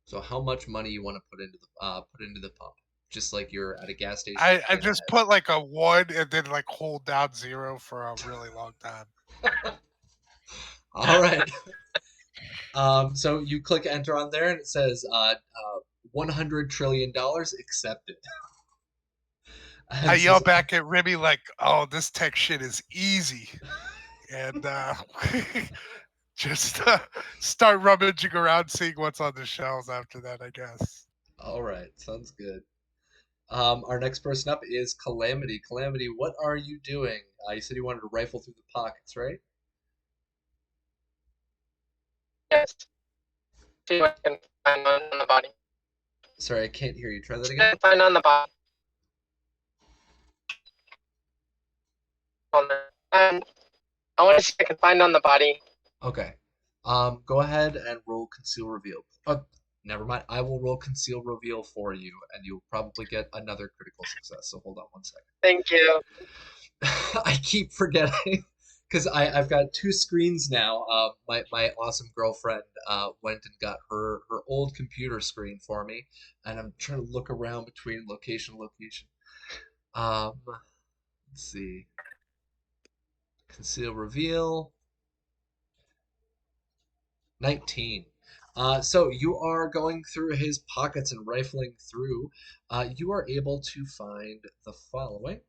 So how much money you want to put into the pump, just like you're at a gas station I scan just put like a 1 and then like hold down 0 for a really long time. ahead. All right. So you click enter on there, and it says $100 trillion accepted. I And yell says, back at Remy like, "Oh, this tech shit is easy," and just start rummaging around, seeing what's on the shelves after that. I guess. all right, sounds good. Our next person up is Calamity. Calamity, what are you doing? You said you wanted to rifle through the pockets, right? Yes. See what I can find on the body. Sorry, I can't hear you. Try that See what I again. can find on the body. And I want to see what I can find on the body. Okay. Go ahead and roll conceal reveal. Never mind. I will roll conceal reveal for you, and you'll probably get another critical success. So hold on one second. Thank you. I keep forgetting because I've got two screens now. My awesome girlfriend went and got her old computer screen for me, and I'm trying to look around between location and location. Let's see. Conceal reveal. 19. So you are going through his pockets and rifling through. You are able to find the following.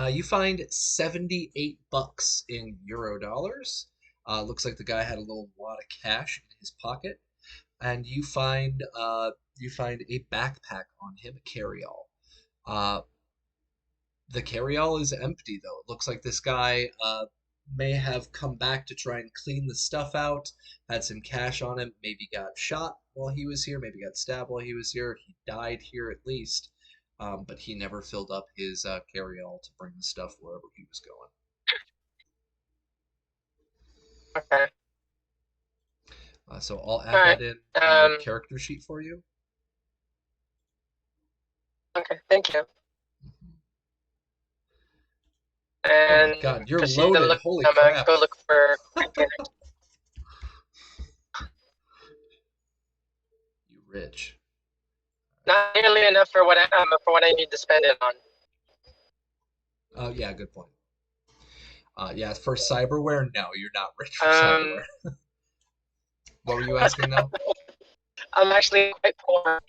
You find 78 bucks in euro dollars. Looks like the guy had a little wad of cash in his pocket. And you find a backpack on him, a carry-all. Uh, the carry-all is empty though. It looks like this guy may have come back to try and clean the stuff out, had some cash on him, maybe got shot while he was here, maybe got stabbed while he was here. He died here at least, but he never filled up his carry-all to bring the stuff wherever he was going. Okay. So I'll All add right. that in your Um. character sheet for you. Okay. Thank you. Oh my And God, you're proceed to loaded. look. Holy I'm gonna crap. go look for containers. You rich. Not nearly enough for what I need to spend it on. Oh yeah, good point. Yeah, for cyberware, no, you're not rich for Um. cyberware. What were you asking now? I'm actually quite poor.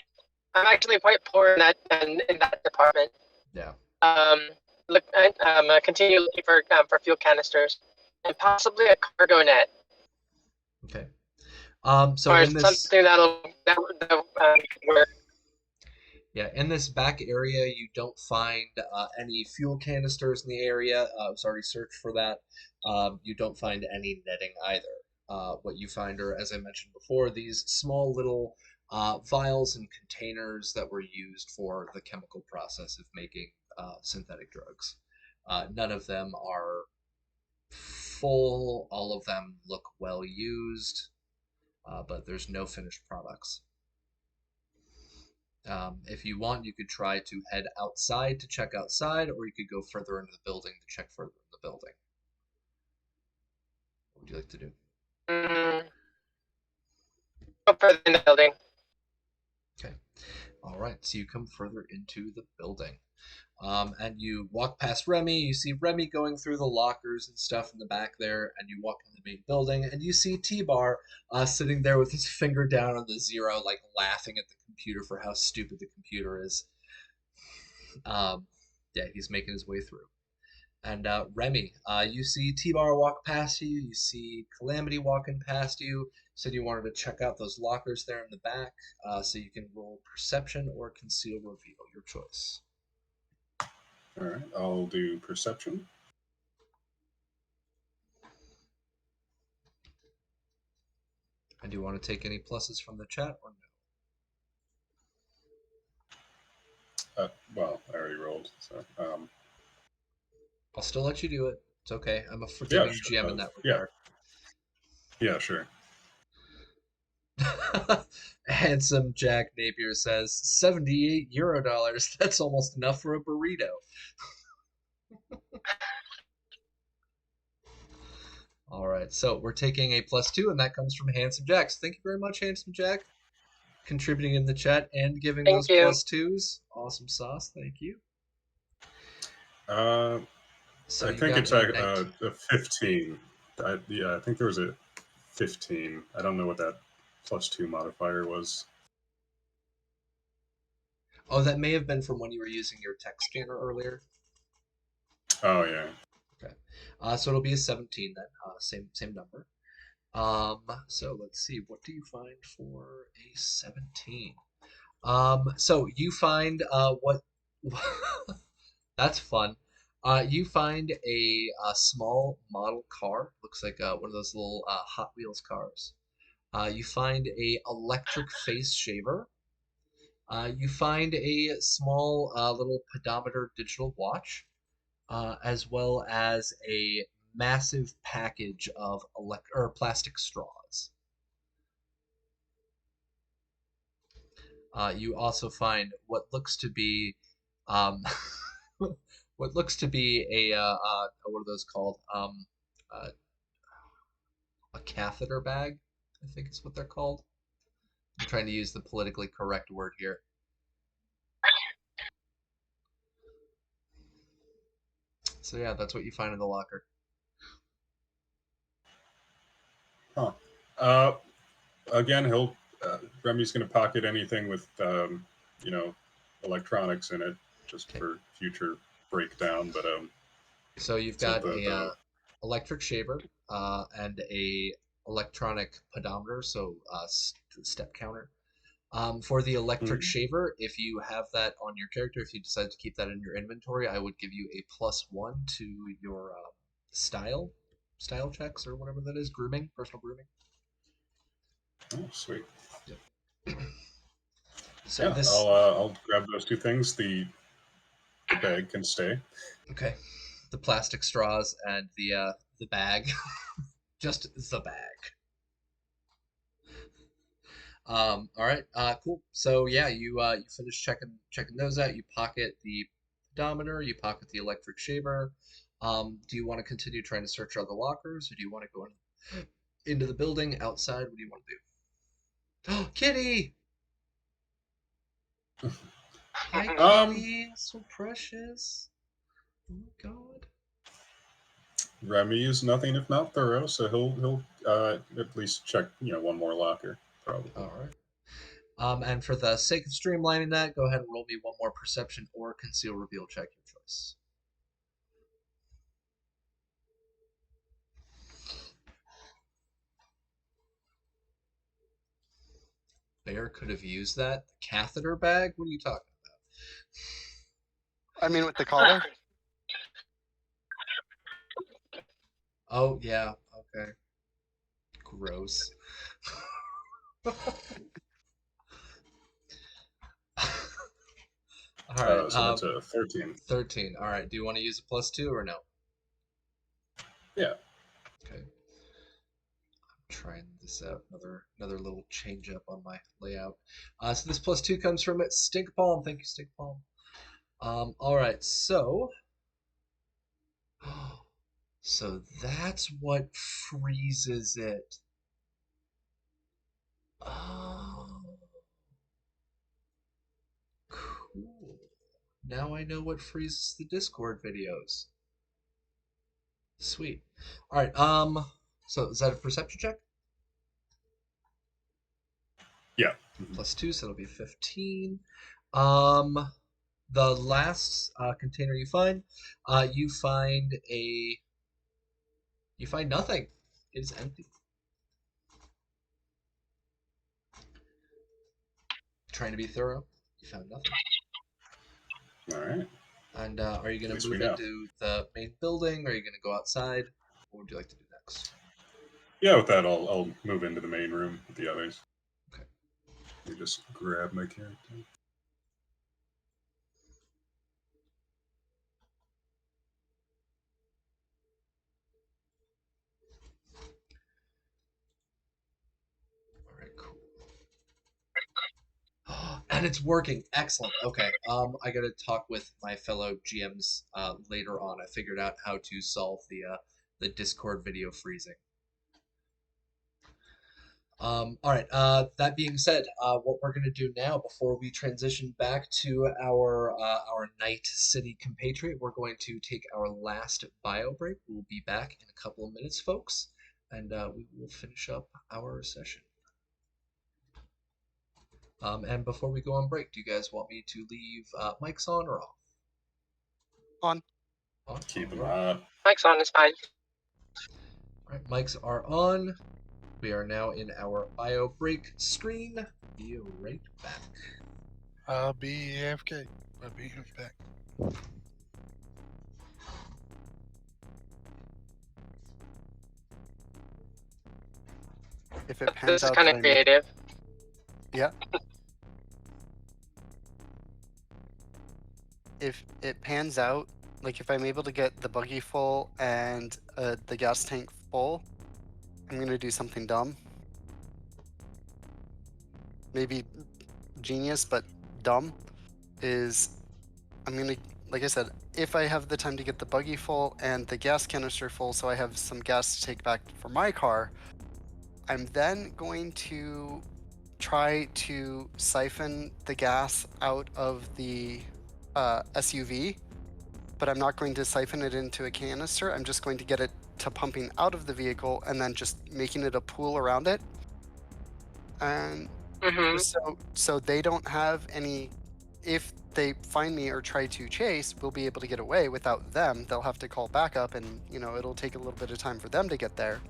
I'm actually quite poor in that department. Yeah. Um. continue looking for fuel canisters and possibly a cargo net. Okay. So or in this something that work. Yeah, in this back area, you don't find any fuel canisters in the area. I was already searched for that. You don't find any netting either. What you find are, as I mentioned before, these small little vials and containers that were used for the chemical process of making synthetic drugs. None of them are full. All of them look well used, but there's no finished products. If you want, you could try to head outside to check outside, or you could go further into the building to check further in the building. What would you like to do? Go further in the building. Okay. All right. So you come further into the building. And you walk past Remy. You see Remy going through the lockers and stuff in the back there, and you walk in the main building, and you see T-Bar sitting there with his finger down on the zero, like laughing at the computer for how stupid the computer is. Yeah, he's making his way through. And Remy, you see T-Bar walk past you. You see Calamity walking past you. Said you wanted to check out those lockers there in the back, so you can roll Perception or Conceal Reveal, your choice. All right, I'll do Perception. And do you want to take any pluses from the chat or Uh, well, I already rolled, so I'll still let you do it. It's okay. I'm a yeah, forgiving sure, GM in that yeah, regard. yeah, sure. Handsome Jack Napier says 78 euro dollars. That's almost enough for a burrito. All right, so we're taking a +2, and that comes from Handsome Jack. So thank you very much, Handsome Jack, contributing in the chat and giving Thank those you. +2s. Awesome sauce. Thank you. So I you think got it's a a 15. I think there was a 15. I don't know what that +2 modifier was. Oh, that may have been from when you were using your text scanner earlier. Oh yeah. Okay. So it'll be a 17 then. Same number. So let's see. What do you find for a 17? So you find what? That's fun. You find a small model car. Looks like one of those little Hot Wheels cars. You find a electric face shaver. You find a small little pedometer digital watch, as well as a massive package of plastic straws. You also find what looks to be what looks to be what are those called? Uh, a catheter bag, I think is what they're called. I'm trying to use the politically correct word here. So yeah, that's what you find in the locker. Huh. Again, Remy's going to pocket anything with you know, electronics in it, just Okay. for future breakdown. But So you've so got a electric shaver and a electronic pedometer, so step counter. For the electric shaver, if you have that on your character, if you decide to keep that in your inventory, I would give you a +1 to your style checks or whatever that is, personal grooming. oh, sweet. Yep. So Yeah, this I'll grab those two things. The bag can stay. okay, the plastic straws and the bag, just the bag. All right, cool. So yeah, you finish checking those out. You pocket the pedometer. You pocket the electric shaver. Do you want to continue trying to search other lockers, or do you want to go into the building outside? What do you want to do? Oh, Kitty! Hi, Kitty. So precious. Oh my God. Remy is nothing if not thorough, so he'll at least check one more locker probably. All right. And for the sake of streamlining that, go ahead and roll me one more perception or conceal reveal check, your choice. Bear could have used that. Catheter bag? What are you talking I mean, with the collar. about? Oh, yeah. Okay. Gross. All right. So that's a 13. 13. All right. Do you want to use a +2 or no? Yeah. Okay. I'm trying this out. Another little change up on my layout. So this +2 comes from Stink Palm. Thank you, Stink Palm. All right. So that's what freezes it. Oh, cool. Now I know what freezes the Discord videos. Sweet. All right. So is that a perception check? Yeah. +2, so it'll be 15. Um, the last container you find, you find nothing. It is empty. Trying to be thorough, you found nothing. All right. And are you At going least to we move know. into the main building? Or are you going to go outside? What would you like to do next? Yeah, with that, I'll move into the main room with the others. Okay. Let me just grab my character. All right, cool. And it's working. Excellent. Okay. I got to talk with my fellow GMs later on. I figured out how to solve the Discord video freezing. All right. That being said, what we're going to do now, before we transition back to our Night City compatriot, we're going to take our last bio break. We'll be back in a couple of minutes, folks, and we will finish up our session. And before we go on break, do you guys want me to leave mics on or off? On. On. Keep them All right. on. Mike's on, it's fine. All right, mics are on. We are now in our bio break screen. Be right back. I'll be AFK. I'll be back. If it pans This is out kind that of creative. yeah. If it pans out, like if I'm able to get the buggy full and the gas tank full, I'm gonna do something dumb. Maybe genius, but dumb. I'm gonna, like I said, if I have the time to get the buggy full and the gas canister full, so I have some gas to take back for my car, I'm then going to try to siphon the gas out of the SUV, but I'm not going to siphon it into a canister. I'm just going to get it to pumping out of the vehicle and then just making it a pool around it. And so they don't have any, if they find me or try to chase, we'll be able to get away without them. They'll have to call backup and, it'll take a little bit of time for them to get there.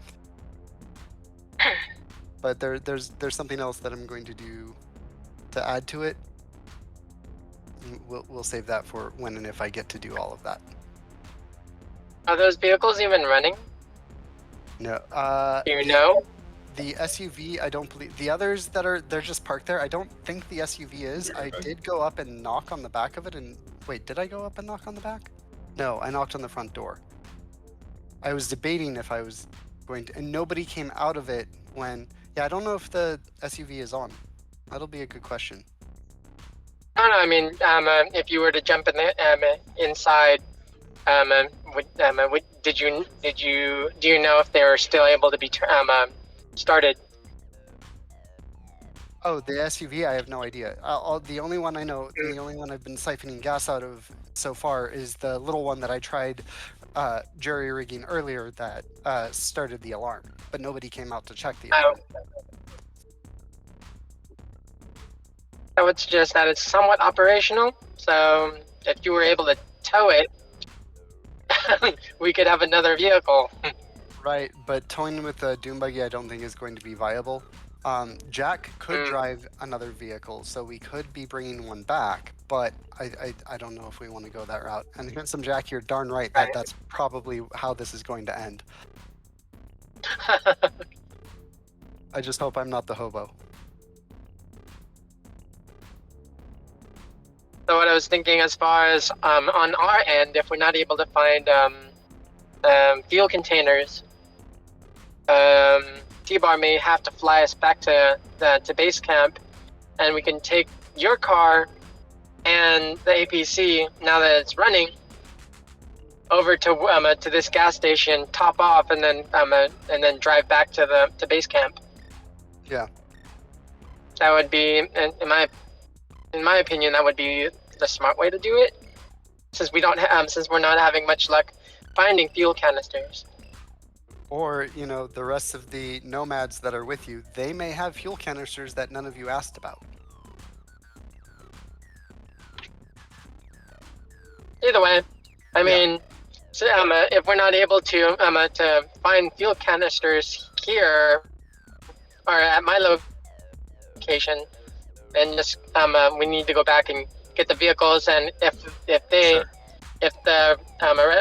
But there's something else that I'm going to do to add to it. We'll save that for when and if I get to do all of that. Are those vehicles even running? No. Do you know? The SUV, I don't believe. The others they're just parked there. I don't think the SUV is. I did go up and knock on the back of it and wait, did I go up and knock on the back? No, I knocked on the front door. I was debating if I was going to, and nobody came out of it when, yeah, I don't know if the SUV is on. That'll be a good question. No, I mean, if you were to jump in the inside, do you know if they were still able to be started? Oh, the SUV, I have no idea. The only one I know, the only one I've been siphoning gas out of so far is the little one that I tried jury rigging earlier that started the alarm, but nobody came out to check the alarm. I would suggest that it's somewhat operational. So if you were able to tow it, we could have another vehicle. Right, but towing with a doom buggy I don't think is going to be viable. Jack could Mm. drive another vehicle, so we could be bringing one back, but I don't know if we want to go that route. And Handsome Jack, you're darn right that Right. that's probably how this is going to end. I just hope I'm not the hobo. So what I was thinking, as far as on our end, if we're not able to find fuel containers, T-Bar may have to fly us back to base camp, and we can take your car and the APC, now that it's running, over to this gas station, top off, and then drive back to base camp. Yeah. That would be, in my opinion, that would be the smart way to do it, since since we're not having much luck finding fuel canisters. Or, the rest of the nomads that are with you, they may have fuel canisters that none of you asked about. Either way, I mean, so, if we're not able to find fuel canisters here or at my location, then just we need to go back and get the vehicles, and if Sure. the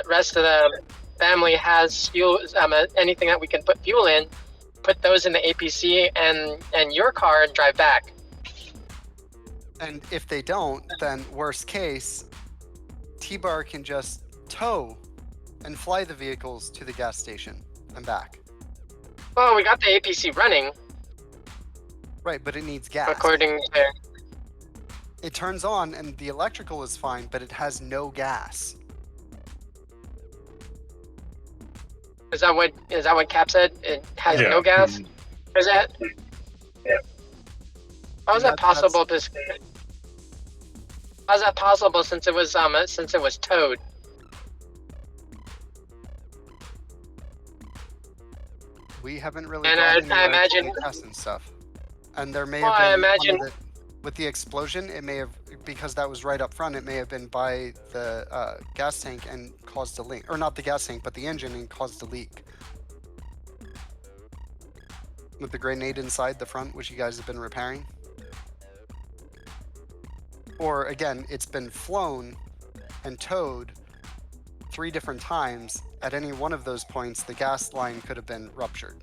rest of the family has fuel, anything that we can put fuel in, put those in the APC and your car and drive back. And if they don't, then worst case, T-Bar can just tow and fly the vehicles to the gas station and back. Well, we got the APC running, Right, but it needs gas. according to. It turns on and the electrical is fine, but it has no gas. Is that what Cap said? It has Yeah. no gas. Is that? Yeah. How is that That's- possible? How's that possible since it was towed? We haven't really And gotten I anywhere to imagine- take tests and stuff. And there may Well, have I been imagine- with the explosion, it may have, because that was right up front, it may have been by the gas tank and caused a leak. Or not the gas tank, but the engine, and caused a leak. With the grenade inside the front, which you guys have been repairing. Or again, it's been flown and towed 3 different times. At any one of those points, the gas line could have been ruptured.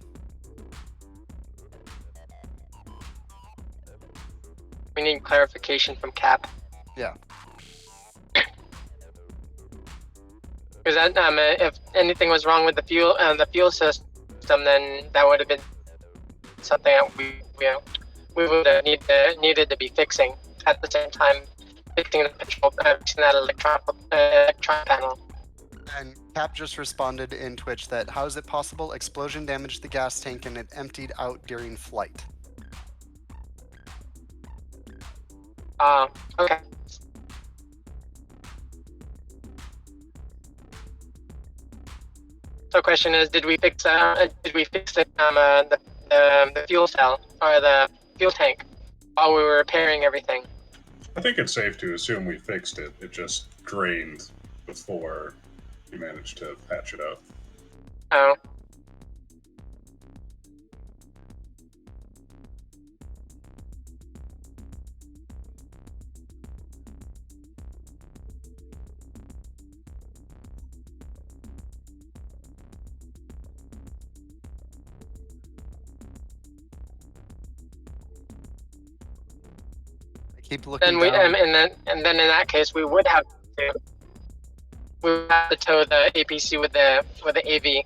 We need clarification from Cap. Yeah. Because if anything was wrong with the fuel system, then that would have been something that we would have needed to be fixing at the same time, fixing the fixing that electron panel. And Cap just responded in Twitch that how is it possible? Explosion damaged the gas tank and it emptied out during flight. Okay. So the question is, did we fix the fuel cell or the fuel tank while we were repairing everything? I think it's safe to assume we fixed it. It just drained before we managed to patch it up. Oh. I keep looking Then down. and then in that case we would have to tow the APC with the AV,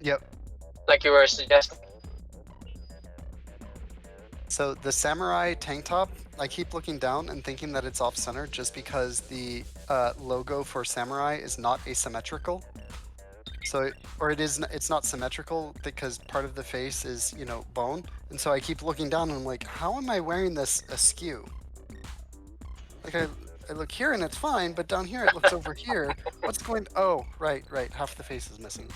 Yep. like you were suggesting. So the samurai tank top, I keep looking down and thinking that it's off center just because the logo for samurai is not asymmetrical. So, it's not symmetrical because part of the face is, bone. And so I keep looking down and I'm like, how am I wearing this askew? Like I look here and it's fine, but down here it looks over here. What's going, oh, right, half the face is missing.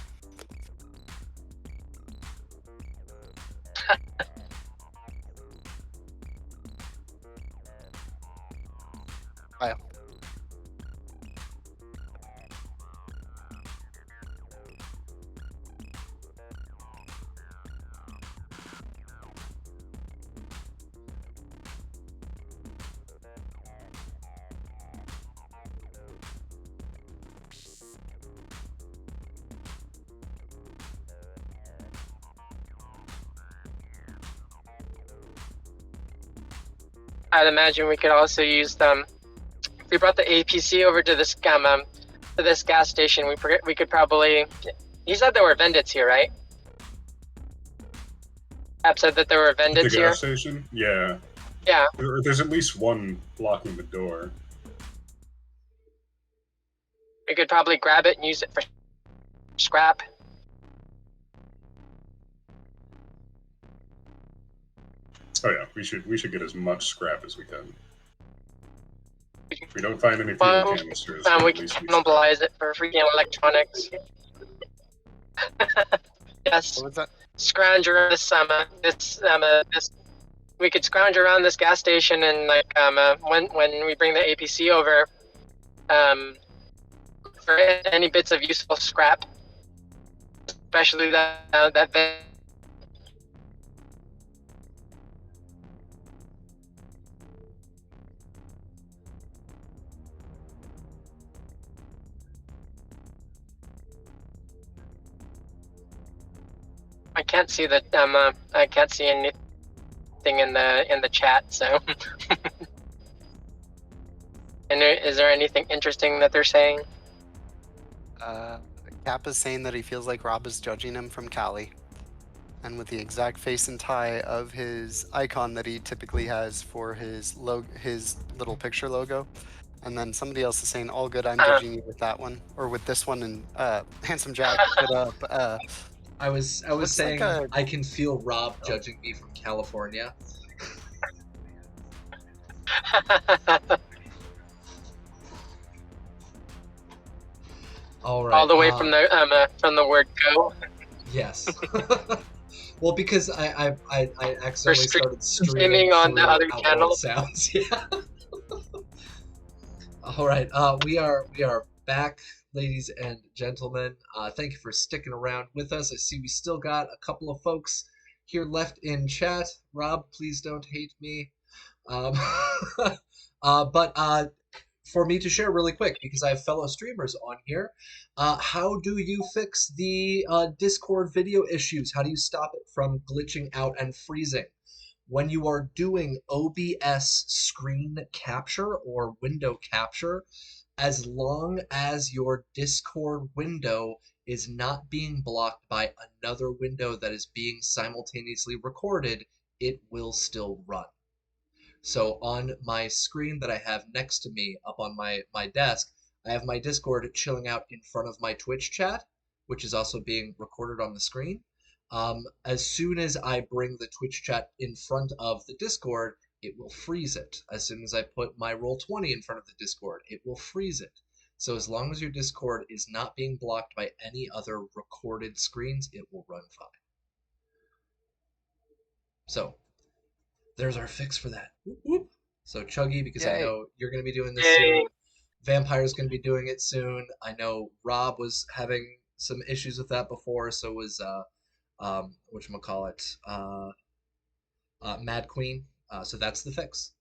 Kyle. I'd imagine we could also use them. If we brought the APC over to this gas station, we could probably. He said there were vendits here, right? App said that there were At the vendits here. gas station? Yeah. Yeah. There's at least one blocking the door. We could probably grab it and use it for scrap. Oh yeah, we should get as much scrap as we can. If we don't find any fuel Well, canisters, we at can least we mobilize it for freaking electronics. Yes. What was that? Scrounge around this. We could scrounge around this gas station and when we bring the APC over, for any bits of useful scrap, especially that. I can't see I can't see anything in the chat. So, and is there anything interesting that they're saying? Cap is saying that he feels like Rob is judging him from Cali, and with the exact face and tie of his icon that he typically has for his little picture logo. And then somebody else is saying, "All good, I'm judging you with that one or with this one." And Handsome Jack put up. I was Looks saying like I can feel Rob judging me from California. All right. All the way from the word go. Yes. Well, because I accidentally started streaming on the other channel. Sounds. Yeah. All right. We are back, ladies and gentlemen. Thank you for sticking around with us. I see we still got a couple of folks here left in chat. Rob, please don't hate me. But for me to share really quick, because I have fellow streamers on here, how do you fix the Discord video issues? How do you stop it from glitching out and freezing? When you are doing OBS screen capture or window capture, as long as your Discord window is not being blocked by another window that is being simultaneously recorded, it will still run. So on my screen that I have next to me up on my desk, I have my Discord chilling out in front of my Twitch chat, which is also being recorded on the screen. As soon as I bring the Twitch chat in front of the Discord, it will freeze it. As soon as I put my Roll20 in front of the Discord, it will freeze it. So as long as your Discord is not being blocked by any other recorded screens, it will run fine. So there's our fix for that. Whoop, whoop. So Chuggy, because Yay. I know you're going to be doing this soon. Vampire's going to be doing it soon. I know Rob was having some issues with that before, so was whatchamacallit, Mad Queen. So that's the fix.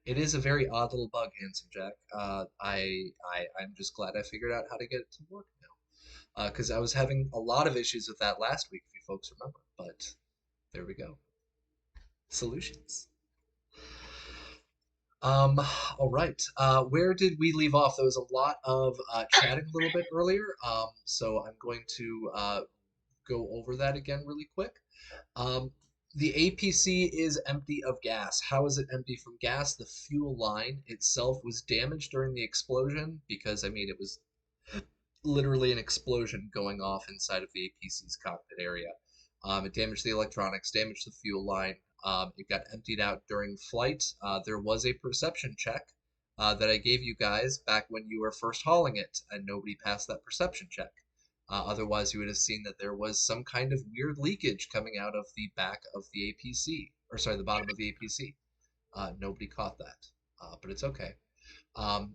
It is a very odd little bug, Handsome Jack. I'm just glad I figured out how to get it to work now. Because I was having a lot of issues with that last week, if you folks remember. But there we go. Solutions. All right. Where did we leave off? There was a lot of chatting a little bit earlier. So I'm going to go over that again really quick. The APC is empty of gas. How is it empty from gas? The fuel line itself was damaged during the explosion because, I mean, it was literally an explosion going off inside of the APC's cockpit area. It damaged the electronics, damaged the fuel line. It got emptied out during flight. There was a perception check that I gave you guys back when you were first hauling it, and nobody passed that perception check. Otherwise, you would have seen that there was some kind of weird leakage coming out of the back of the APC, or sorry, the bottom of the APC. Nobody caught that, but it's okay.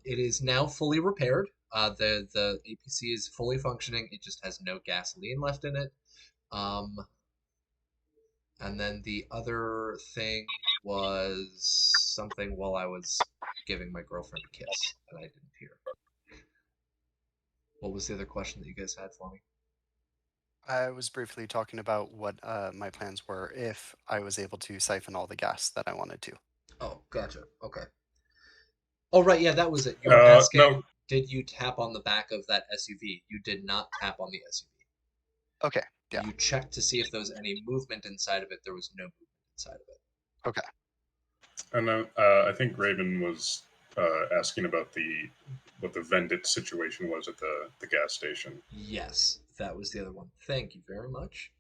It is now fully repaired. The APC is fully functioning. It just has no gasoline left in it. And then the other thing was something while I was giving my girlfriend a kiss that I didn't hear. What was the other question that you guys had for me? I was briefly talking about what my plans were if I was able to siphon all the gas that I wanted to. Oh, gotcha. Okay. Oh, right. Yeah, that was it. You were asking, No. did you tap on the back of that SUV? You did not tap on the SUV. Okay. Yeah. You checked to see if there was any movement inside of it. There was no movement inside of it. Okay. And I think Raven was asking about what the Vendit situation was at the gas station. Yes, that was the other one. Thank you very much.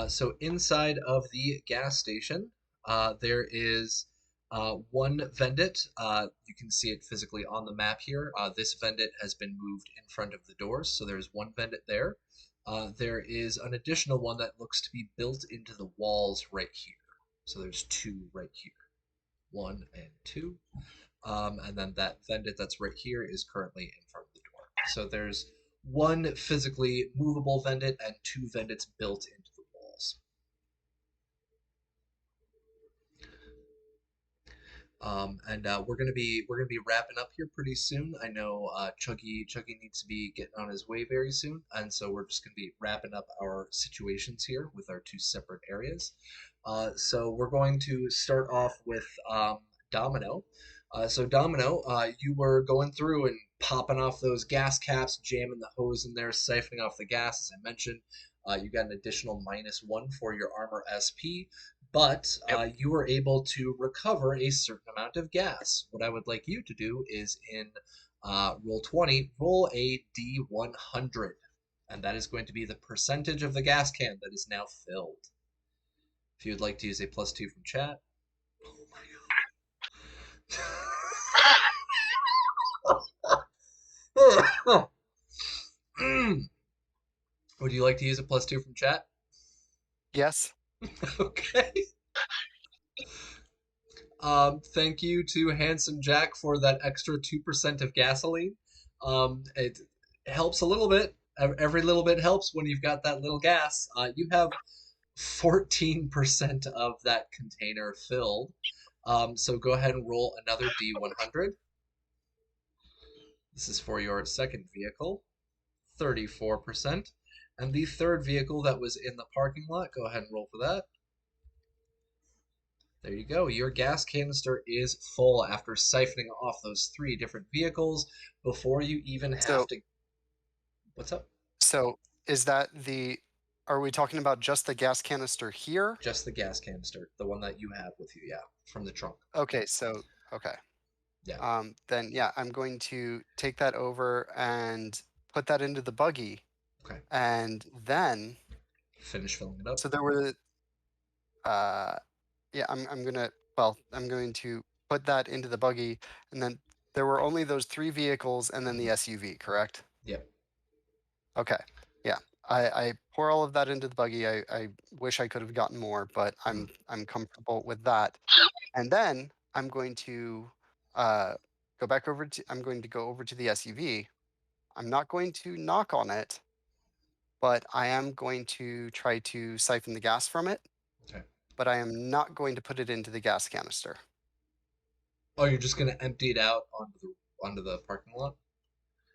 So inside of the gas station, there is one Vendit. You can see it physically on the map here. This Vendit has been moved in front of the doors, so there's one Vendit there. There is an additional one that looks to be built into the walls right here. So there's two right here. 1 and 2. And then that Vendit that's right here is currently in front of the door. So there's one physically movable Vendit and two Vendits built into the walls. And we're gonna be wrapping up here pretty soon. I know Chuggy needs to be getting on his way very soon, and so we're just gonna be wrapping up our situations here with our two separate areas. So we're going to start off with Domino. So Domino, you were going through and popping off those gas caps, jamming the hose in there, siphoning off the gas. As I mentioned, you got an additional -1 for your armor SP, but you were able to recover a certain amount of gas. What I would like you to do is in roll 20, roll a D100, and that is going to be the percentage of the gas can that is now filled. If you would like to use a +2 from chat. Oh my god. Would you like to use a +2 from chat? Yes. Okay. Thank you to Handsome Jack for that extra 2% of gasoline. It helps a little bit. Every little bit helps when you've got that little gas. You have 14% of that container filled. So go ahead and roll another D100. This is for your second vehicle, 34%. And the third vehicle that was in the parking lot, go ahead and roll for that. There you go. Your gas canister is full after siphoning off those 3 different vehicles before you even have to. What's up? So is that are we talking about just the gas canister here? Just the gas canister, the one that you have with you, yeah, from the trunk. Okay, so okay. Yeah. Then yeah, I'm going to take that over and put that into the buggy. Okay. And then Finish filling it up. so there were yeah, I'm going to put that into the buggy, and then there were only those 3 vehicles and then the SUV, correct? Yep. Okay. Yeah. I pour all of that into the buggy. I wish I could have gotten more, but I'm comfortable with that. And then I'm going to I'm going to go over to the SUV. I'm not going to knock on it, but I am going to try to siphon the gas from it. Okay. But I am not going to put it into the gas canister. Oh, you're just gonna empty it out onto the parking lot?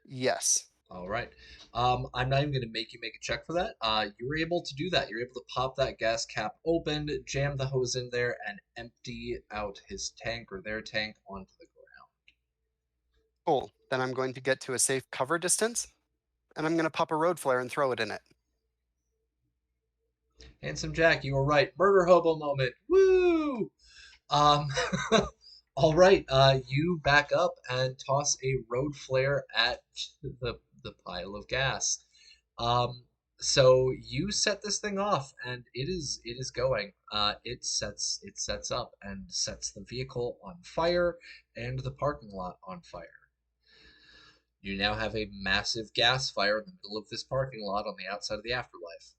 Yes. All right. I'm not even going to make you make a check for that. You were able to do that. You're able to pop that gas cap open, jam the hose in there, and empty out his tank or their tank onto the ground. Cool. Then I'm going to get to a safe cover distance, and I'm going to pop a road flare and throw it in it. Handsome Jack, you were right. Murder hobo moment. Woo! Um, all right. You back up and toss a road flare at the pile of gas. So you set this thing off, and it is going. It sets up and sets the vehicle on fire and the parking lot on fire. You now have a massive gas fire in the middle of this parking lot on the outside of the afterlife.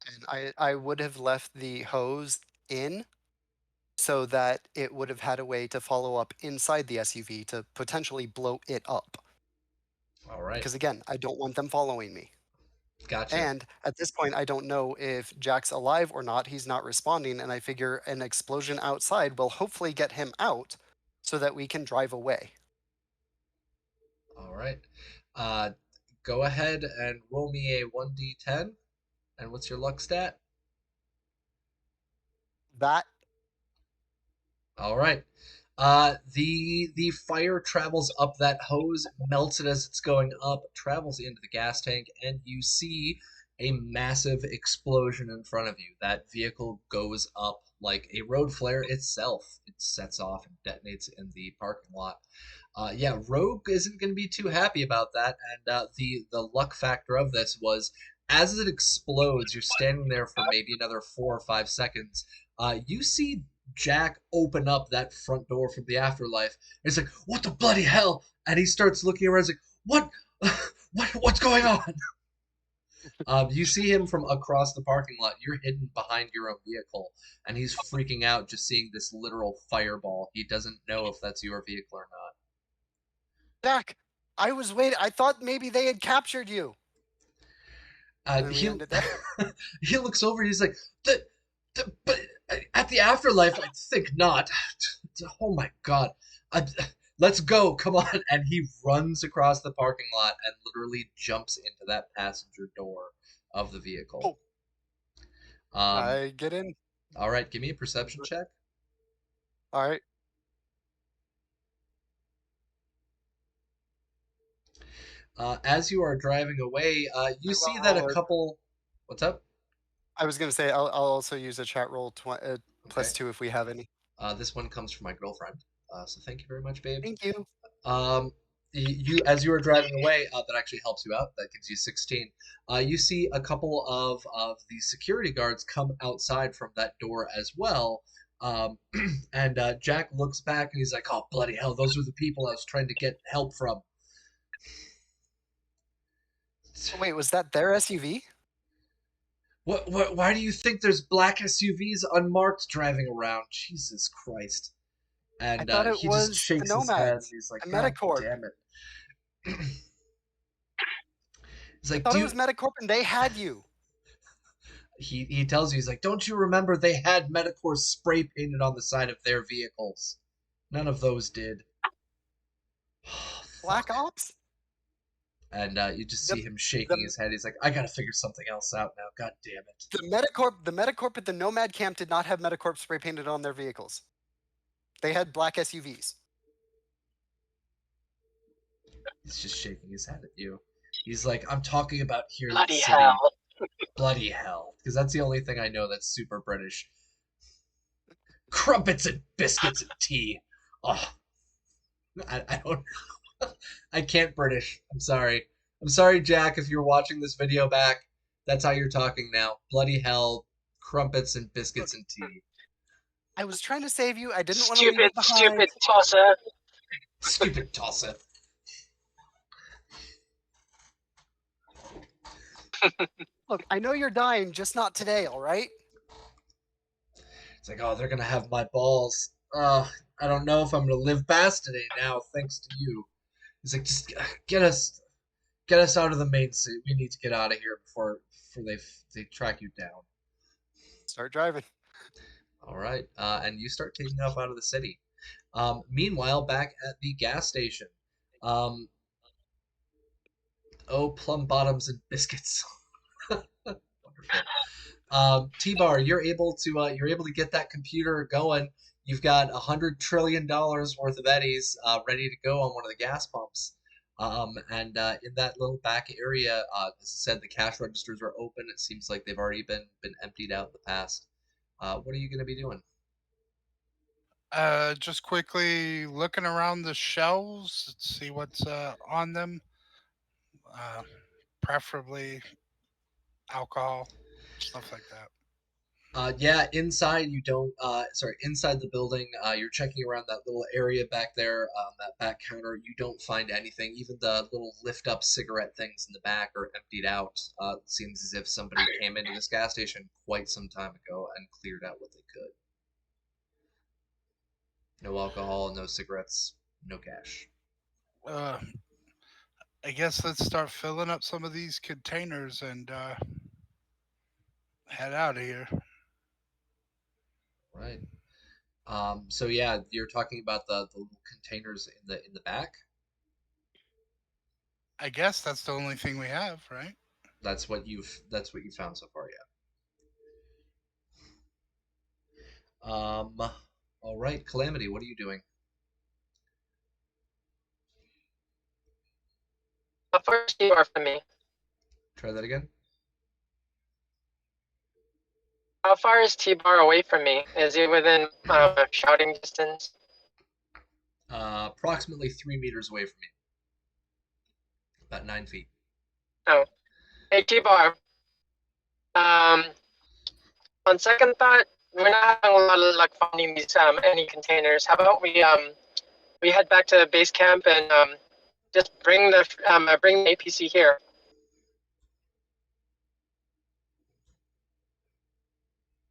And I would have left the hose in so that it would have had a way to follow up inside the SUV to potentially blow it up. All right. Because again, I don't want them following me. Gotcha. And at this point, I don't know if Jack's alive or not. He's not responding, and I figure an explosion outside will hopefully get him out so that we can drive away. All right. Go ahead and roll me a 1d10. And what's your luck stat? That All right. The fire travels up that hose, melts it as it's going up, travels into the gas tank, and you see a massive explosion in front of you. That vehicle goes up like a road flare itself. It sets off and detonates in the parking lot. Yeah, Rogue isn't going to be too happy about that, and the luck factor of this was as it explodes, you're standing there for maybe another 4 or 5 seconds. You see Jack open up that front door from the afterlife. And he's like, "What the bloody hell?" And he starts looking around. He's like, "What? What's going on?" You see him from across the parking lot. You're hidden behind your own vehicle, and he's freaking out just seeing this literal fireball. He doesn't know if that's your vehicle or not. Jack, I was waiting. I thought maybe they had captured you. And we He ended there. he looks over. He's like, but at the afterlife, I think not. Oh my god. Let's go. Come on. And he runs across the parking lot and literally jumps into that passenger door of the vehicle. I get in. All right. Give me a perception check. All right. As you are driving away, you see that a couple. What's up? I was going to say, I'll also use a chat roll +2 if we have any. This one comes from my girlfriend. So thank you very much, babe. Thank you. You as you are driving away, that actually helps you out. That gives you 16. You see a couple of the security guards come outside from that door as well. And Jack looks back and he's like, "Oh bloody hell! Those were the people I was trying to get help from." Oh, wait, was that their SUV? What? Why do you think there's black SUVs unmarked driving around? Jesus Christ! And I thought it he was just shakes the his head. Nomads, And he's like, the "God Medicorp." damn it!" He's I like, thought it was Medicorp and they had you. He tells you, he's like, "Don't you remember they had Medicorp spray painted on the side of their vehicles? None of those did." Black Fuck. Ops? And you just see him shaking his head. He's like, "I gotta figure something else out now. God damn it." The Medicorp at the Nomad camp did not have Medicorp spray painted on their vehicles. They had black SUVs. He's just shaking his head at you. He's like, "I'm talking about here Bloody in the city." hell. Bloody hell. Because that's the only thing I know that's super British. Crumpets and biscuits and tea. Oh, I don't. I can't British. I'm sorry. I'm sorry, Jack, if you're watching this video back. That's how you're talking now. Bloody hell, crumpets and biscuits and tea. I was trying to save you. I didn't want to leave you behind. Stupid tosser. Stupid tosser. Look, I know you're dying, just not today, all right? It's like, "Oh, they're gonna have my balls. I don't know if I'm gonna live past today now, thanks to you." He's like, "Just get us out of the main city. We need to get out of here before they track you down." Start driving. All right, and you start taking off out of the city. Meanwhile, back at the gas station, oh, plum bottoms and biscuits. Wonderful. T-Bar, you're able to get that computer going. You've got $100 trillion worth of eddies ready to go on one of the gas pumps. And in that little back area, as I said, the cash registers are open. It seems like they've already been emptied out in the past. What are you going to be doing? Just quickly looking around the shelves, see what's on them. Preferably alcohol, stuff like that. Yeah, inside you don't. Inside the building, you're checking around that little area back there, that back counter. You don't find anything. Even the little lift-up cigarette things in the back are emptied out. It seems as if somebody came into this gas station quite some time ago and cleared out what they could. No alcohol, no cigarettes, no cash. I guess let's start filling up some of these containers and head out of here. Right. So yeah, you're talking about the little containers in the back. I guess that's the only thing we have, right? That's what you've found so far, yeah. All right, Calamity, what are you doing? How far is T-Bar from me? Try that again. How far is T-Bar away from me? Is he within shouting distance? Approximately 3 meters away from you. About 9 feet. Oh, hey T-Bar. On second thought, we're not having a lot of luck finding these any containers. How about we head back to base camp and just bring the APC here.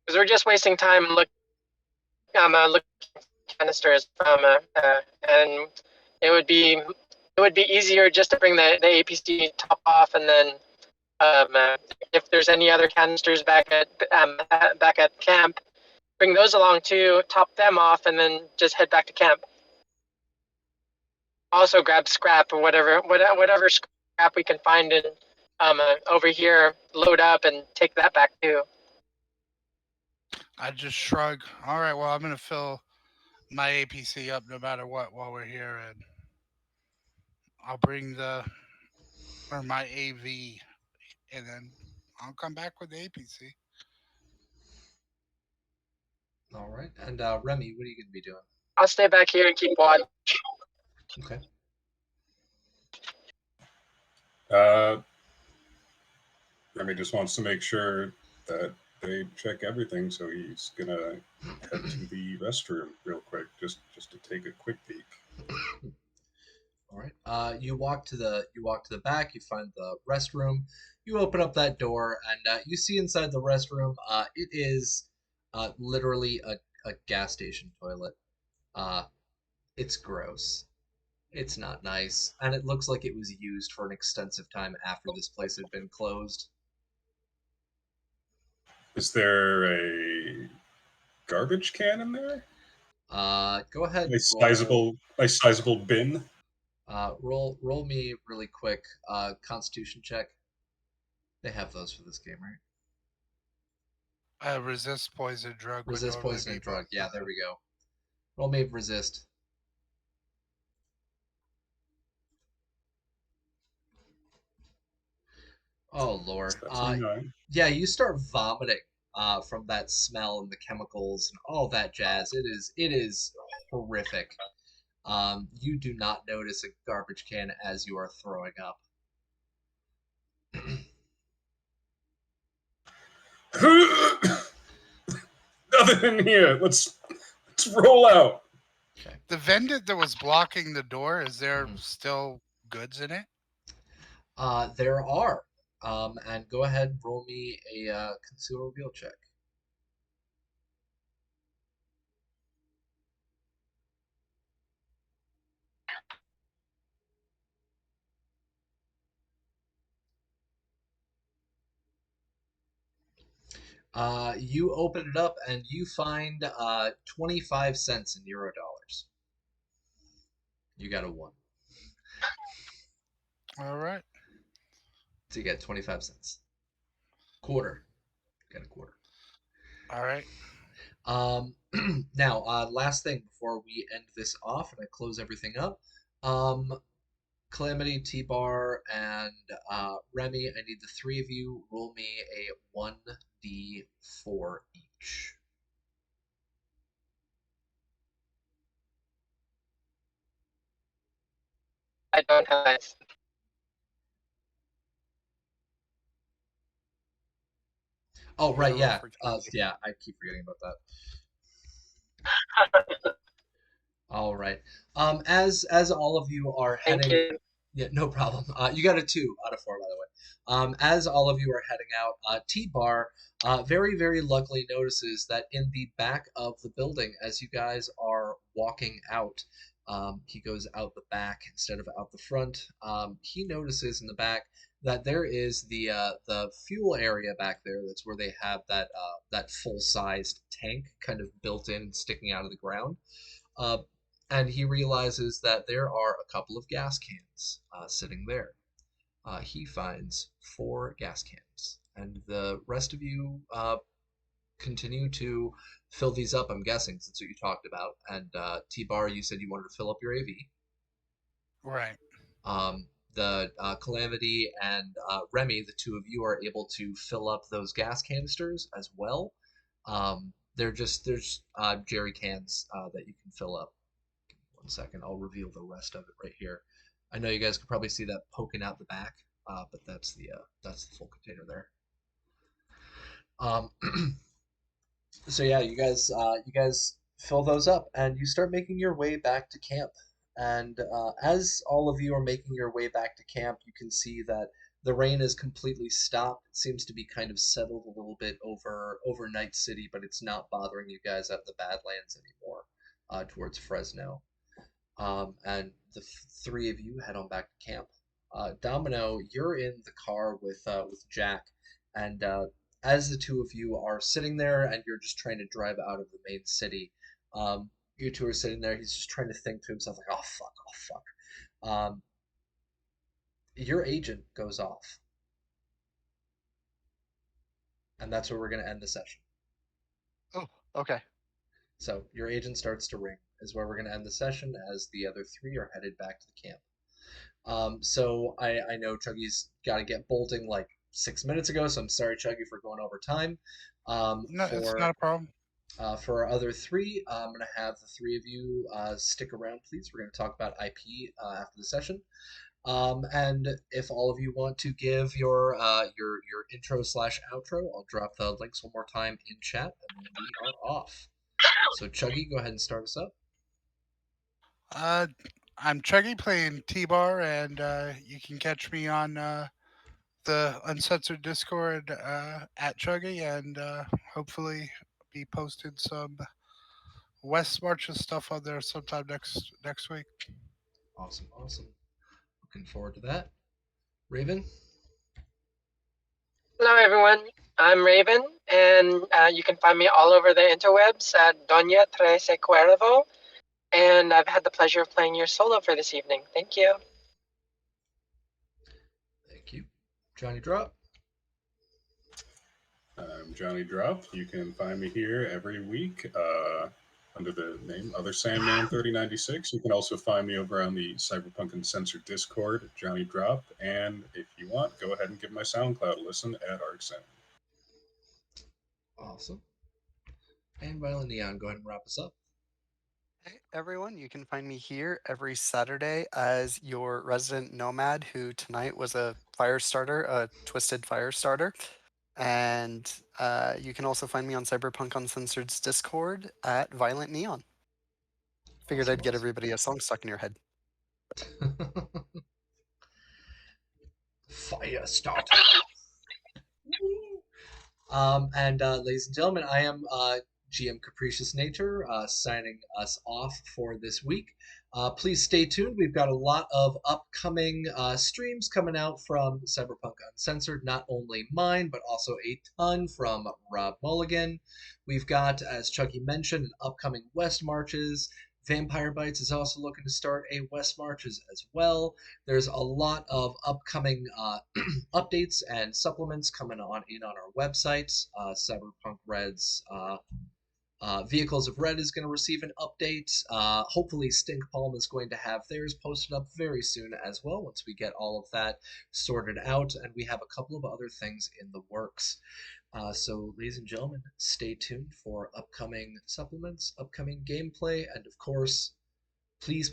Because we're just wasting time looking canisters and it would be easier just to bring the APC top off, and then if there's any other canisters back at camp, bring those along too, top them off, and then just head back to camp. Also grab scrap or whatever scrap we can find in over here, load up and take that back too. I just shrug. All right, well, I'm going to fill my APC up no matter what while we're here, and I'll bring my AV, and then I'll come back with the APC. All right. And Remy, what are you going to be doing? I'll stay back here and keep watch. Okay. Remy just wants to make sure that they check everything, so he's gonna head to the restroom real quick, just to take a quick peek. All right. You walk to the back. You find the restroom. You open up that door, and you see inside the restroom. It is literally a gas station toilet. It's gross. It's not nice, and it looks like it was used for an extensive time after this place had been closed. Is there a garbage can in there? Go ahead. A sizable bin. Roll me really quick. Constitution check. They have those for this game, right? Resist poison drug. Resist poison and drug. Yeah, there we go. Roll me resist. Oh Lord. Yeah, you start vomiting from that smell and the chemicals and all that jazz. It is horrific. You do not notice a garbage can as you are throwing up. Nothing in here. Let's roll out. Okay. The vendor that was blocking the door, is there still goods in it? There are. And go ahead and roll me a conceal reveal check. You open it up and you find 25 cents in euro dollars. You got a 1. All right. So you get 25 cents. Quarter. You got a quarter. All right. Now, last thing before we end this off and I close everything up. Calamity, T-Bar, and Remy, I need the 3 of you roll me a 1d4 each. I don't have it. Oh, right, yeah. Yeah. Yeah, I keep forgetting about that. All right. As all of you are Thank heading, you. yeah, no problem. You got a 2 out of 4, by the way. As all of you are heading out, T-Bar very, very luckily notices that in the back of the building, as you guys are walking out, he goes out the back instead of out the front. He notices in the back that there is the fuel area back there. That's where they have that full-sized tank kind of built in and sticking out of the ground. And he realizes that there are a couple of gas cans sitting there. He finds 4 gas cans, and the rest of you continue to fill these up. I'm guessing that's what you talked about. And T-Bar, you said you wanted to fill up your AV. Right. The Calamity and Remy, the two of you are able to fill up those gas canisters as well. There's jerry cans that you can fill up. Give me 1 second, I'll reveal the rest of it right here. I know you guys could probably see that poking out the back, but that's the full container there. So yeah, you guys fill those up and you start making your way back to camp. And as all of you are making your way back to camp, you can see that the rain is completely stopped. It seems to be kind of settled a little bit over Night City, but it's not bothering you guys at the Badlands anymore, towards Fresno. And the three of you head on back to camp. Domino, you're in the car with Jack, and as the two of you are sitting there and you're just trying to drive out of the main city, you two are sitting there. He's just trying to think to himself like, oh fuck. Your agent goes off, and that's where we're gonna end the session. Oh, okay. So your agent starts to ring, is where we're gonna end the session as the other three are headed back to the camp. So I know Chuggy's got to get bolting like 6 minutes ago, so I'm sorry, Chuggy, for going over time. No, it's not a problem. For our other three, I'm going to have the three of you stick around, please. We're going to talk about IP after the session. And if all of you want to give your intro / outro, I'll drop the links one more time in chat, and then we are off. So Chuggy, go ahead and start us up. I'm Chuggy playing T-Bar, and you can catch me on the Uncensored Discord at Chuggy, and hopefully be posting some West Marches stuff on there sometime next week. Awesome. Looking forward to that. Raven? Hello, everyone. I'm Raven, and you can find me all over the interwebs at Doña Trece Cuervo. And I've had the pleasure of playing your solo for this evening. Thank you. Thank you. Johnny Drop? I'm Johnny Drop. You can find me here every week under the name Other Sandman 3096. You can also find me over on the Cyberpunk Uncensored Discord, Johnny Drop. And if you want, go ahead and give my SoundCloud a listen at Arcsen. Awesome. And Violent Neon, go ahead and wrap us up. Hey, everyone, you can find me here every Saturday as your resident Nomad, who tonight was a fire starter, a twisted fire starter. And you can also find me on Cyberpunk Uncensored's Discord at Violent Neon. Figured I'd get everybody a song stuck in your head. Fire starter. And ladies and gentlemen, I am GM Capricious Nature, signing us off for this week. Please stay tuned. We've got a lot of upcoming streams coming out from Cyberpunk Uncensored, not only mine, but also a ton from Rob Mulligan. We've got, as Chucky mentioned, an upcoming West Marches. Vampire Bites is also looking to start a West Marches as well. There's a lot of upcoming updates and supplements coming on our websites. Cyberpunk Red's Vehicles of Red is going to receive an update. Hopefully Stink Palm is going to have theirs posted up very soon as well, once we get all of that sorted out, and we have a couple of other things in the works. So ladies and gentlemen, stay tuned for upcoming supplements, upcoming gameplay, and of course, please,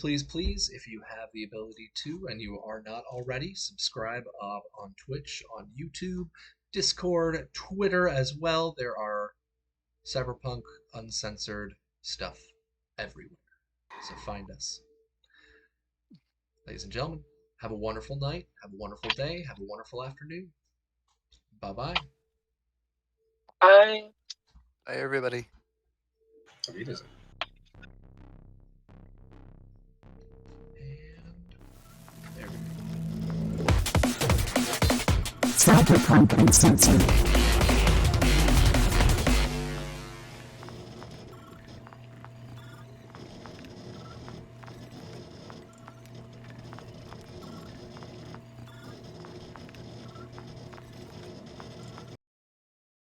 if you have the ability to, and you are not already, subscribe on Twitch, on YouTube, Discord, Twitter as well. There are Cyberpunk Uncensored stuff everywhere. So find us. Ladies and gentlemen, have a wonderful night, have a wonderful day, have a wonderful afternoon. Bye-bye. Bye. Bye, everybody. Auf Wiedersehen. And there we go. Cyberpunk Uncensored.